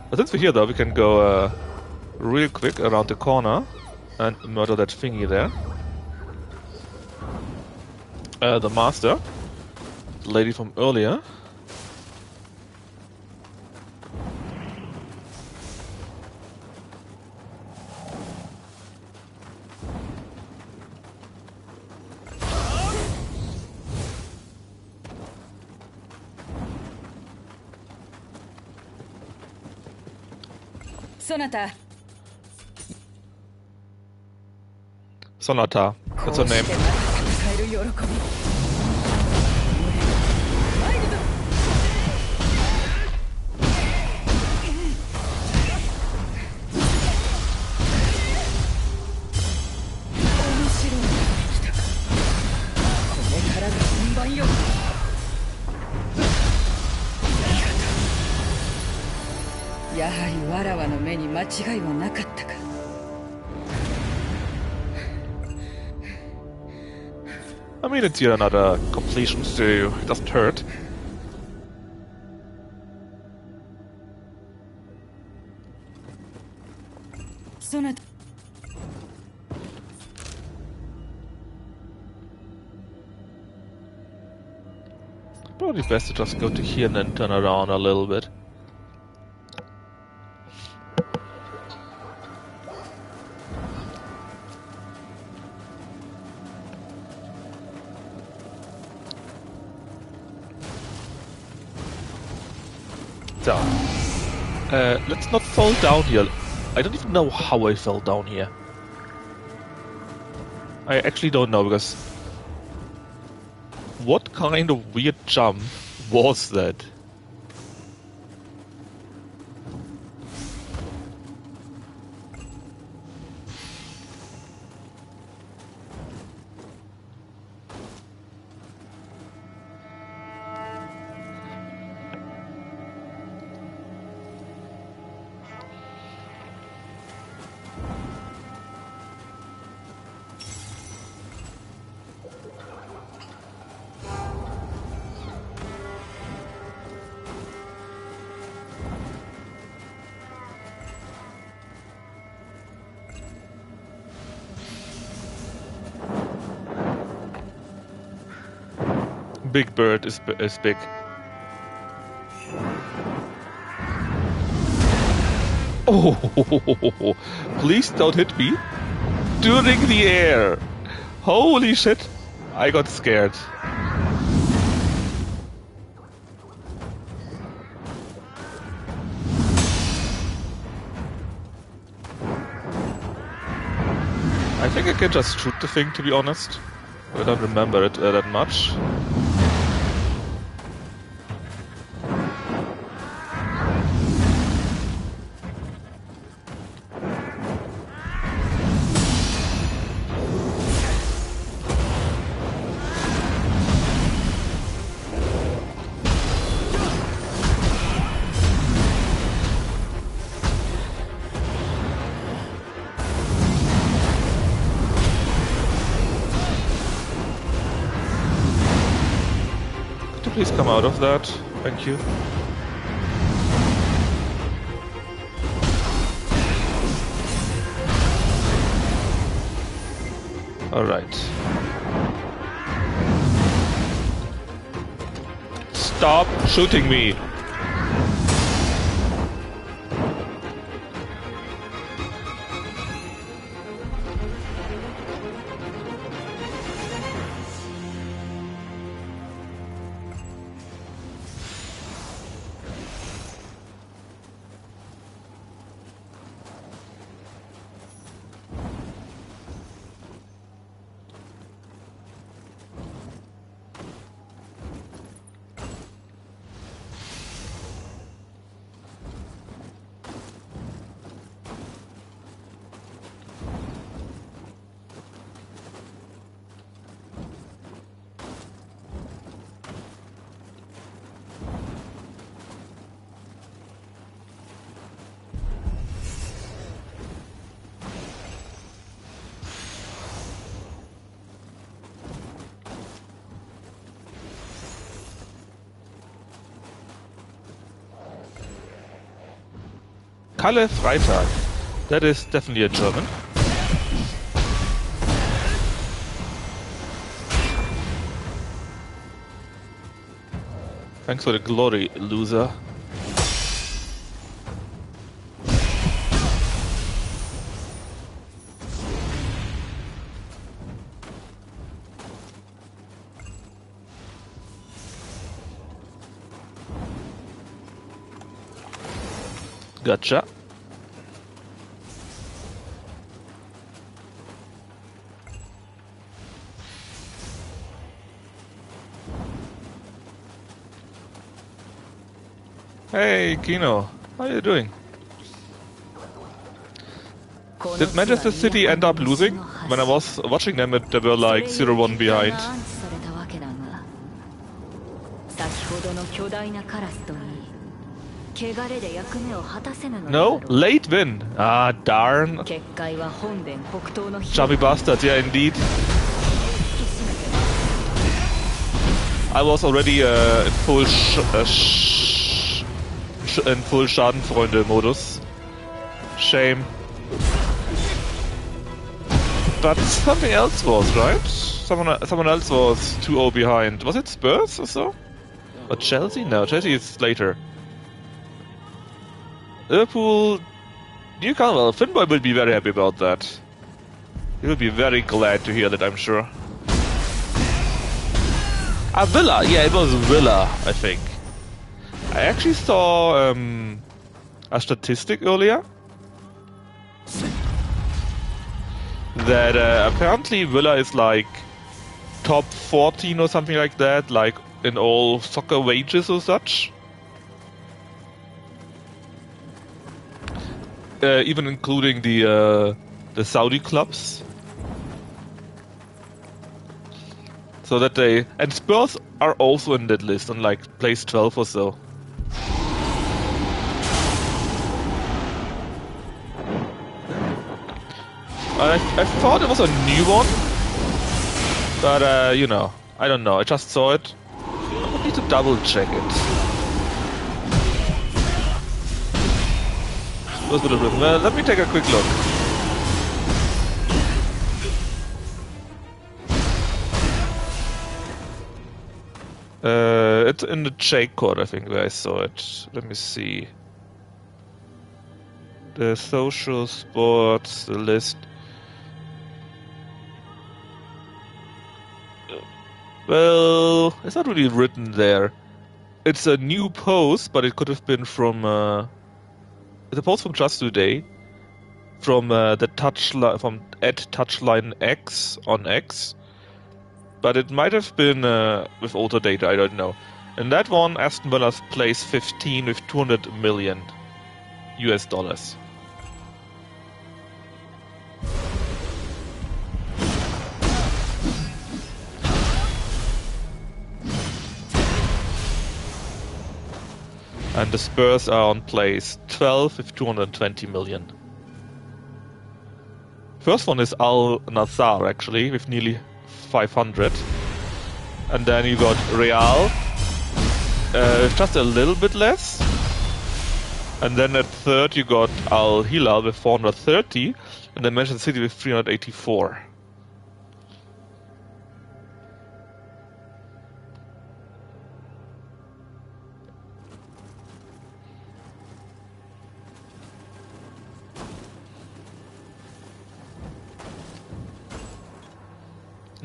But since we're here though, we can go real quick around the corner and murder that thingy there. The master, the lady from earlier. Sonata. Sonata, that's her name. I mean, it's yet another completion, so it doesn't hurt. Sonata. Probably best to just go to here and then turn around a little bit. So, let's not fall down here. I don't even know how I fell down here. I actually don't know, because what kind of weird jump was that? Big Bird is big. Oh, please don't hit me during the air. Holy shit, I got scared. I think I can just shoot the thing, to be honest. I don't remember it that much. Please come out of that. Thank you. Alright. Stop shooting me! Kalle Freitag. That is definitely a German. Thanks for the glory, loser. Gotcha. Hey, Kino. How are you doing? Did Manchester City end up losing? When I was watching them, they were like 0-1 behind. No? Late win! Ah, darn. Chubby bastard, yeah, indeed. I was already in full Schadenfreunde-Modus. Shame. But something else was, right? Someone else was 2-0 behind. Was it Spurs or so? Or Chelsea? No, Chelsea is later. Liverpool, Newcastle. Finboy will be very happy about that. He will be very glad to hear that, I'm sure. Villa. Yeah, it was Villa, I think. I actually saw a statistic earlier that apparently Villa is like top 14 or something like that, like in all soccer wages or such. Even including the Saudi clubs. So that and Spurs are also in that list on like place 12 or so. I thought it was a new one, but you know, I don't know. I just saw it. I need to double check it. Well, let me take a quick look. It's in the J code, I think, where I saw it. Let me see. The social sports, the list. Well, it's not really written there. It's a new post, but it could have been from it's a post from just today, from the touchline from @touchline X on X, but it might have been with older data. I don't know. In that one, Aston Villa's place 15 with 200 million US dollars. And the Spurs are on place 12 with 220 million. First one is Al Nassr, actually, with nearly 500. And then you got Real, just a little bit less. And then at third you got Al Hilal with 430. And then Manchester City with 384.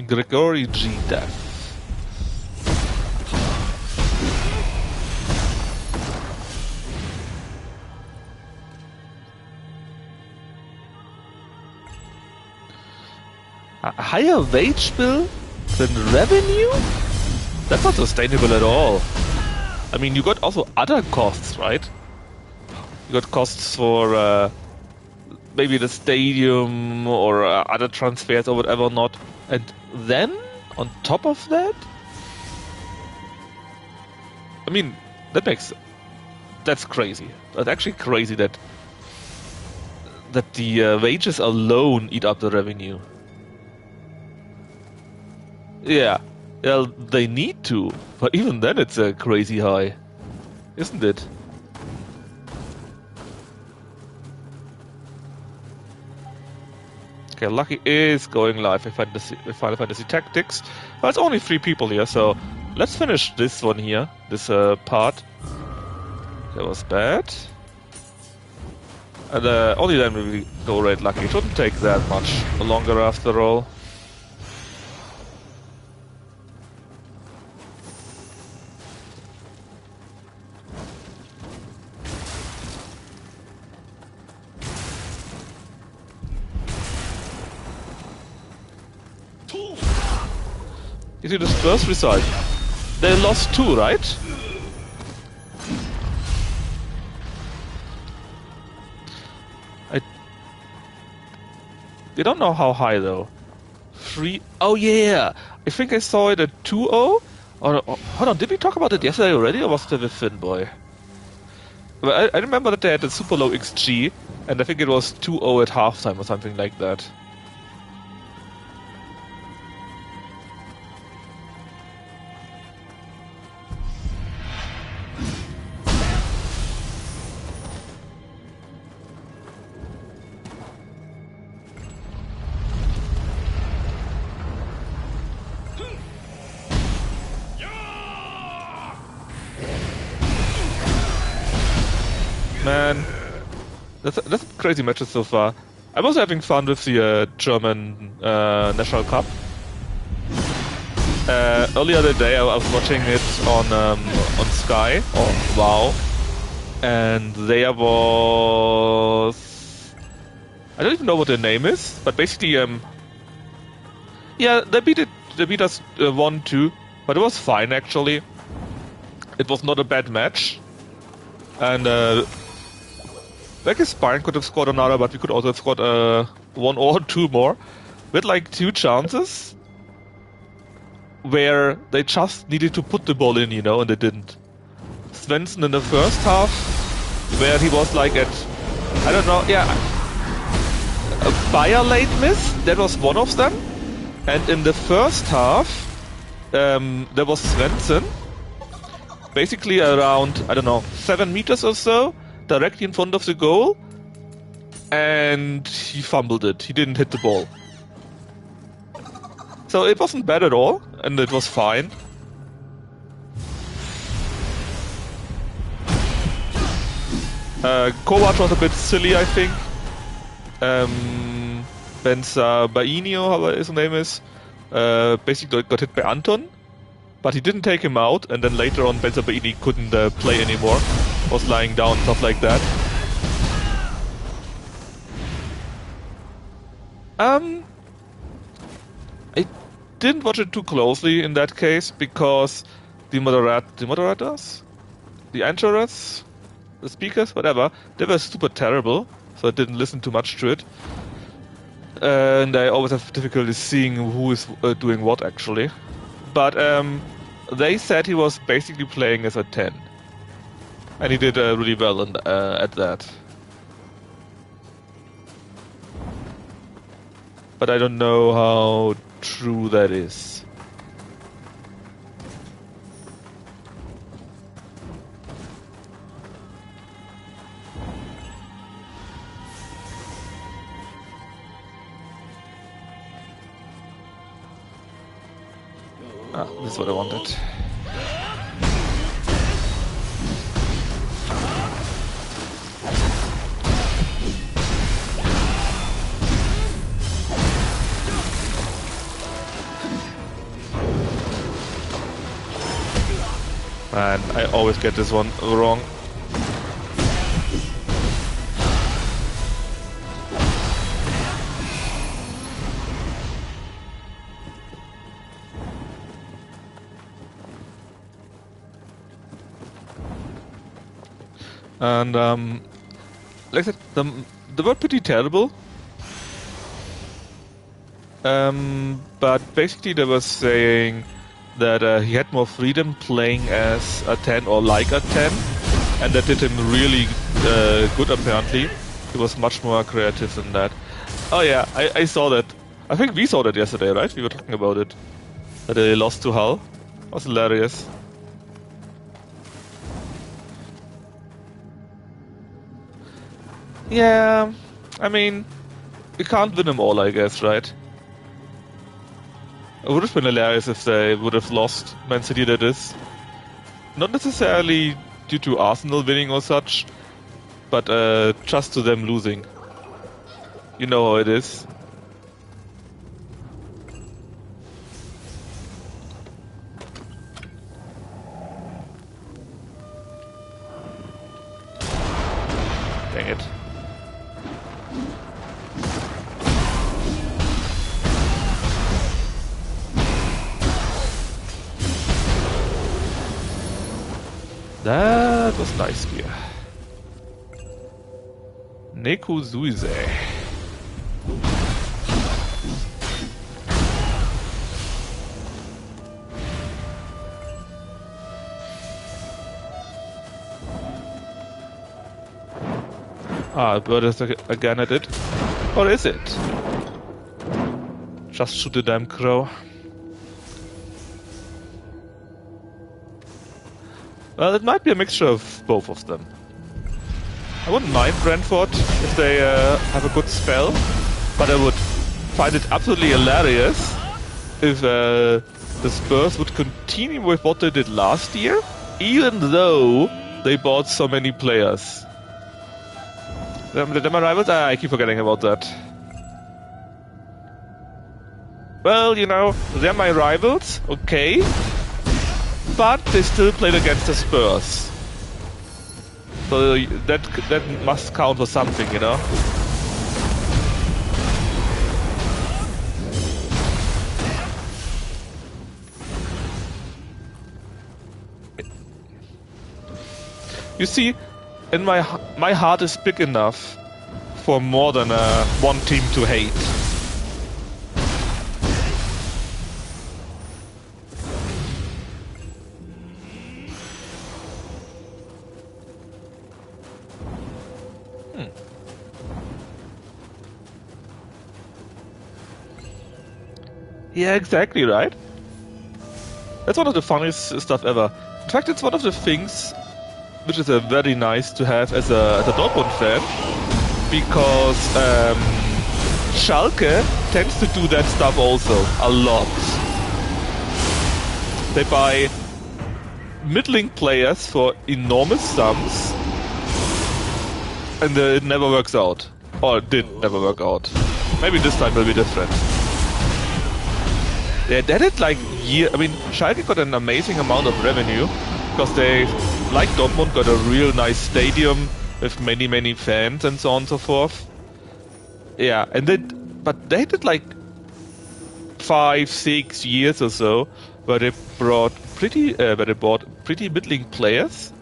Gregory G. Death. A higher wage bill than revenue? That's not sustainable at all. I mean, you got also other costs, right? You got costs for maybe the stadium or other transfers or whatever not. And then, on top of that, I mean, that's crazy. That's actually crazy that the wages alone eat up the revenue. Yeah, well, they need to, but even then it's a crazy high, isn't it? Okay, Lucky is going live with Final Fantasy Tactics. Well, it's only 3 people here, so let's finish this one here, this part. That was bad. And only then will we go raid Lucky. It shouldn't take that much longer after all. You see this first result? They lost 2, right? They don't know how high though. 3. Oh yeah, I think I saw it at 2-0. Or hold on, did we talk about it yesterday already, or was it with Finboy? Well, I remember that they had a super low XG, and I think it was 2-0 at halftime or something like that. Man, that's crazy matches so far. I'm also having fun with the German National Cup. Earlier today I was watching it on Sky or WoW, and there was, I don't even know what their name is, but basically yeah, they beat us 1-2, but it was fine actually. It was not a bad match, and I guess Bayern could have scored another, but we could also have scored 1 or 2 more. We had like 2 chances where they just needed to put the ball in, you know, and they didn't. Svensson in the first half, where he was like at, I don't know, yeah, a Bayer late miss, that was one of them. And in the first half, there was Svensson, basically around, I don't know, 7 meters or so, directly in front of the goal, and he fumbled it. He didn't hit the ball. So it wasn't bad at all, and it was fine. Kovac was a bit silly, I think. Benzabainio, however his name is, basically got hit by Anton, but he didn't take him out, and then later on Benzabaini couldn't play anymore, was lying down, stuff like that. I didn't watch it too closely in that case, because the moderators? The anchors? The speakers? Whatever. They were super terrible, so I didn't listen too much to it. And I always have difficulty seeing who is doing what, actually. But they said he was basically playing as a 10. And he did really well at that. But I don't know how true that is. Ah, this is what I wanted. Man, I always get this one wrong. And like I said, they were pretty terrible. But basically they were saying that he had more freedom playing as a 10 or like a 10, and that did him really good apparently. He was much more creative than that. Oh yeah, I saw that. I think we saw that yesterday, right? We were talking about it. That they lost to Hull. It was hilarious. Yeah, I mean, you can't win them all, I guess, right? It would have been hilarious if they would have lost Man City, that is. Not necessarily due to Arsenal winning or such, but just to them losing. You know how it is. Dang it. That was nice gear. Neko Zuize. Ah, bird is again at it. Or is it? Just shoot the damn crow. Well, it might be a mixture of both of them. I wouldn't mind Brentford if they have a good spell, but I would find it absolutely hilarious if the Spurs would continue with what they did last year, even though they bought so many players. They're my rivals? I keep forgetting about that. well, you know, they're my rivals, okay, but they still played against the Spurs. So that must count for something, you know? You see, in my heart is big enough for more than one team to hate. Yeah, exactly, right? That's one of the funniest stuff ever. In fact, it's one of the things which is very nice to have as a Dortmund fan, because Schalke tends to do that stuff also a lot. They buy middling players for enormous sums, and it never works out. Or it did never work out. Maybe this time will be different. They did like I mean, Schalke got an amazing amount of revenue because they, like Dortmund, got a real nice stadium with many fans and so on and so forth. Yeah, and but they did like 5-6 years or so where they bought pretty middling players,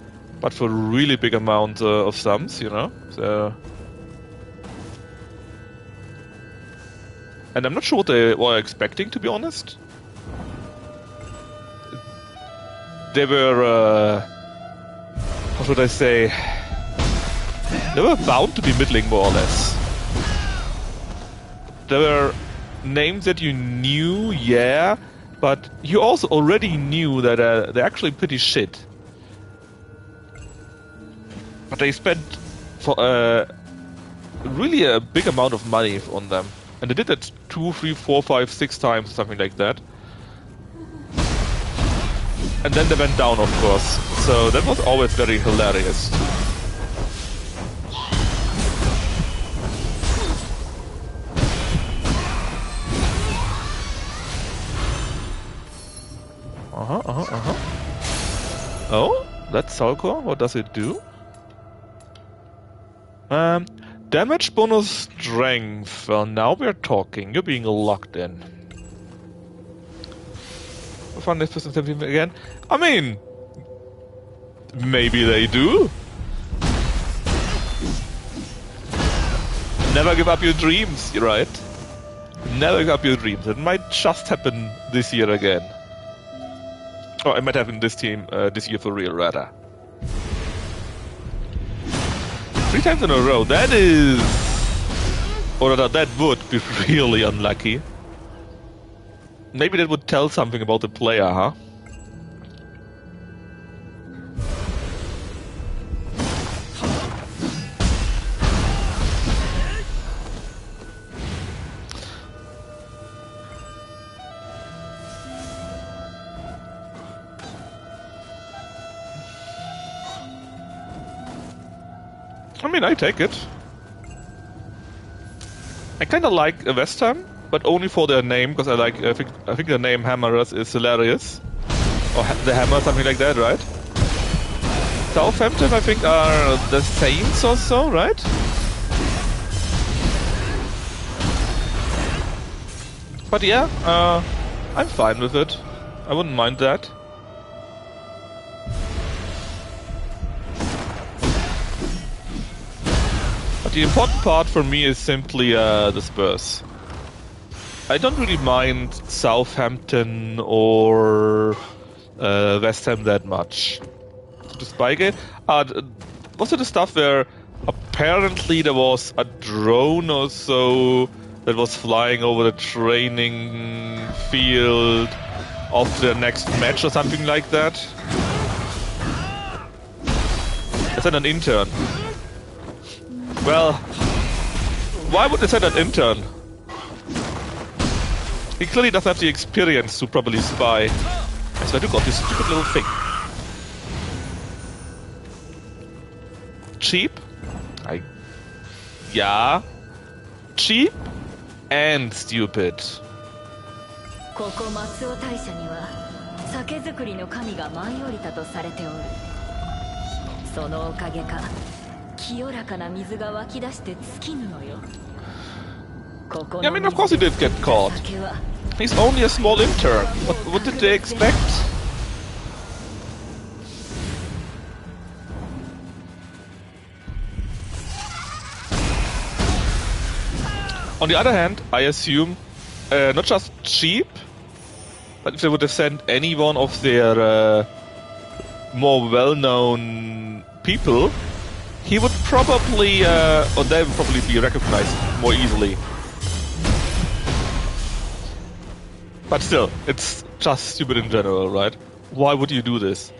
but for really big amounts of sums, you know. So. And I'm not sure what they were expecting, to be honest. They were, what should I say? They were bound to be middling, more or less. There were names that you knew, yeah, but you also already knew that they're actually pretty shit. But they spent for really a big amount of money on them. And they did that 2, 3, 4, 5, 6 times, something like that. And then they went down, of course. So that was always very hilarious. Oh, that's Salcor. What does it do? Damage bonus strength. Well, now we're talking. You're being locked in. Find this person again. I mean, maybe they do. Never give up your dreams, right? Never give up your dreams. It might just happen this year again. Oh, it might happen this year for real, rather. 3 times in a row, that is... Or rather, that would be really unlucky. Maybe that would tell something about the player, huh? I mean, I take it. I kind of like West Ham, but only for their name, because I think the name Hammerers is hilarious, or the Hammer, something like that, right? Southampton, I think, are the Saints or so, right? But yeah, I'm fine with it. I wouldn't mind that. The important part for me is simply the Spurs. I don't really mind Southampton or West Ham that much. The Spygate? Was it the stuff where apparently there was a drone or so that was flying over the training field of the next match or something like that? Is that an intern? Well, why would they send an intern? He clearly doesn't have the experience to properly spy. So I do got this stupid little thing. Cheap? Yeah. Cheap and stupid. ここ松尾大社には酒造りの神が舞い降りたとされておる。そのおかげか清らかな水が湧き出して尽きぬのよ。ここ Yeah, I mean, of course he did get caught. He's only a small intern. What did they expect? On the other hand, I assume not just cheap, but if they would have sent any one of their more well-known people, he would probably, or they would probably be recognized more easily. But still, it's just stupid in general, right? Why would you do this?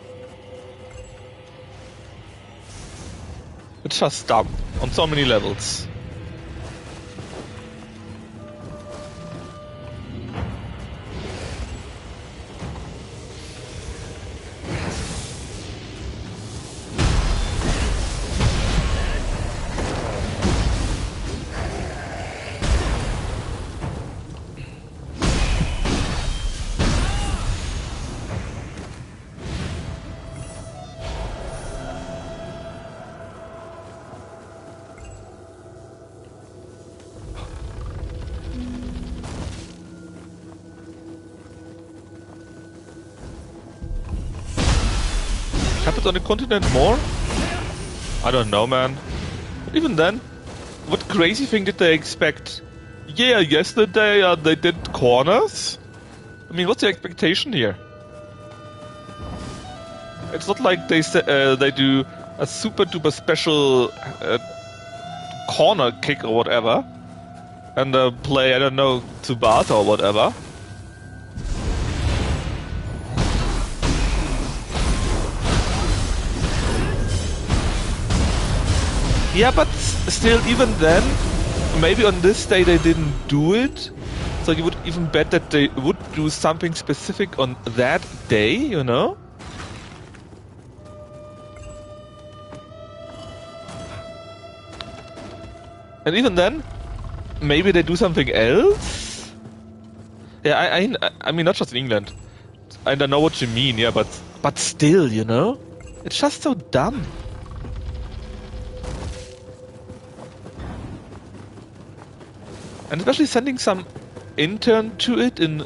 It's just dumb on so many levels. Happens on the continent more? I don't know, man. But even then, what crazy thing did they expect? Yeah, yesterday they did corners? I mean, what's the expectation here? It's not like they do a super duper special corner kick or whatever, and play, I don't know, Tsubasa or whatever. Yeah, but still, even then, maybe on this day they didn't do it, so you would even bet that they would do something specific on that day, you know? And even then, maybe they do something else? Yeah, I mean, not just in England. I don't know what you mean, yeah, but still, you know? It's just so dumb. And especially sending some intern to it in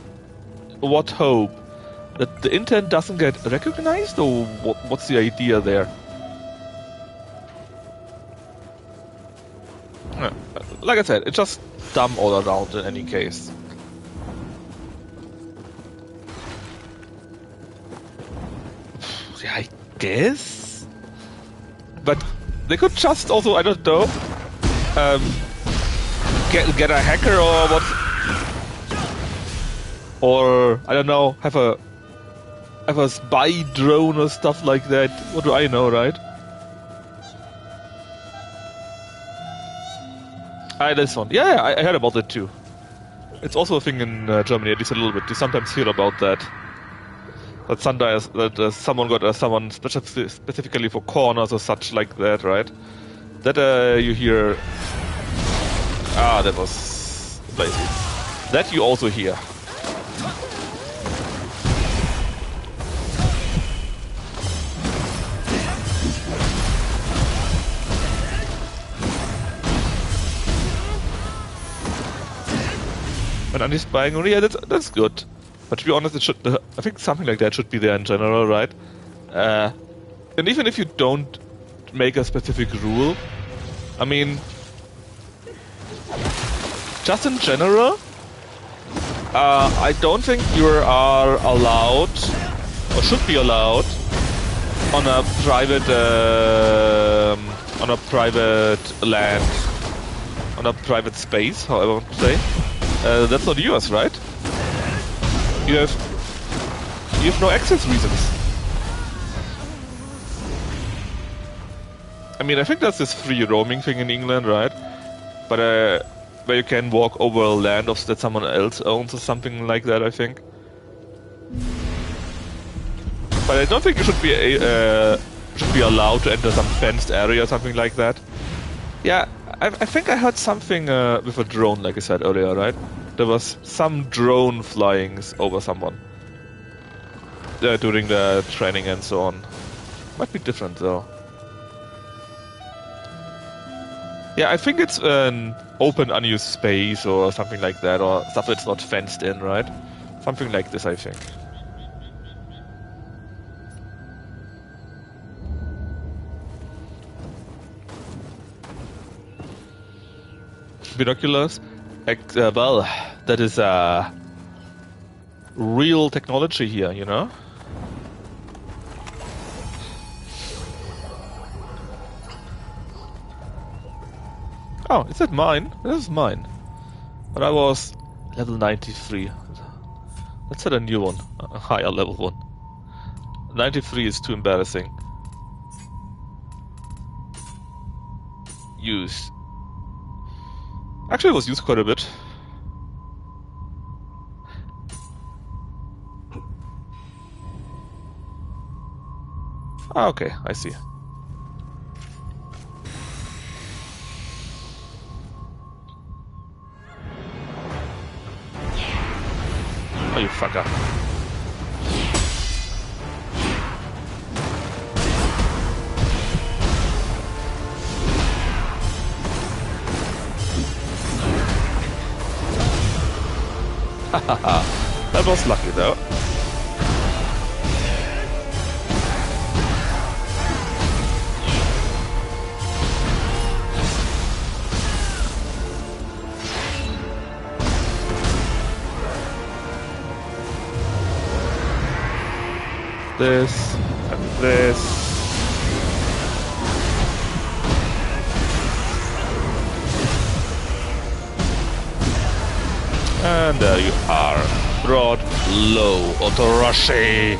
what hope? That the intern doesn't get recognized, or what's the idea there? Like I said, it's just dumb all around in any case. Yeah, I guess? But they could just also, I don't know, get a hacker or what, or I don't know, have a spy drone or stuff like that. What do I know, right? This one, yeah, I heard about it too. It's also a thing in Germany, at least a little bit. You sometimes hear about that. That sometimes that someone got someone specifically for corners or such like that, right? That you hear. Ah, that was lazy. That you also hear. And anti-spying, yeah, that's good. But to be honest, it should. I think something like that should be there in general, right? And even if you don't make a specific rule, I mean, just in general, I don't think you are allowed, or should be allowed, on a private land, on a private space, however I want to say. That's not yours, right? You have no access reasons. I mean, I think that's this free roaming thing in England, right? But where you can walk over land that someone else owns or something like that, I think. But I don't think you should be allowed to enter some fenced area or something like that. Yeah, I think I heard something with a drone, like I said earlier, right? there was some drone flying over someone during the training and so on. Might be different though. Yeah, I think it's an open unused space or something like that, or stuff that's not fenced in, right? Something like this, I think. Binoculars? Well, that is real technology here, you know? Oh, is that mine? This is mine. But I was level 93. Let's set a new one. A higher level one. 93 is too embarrassing. Use. Actually, it was used quite a bit. Ah, okay, I see. Oh, you fucker. That was lucky though. This and this. And there you are. Brought low, Otorashi.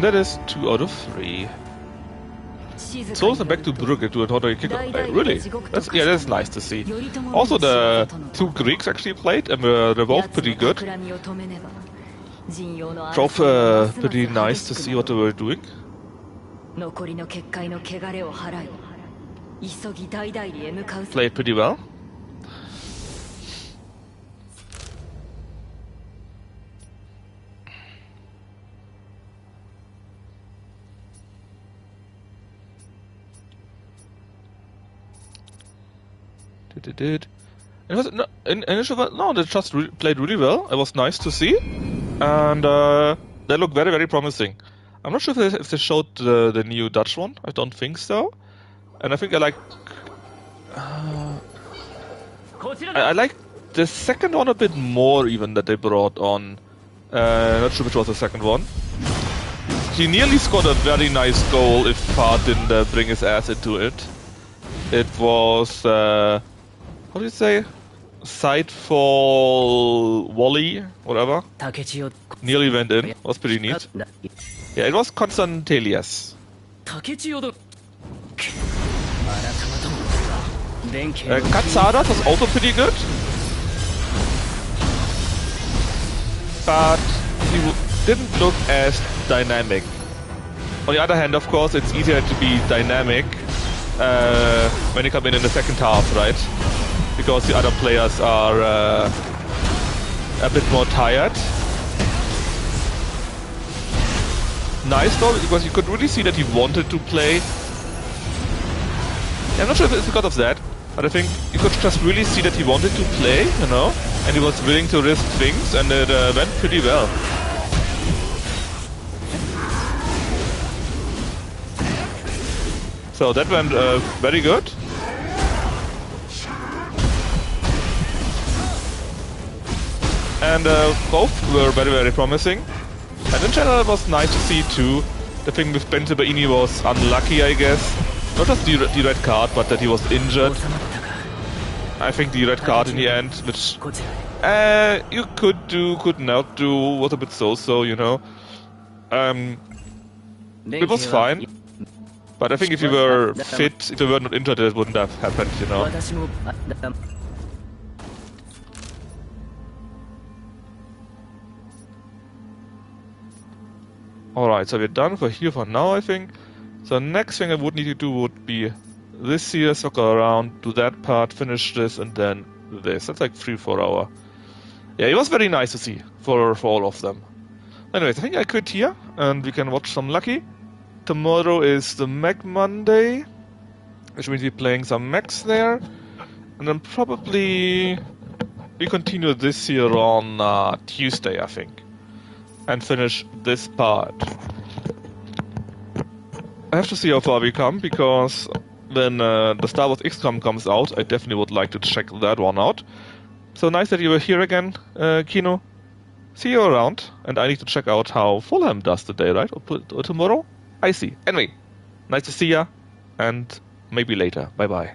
That is 2 out of 3. So also back to Brugge to a total kick. Really? That's nice to see. Also the 2 Greeks actually played and were both pretty good. Drove pretty nice to see what they were doing. Played pretty well. It was no, they just played really well. It was nice to see, and they look very, very promising. I'm not sure if they showed the new Dutch one. I don't think so. And I think I like the second one a bit more even that they brought on. Not sure which was the second one. He nearly scored a very nice goal if Fart didn't bring his ass into it. It was. How do you say? Sidefall volley, whatever. Nearly went in. Was pretty neat. Yeah, it was Constantelius. Katsadas was also pretty good. But he didn't look as dynamic. On the other hand, of course, it's easier to be dynamic when you come in the second half, right? Because the other players are a bit more tired. Nice though, because you could really see that he wanted to play. I'm not sure if it's because of that, but I think you could just really see that he wanted to play, you know, and he was willing to risk things, and it went pretty well. So that went very good. And both were very, very promising. And in general it was nice to see too. The thing with Bente Baini was unlucky, I guess. not just the red card, but that he was injured. 収まったか。 I think the red card in the end, which こちらへ。 you could do, could not do, was a bit so-so, you know. It was fine, but I think if you were fit, if you were not injured, it wouldn't have happened, you know. 私もだ Alright, so we're done for here for now, I think. So next thing I would need to do would be this here, circle around, do that part, finish this, and then this. That's like 3-4 hour. Yeah, it was very nice to see for all of them. Anyways, I think I quit here, and we can watch some Lucky. Tomorrow is the Mech Monday, which means we're playing some mechs there. And then probably we continue this here on Tuesday, I think. And finish this part. I have to see how far we come, because when the Star Wars XCOM comes out, I definitely would like to check that one out. So nice that you were here again, Kino. See you around, and I need to check out how Fulham does today, right? Or tomorrow? I see. Anyway, nice to see ya, and maybe later. Bye-bye.